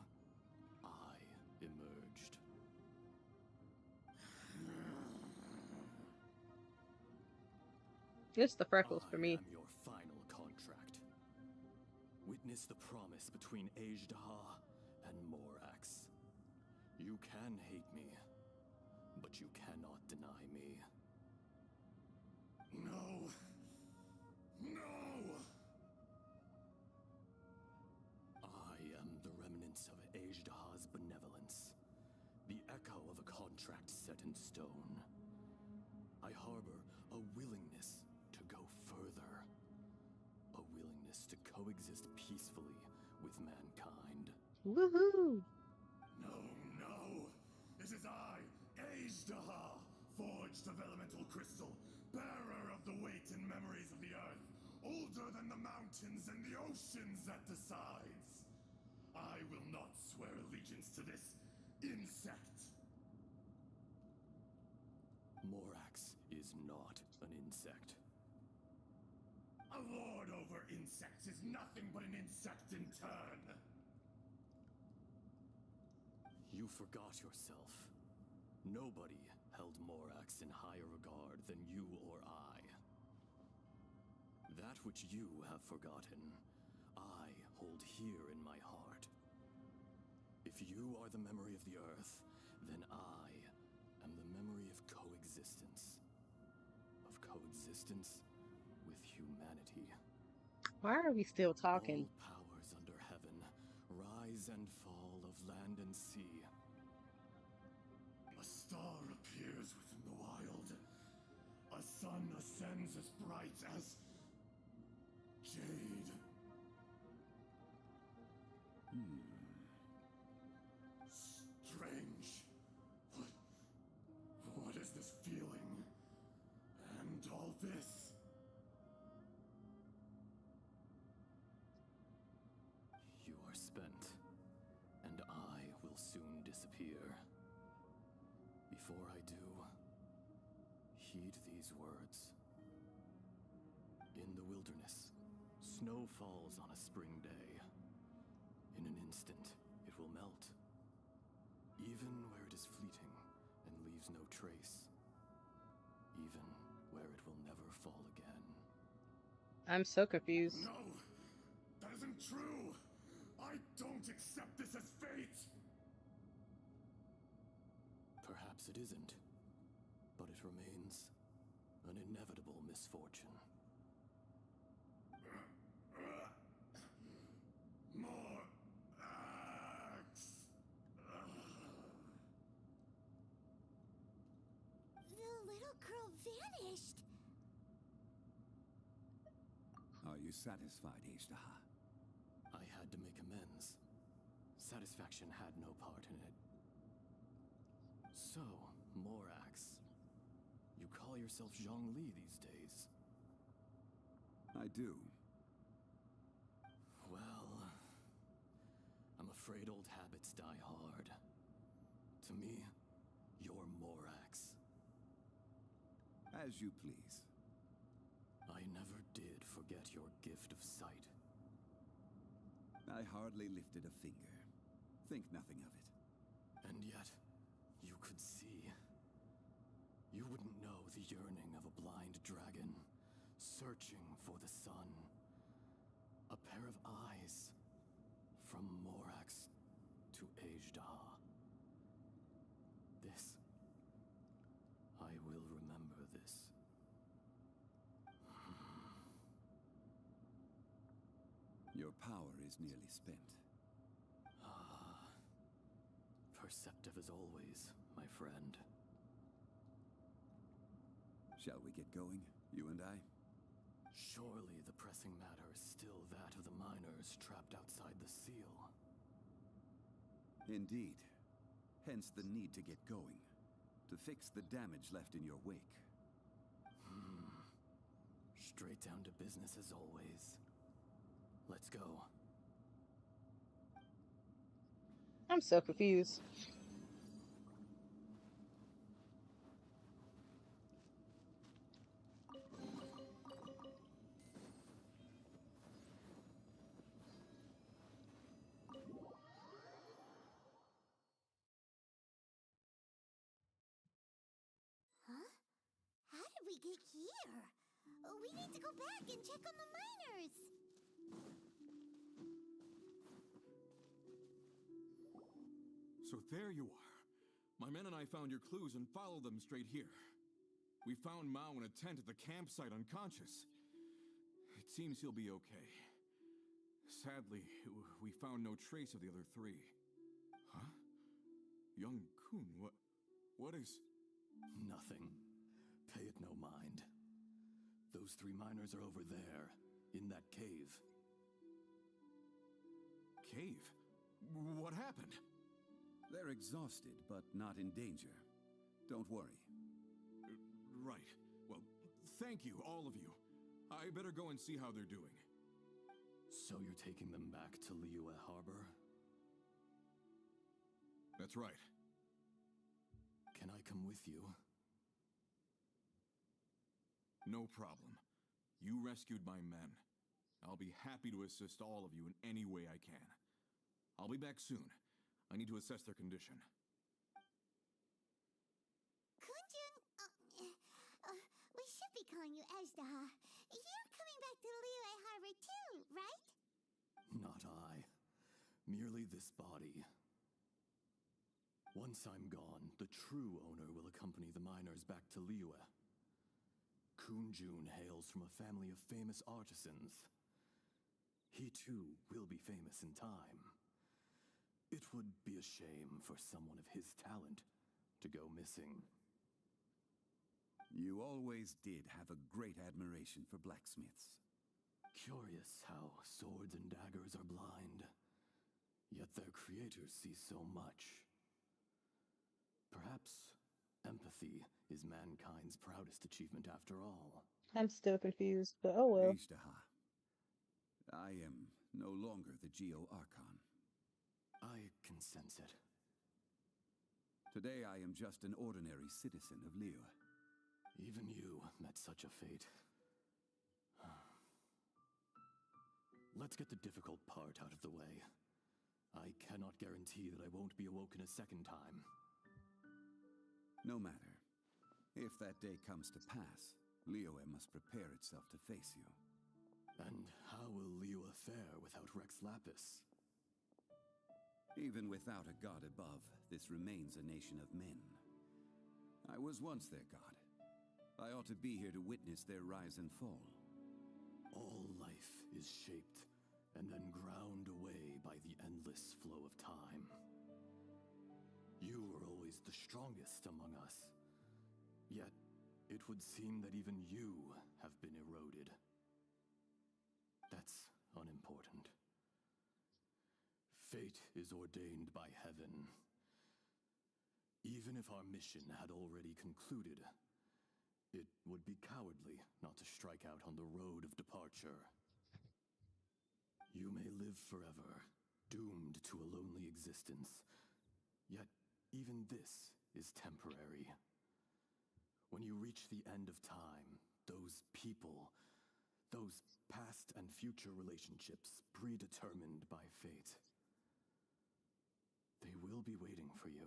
I emerged. It's the freckles for me. I am your final contract. Witness the promise between Ajdaha and Morax. You can hate me, but you cannot deny me. No. No! I am the remnants of Ajdaha's benevolence, the echo of a contract set in stone. I harbor a willingness to go further, a willingness to coexist peacefully with mankind. Woohoo! No! It is I, Ajdaha, forged of elemental crystal, bearer of the weight and memories of the earth, older than the mountains. mountains and the oceans that decides. I will not swear allegiance to this insect. Morax is not an insect. A lord over insects is nothing but an insect in turn. You forgot yourself. Nobody held Morax in higher regard than you or I. That which you have forgotten, I hold here in my heart. If you are the memory of the Earth, then I am the memory of coexistence. Of coexistence with humanity. Why are we still talking? All powers under heaven, rise and fall of land and sea. A star appears within the wild. A sun ascends as bright as jade. Strange. What is this feeling? And all this? You are spent, and I will soon disappear. Before I do, heed these words. In the wilderness, snow falls on a spring day. In an instant, it will melt. Even where it is fleeting and leaves no trace. Even where it will never fall again. I'm so confused. No, that isn't true. I don't accept this as fate. Perhaps it isn't, but it remains an inevitable misfortune. More axe. The little girl vanished. Are you satisfied, Ishtaha? I had to make amends. Satisfaction had no part in it. So, Morax, you call yourself Zhongli these days? I do. Well, I'm afraid old habits die hard. To me, you're Morax. As you please. I never did forget your gift of sight. I hardly lifted a finger. Think nothing of it. And yet, you could see. You wouldn't know the yearning of a blind dragon, searching for the sun. A pair of eyes, from Morax to Ajdaha. This, I will remember this. Your power is nearly spent. Perceptive as always, my friend. Shall we get going, you and I? Surely the pressing matter is still that of the miners trapped outside the seal. Indeed. Hence the need to get going. To fix the damage left in your wake. Straight down to business as always. Let's go. I'm so confused. Huh? How did we get here? We need to go back and check on the miners. So there you are. My men and I found your clues and followed them straight here. We found Mao in a tent at the campsite unconscious. It seems he'll be okay. Sadly, we found no trace of the other three. Huh? Young Kun, what is... Nothing. Pay it no mind. Those three miners are over there, in that cave. Cave? What happened? They're exhausted, but not in danger. Don't worry. Right. Well, thank you, all of you. I better go and see how they're doing. So you're taking them back to Liyue Harbor? That's right. Can I come with you? No problem. You rescued my men. I'll be happy to assist all of you in any way I can. I'll be back soon. I need to assess their condition. Kunjun, we should be calling you Ajdaha. You're coming back to Liyue Harbor too, right? Not I. Merely this body. Once I'm gone, the true owner will accompany the miners back to Liyue. Kunjun hails from a family of famous artisans. He too will be famous in time. It would be a shame for someone of his talent to go missing. You always did have a great admiration for blacksmiths. Curious how swords and daggers are blind, yet their creators see so much. Perhaps empathy is mankind's proudest achievement after all. I'm still confused, but oh well. Ajdaha, I am no longer the Geo-Archon. I can sense it. Today I am just an ordinary citizen of Liyue. Even you met such a fate. Let's get the difficult part out of the way. I cannot guarantee that I won't be awoken a second time. No matter. If that day comes to pass, Liyue must prepare itself to face you. And how will Liyue fare without Rex Lapis? Even without a god above, this remains a nation of men. I was once their god. I ought to be here to witness their rise and fall. All life is shaped and then ground away by the endless flow of time. You were always the strongest among us. Yet, it would seem that even you have been eroded. That's unimportant. Fate is ordained by heaven. Even if our mission had already concluded, it would be cowardly not to strike out on the road of departure. You may live forever, doomed to a lonely existence. Yet, even this is temporary. When you reach the end of time, those people, those past and future relationships predetermined by fate, they will be waiting for you.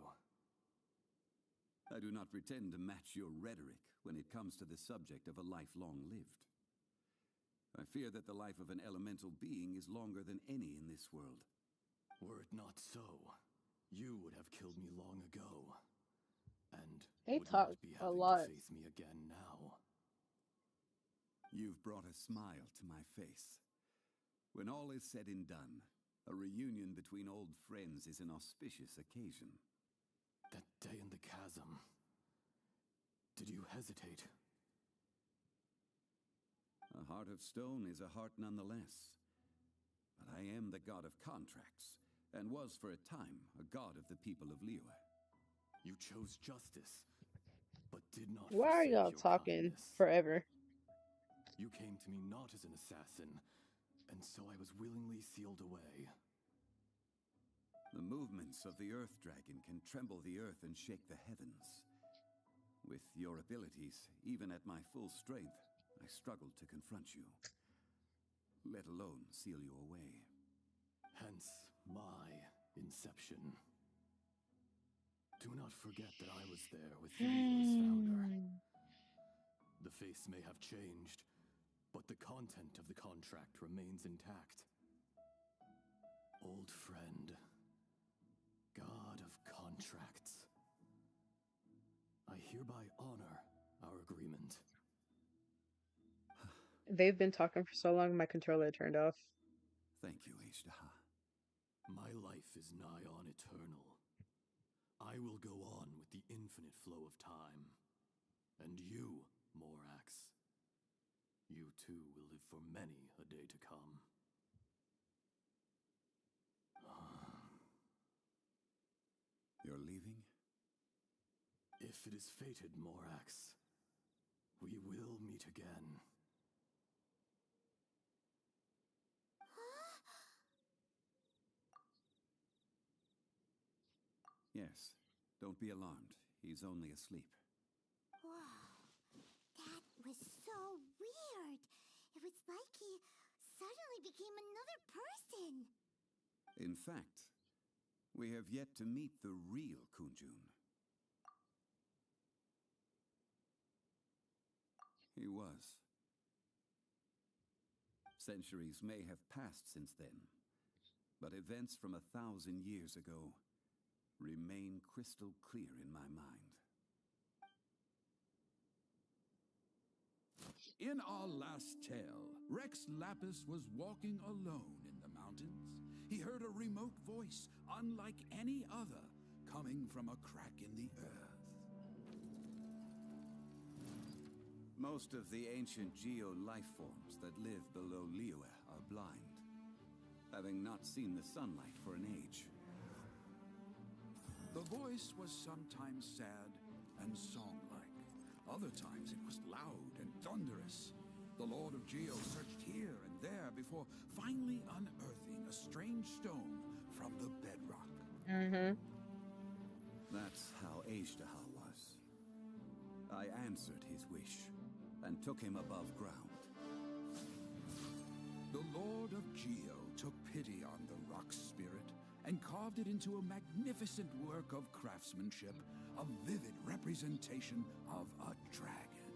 I do not pretend to match your rhetoric when it comes to the subject of a life long lived. I fear that the life of an elemental being is longer than any in this world. Were it not so, you would have killed me long ago, and They would talk not be a having lot. to face me again now. You've brought a smile to my face. When all is said and done, a reunion between old friends is an auspicious occasion. That day in the chasm, did you hesitate? A heart of stone is a heart nonetheless. But I am the god of contracts, and was for a time a god of the people of Liyue. You chose justice, but did not. Why are forsake y'all your talking kindness. forever? You came to me not as an assassin, and so I was willingly sealed away. The movements of the Earth Dragon can tremble the earth and shake the heavens. With your abilities, even at my full strength, I struggled to confront you, let alone seal you away. Hence my inception. Do not forget that I was there with Liyue's founder. The face may have changed, but the content of the contract remains intact. Old friend, god of contracts, I hereby honor our agreement. They've been talking for so long, my controller turned off. Thank you, Ajdaha. My life is nigh on eternal. I will go on with the infinite flow of time. And you, Morax, you too will live for many a day to come. You're leaving? If it is fated, Morax, we will meet again. Huh? Yes, don't be alarmed. He's only asleep. Whoa, that was so weird. It was like he suddenly became another person. In fact, we have yet to meet the real Kunjun. He was. Centuries may have passed since then, but events from 1,000 years ago remain crystal clear in my mind. In our last tale, Rex Lapis was walking alone in the mountains. He heard a remote voice, unlike any other, coming from a crack in the earth. Most of the ancient geo-life forms that live below Liyue are blind, having not seen the sunlight for an age. The voice was sometimes sad and song-like. Other times it was loud and thunderous. The Lord of Geo searched here and there before finally unearthing a strange stone from the bedrock. That's how Agedaha was. I answered his wish and took him above ground. The Lord of Geo took pity on the rock spirit and carved it into a magnificent work of craftsmanship, a vivid representation of a dragon.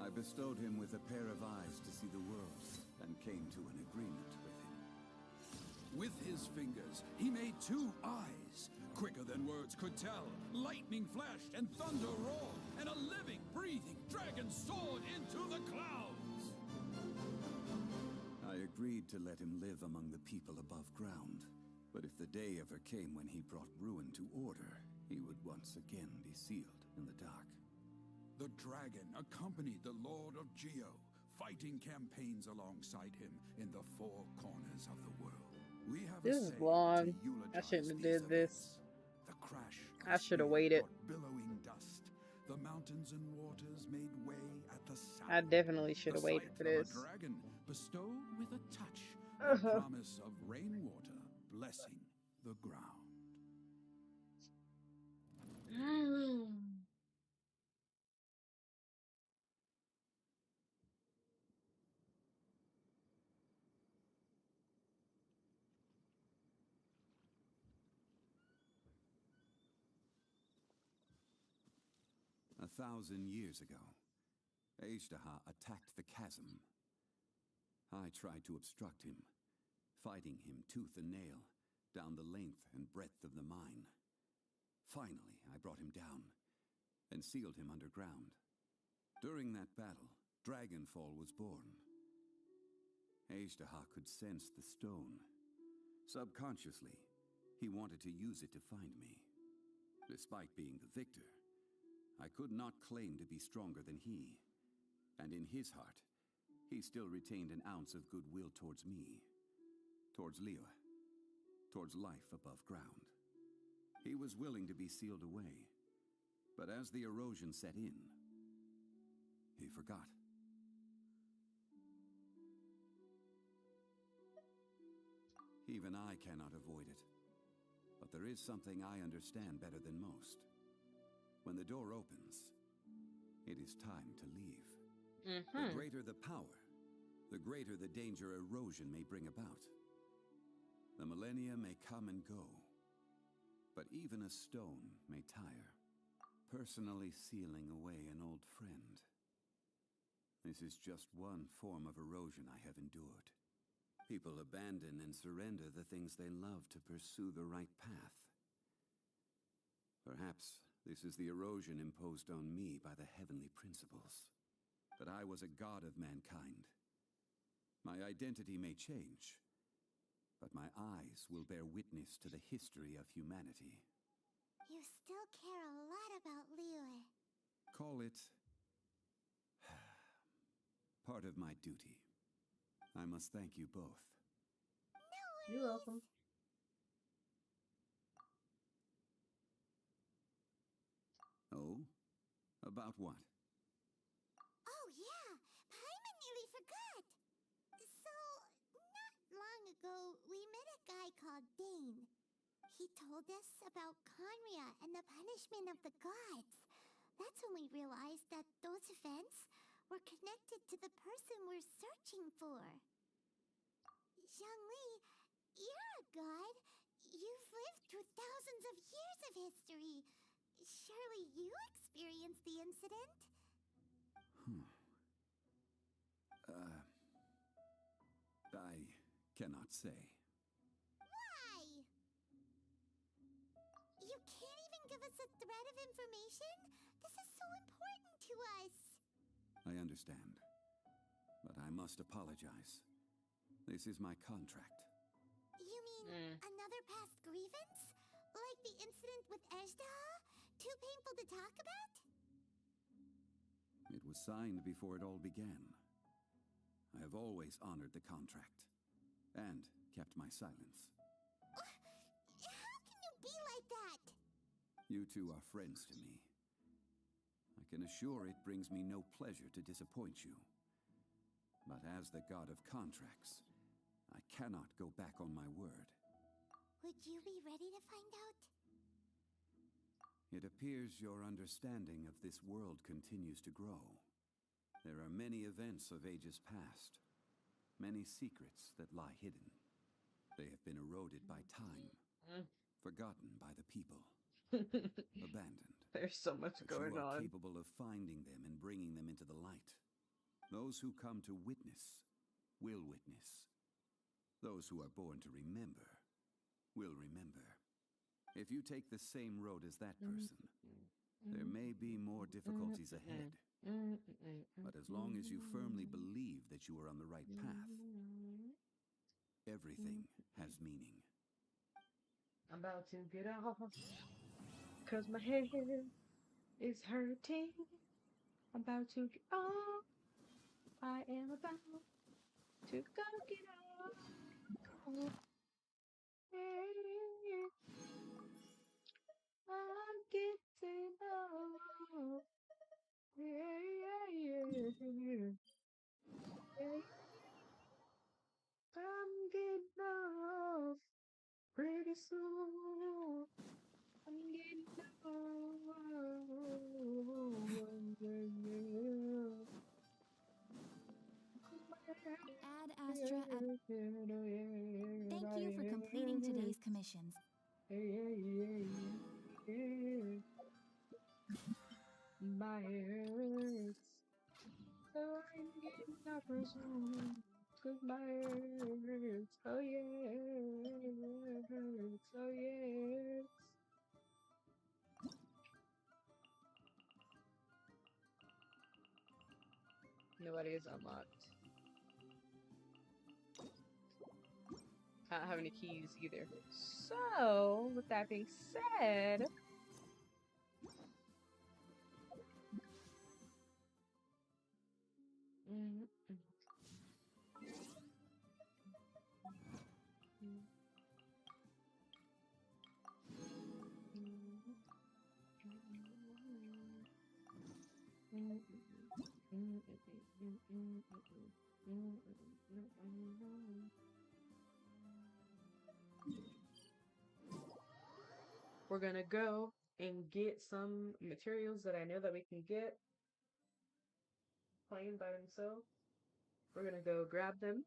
I bestowed him with a pair of eyes to see the world and came to an agreement with him. With his fingers, he made 2 eyes. Quicker than words could tell, lightning flashed and thunder roared, and a living, breathing dragon soared into the clouds. I agreed to let him live among the people above ground, but if the day ever came when he brought ruin to order, he would once again be sealed in the dark. The dragon accompanied the Lord of Geo, fighting campaigns alongside him in the 4 corners of the world. We have This is long. I shouldn't have did this. The crash I should have waited. billowing dust. The mountains and waters made way at the sound. I definitely should have waited for this. A dragon bestowed with a touch the promise of rainwater blessing the ground. A 1,000 years ago, Agedaha attacked the chasm. I tried to obstruct him, fighting him tooth and nail down the length and breadth of the mine. Finally, I brought him down and sealed him underground. During that battle, Dragonfall was born. Agedaha could sense the stone. Subconsciously, he wanted to use it to find me. Despite being the victor, I could not claim to be stronger than he, and in his heart, he still retained an ounce of goodwill towards me, towards Liyue, towards life above ground. He was willing to be sealed away, but as the erosion set in, he forgot. Even I cannot avoid it, but there is something I understand better than most. When the door opens, it is time to leave. The greater the power, the greater the danger erosion may bring about. The millennia may come and go, but even a stone may tire, personally sealing away an old friend. This is just one form of erosion I have endured. People abandon and surrender the things they love to pursue the right path. Perhaps this is the erosion imposed on me by the heavenly principles. That I was a god of mankind. My identity may change, but my eyes will bear witness to the history of humanity. You still care a lot about Liyue. Call it part of my duty. I must thank you both. No worries. You're welcome. Oh? About what? Oh yeah, Paimon nearly forgot. So, not long ago, we met a guy called Dane. He told us about Conria and the punishment of the gods. That's when we realized that those events were connected to the person we're searching for. Zhongli, you're a god. You've lived through thousands of years of history. Surely you experienced the incident? I cannot say. Why? You can't even give us a thread of information? This is so important to us. I understand. But I must apologize. This is my contract. You mean another past grievance? Like the incident with Ezda? Too painful to talk about? It was signed before it all began. I have always honored the contract. And kept my silence. How can you be like that? You two are friends to me. I can assure it brings me no pleasure to disappoint you. But as the god of contracts, I cannot go back on my word. Would you be ready to find out? It appears your understanding of this world continues to grow. There are many events of ages past, many secrets that lie hidden. They have been eroded by time, forgotten by the people, abandoned. There's so much But going you are on. capable of finding them and bringing them into the light. Those who come to witness will witness. Those who are born to remember will remember. If you take the same road as that person, there may be more difficulties ahead. But as long as you firmly believe that you are on the right path, everything has meaning. I'm about to get off, 'cause my head is hurting. I'm about to get off. I am about to go get off. I'm getting off. I'm getting off pretty soon. I'm getting Ad Astra Thank you for completing today's commissions. My hurts. So I'm getting up soon. 'Cause my hurts. Oh yeah, hurts. Oh yes. Nobody is unlocked. I don't have any keys either. So, with that being said, we're gonna go and get some materials that I know that we can get plain by themselves. We're gonna go grab them.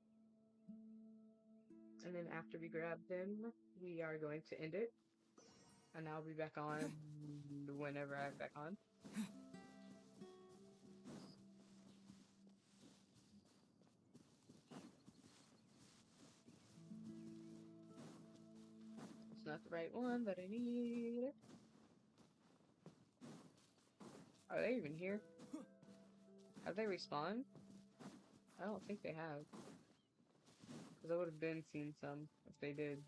And then after we grab them, we are going to end it. And I'll be back on whenever I'm back on. It's not the right one that I need. Are they even here? Have they respawned? I don't think they have. Because I would have been seen some if they did.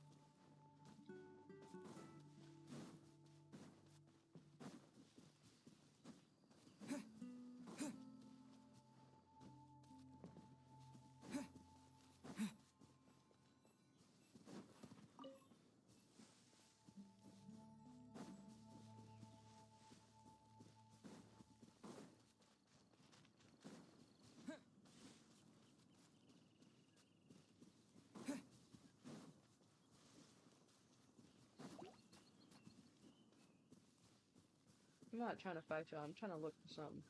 I'm not trying to fight y'all. I'm trying to look for something.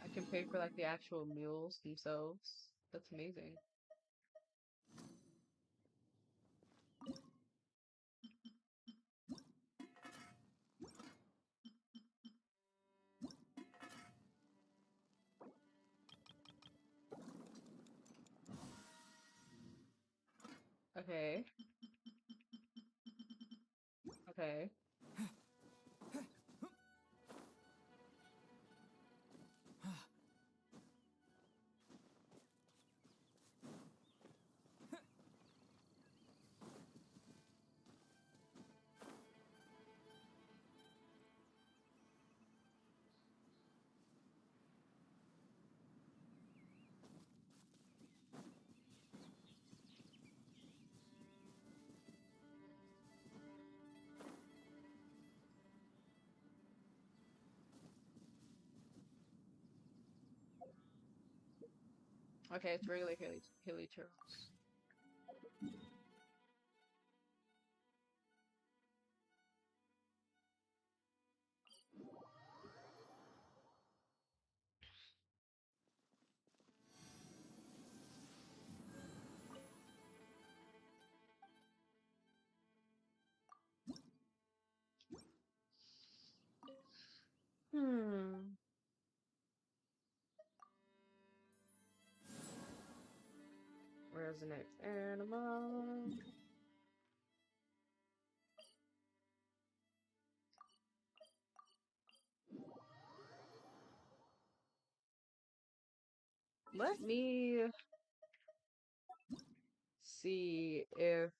I can pay for like the actual meals themselves. That's amazing. Okay. Okay. Okay, it's regular hilly turtles. Hmm. Where's the next animal? Let me see if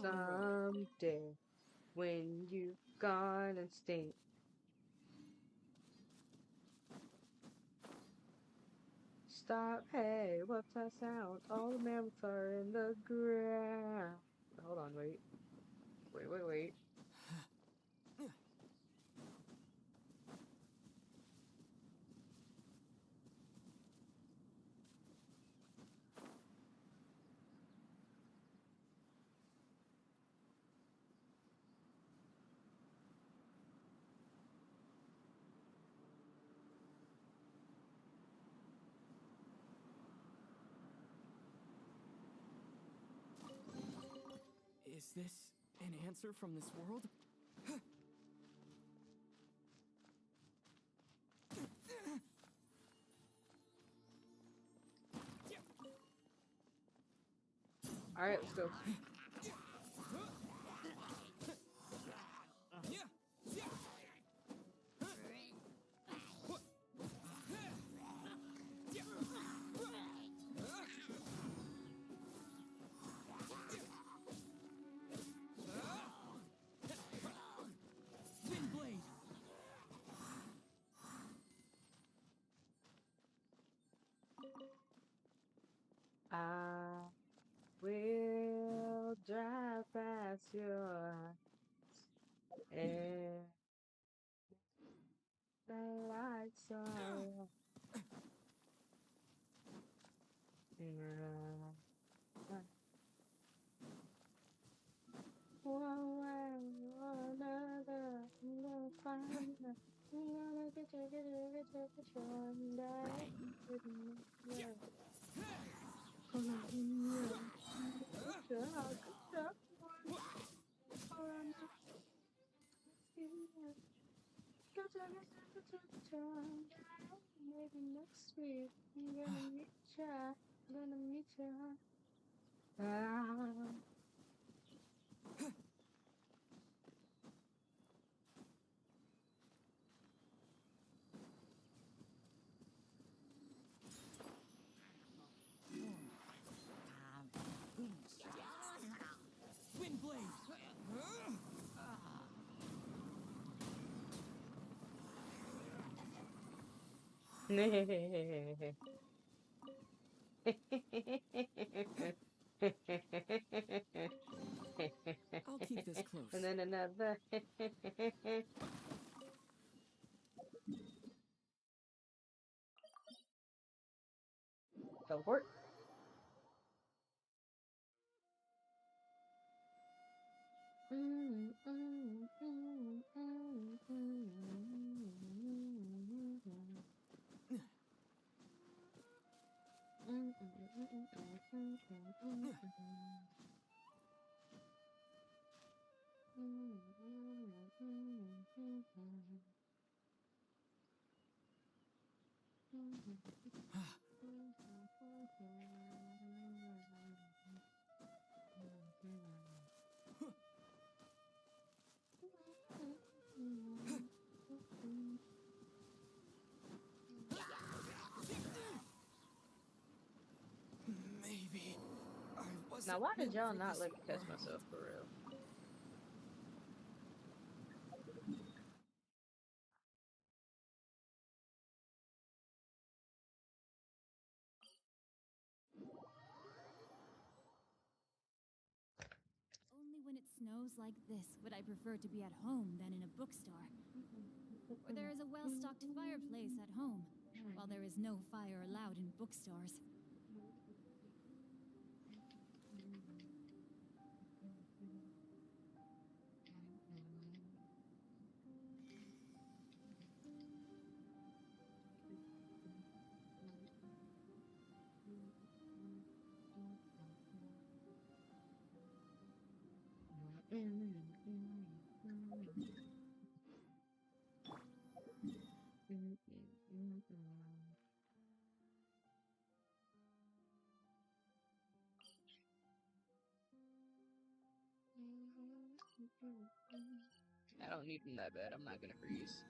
someday when you've gone extinct. Stop, hey, what's that sound? All the mammoths are in the ground. Hold on, wait. Wait. Is this an answer from this world? Alright, let's go. lights your eyes. And the lights are one way or another, I'm gonna find her. I'm gonna get you one day. Yeah. Maybe next week I'm gonna meet ya. I'm gonna meet ya. Ah. Windblade! I'll keep this close. And then another. Teleport. Maybe I wasn't Now, why did meant y'all for not this let me catch world. myself for real? Only when it snows like this would I prefer to be at home than in a bookstore. Where there is a well-stocked fireplace at home, while there is no fire allowed in bookstores. I don't need them that bad. I'm not gonna freeze.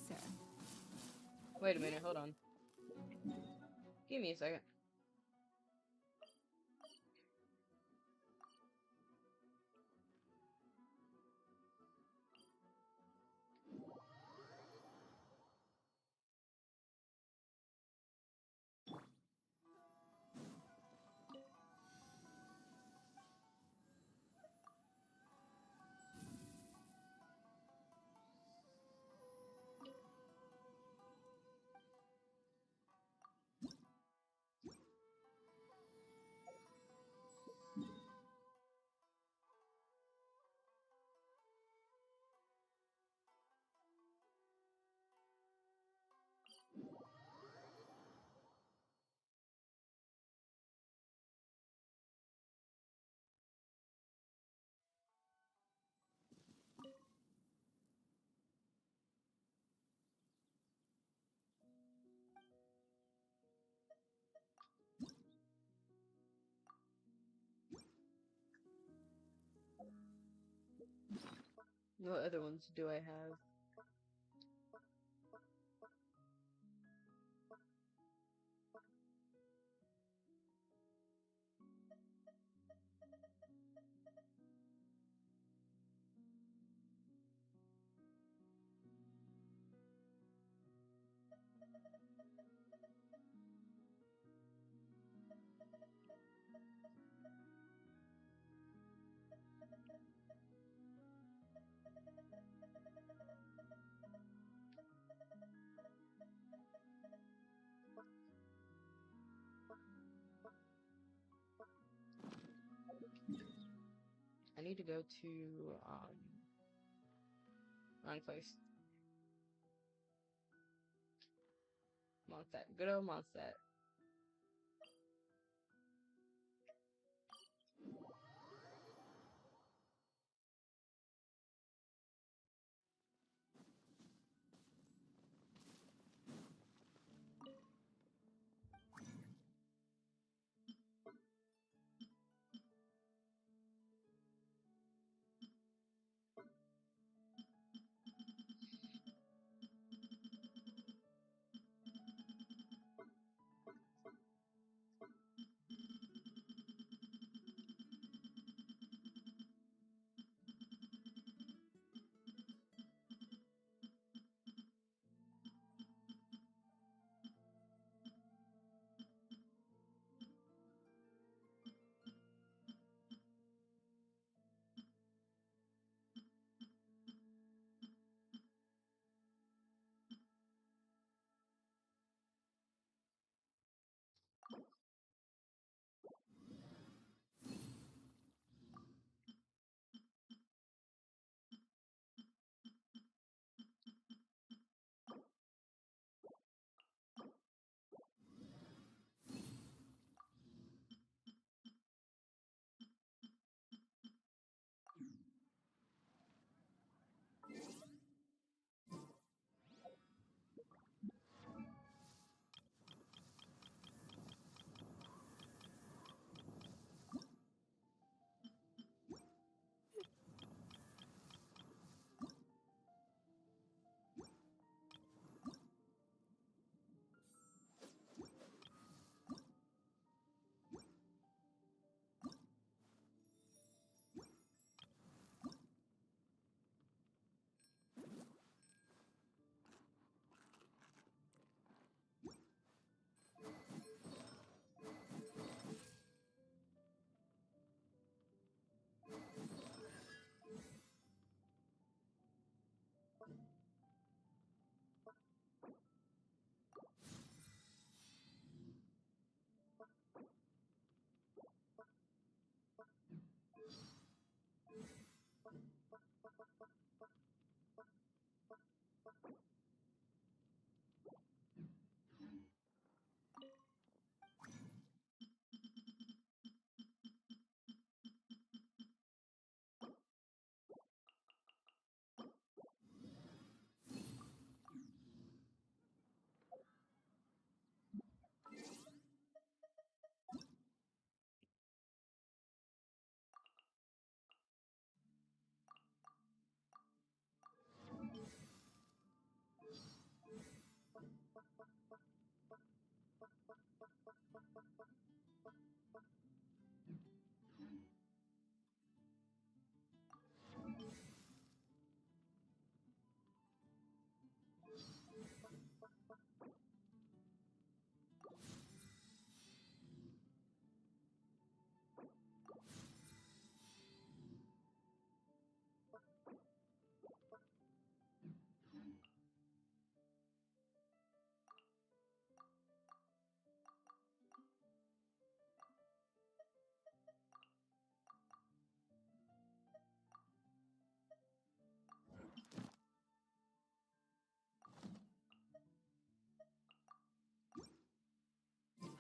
closer. Wait a minute, hold on. Give me a second. What other ones do I have? I need to go to wrong place. Mondstadt. Good old Mondstadt.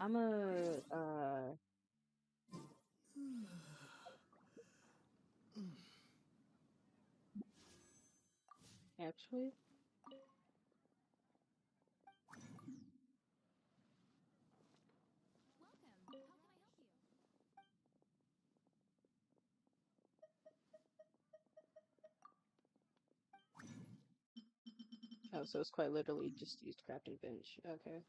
I'm a actually. Oh, so it's quite literally just used crafting bench. Okay.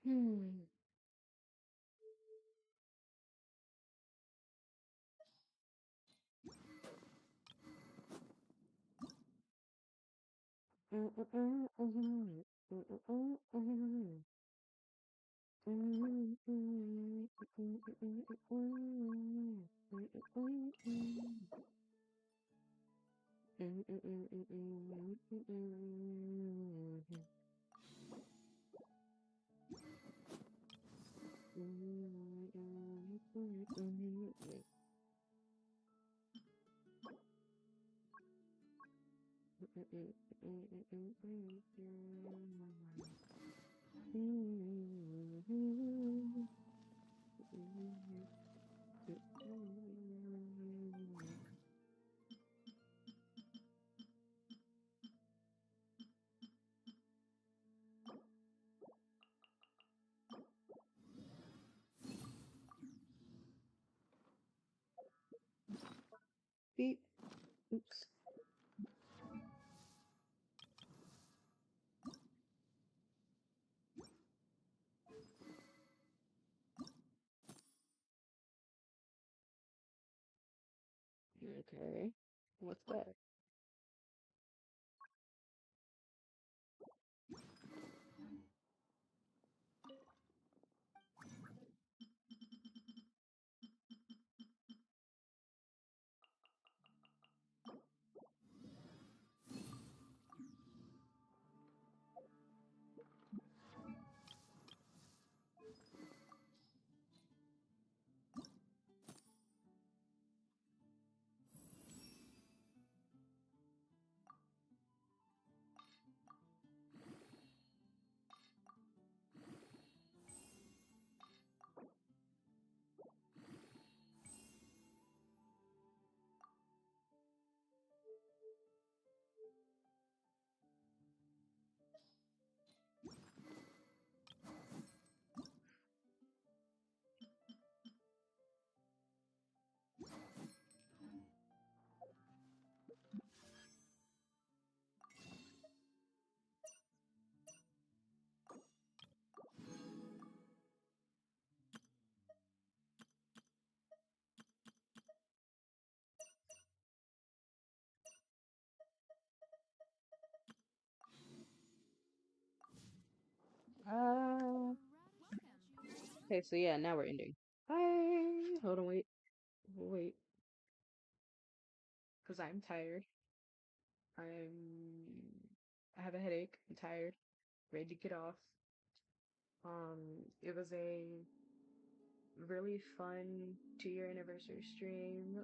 Hmm. Beep. Oops. Okay. What's that? Okay, so yeah, now we're ending. Bye. Hold on, wait, because I'm tired. I have a headache. I'm tired. Ready to get off. It was a really fun 2-year anniversary stream.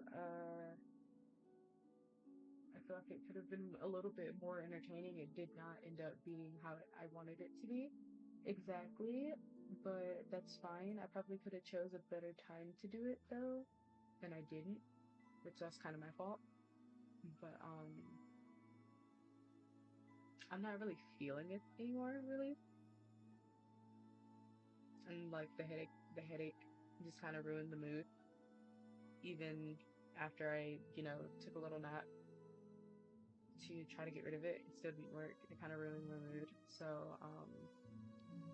I feel like it could have been a little bit more entertaining. It did not end up being how I wanted it to be. Exactly, but that's fine. I probably could have chose a better time to do it though, and I didn't, which that's kind of my fault. But I'm not really feeling it anymore, really. And like like the headache just kind of ruined the mood. Even after I, you know, took a little nap to try to get rid of it, it still didn't work. It kind of ruined my mood. So,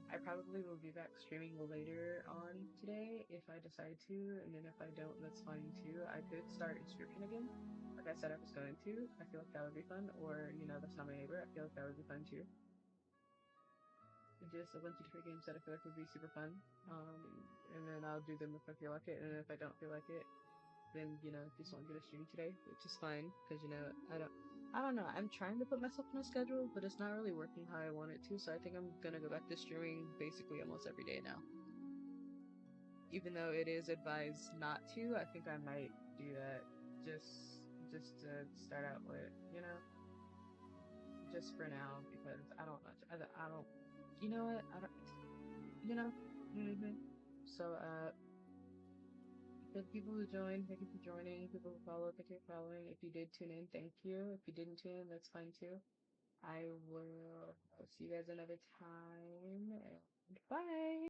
I probably will be back streaming later on today if I decide to, and then if I don't, that's fine too. I could start Inscription again, like I said I was going to. I feel like that would be fun, or, you know, That's Not My Neighbor. I feel like that would be fun too. Just a bunch of different games that I feel like would be super fun. And then I'll do them if I feel like it, and if I don't feel like it, then, you know, just won't get a stream today, which is fine, because, you know, I don't know, I'm trying to put myself on a schedule, but it's not really working how I want it to, so I think I'm gonna go back to streaming basically almost every day now. Even though it is advised not to, I think I might do that, just to start out with, you know? Just for now, because I don't, you know what, you know? So, for the people who joined, thank you for joining. People who followed, thank you for following. If you did tune in, thank you. If you didn't tune in, that's fine too. I will see you guys another time. And bye!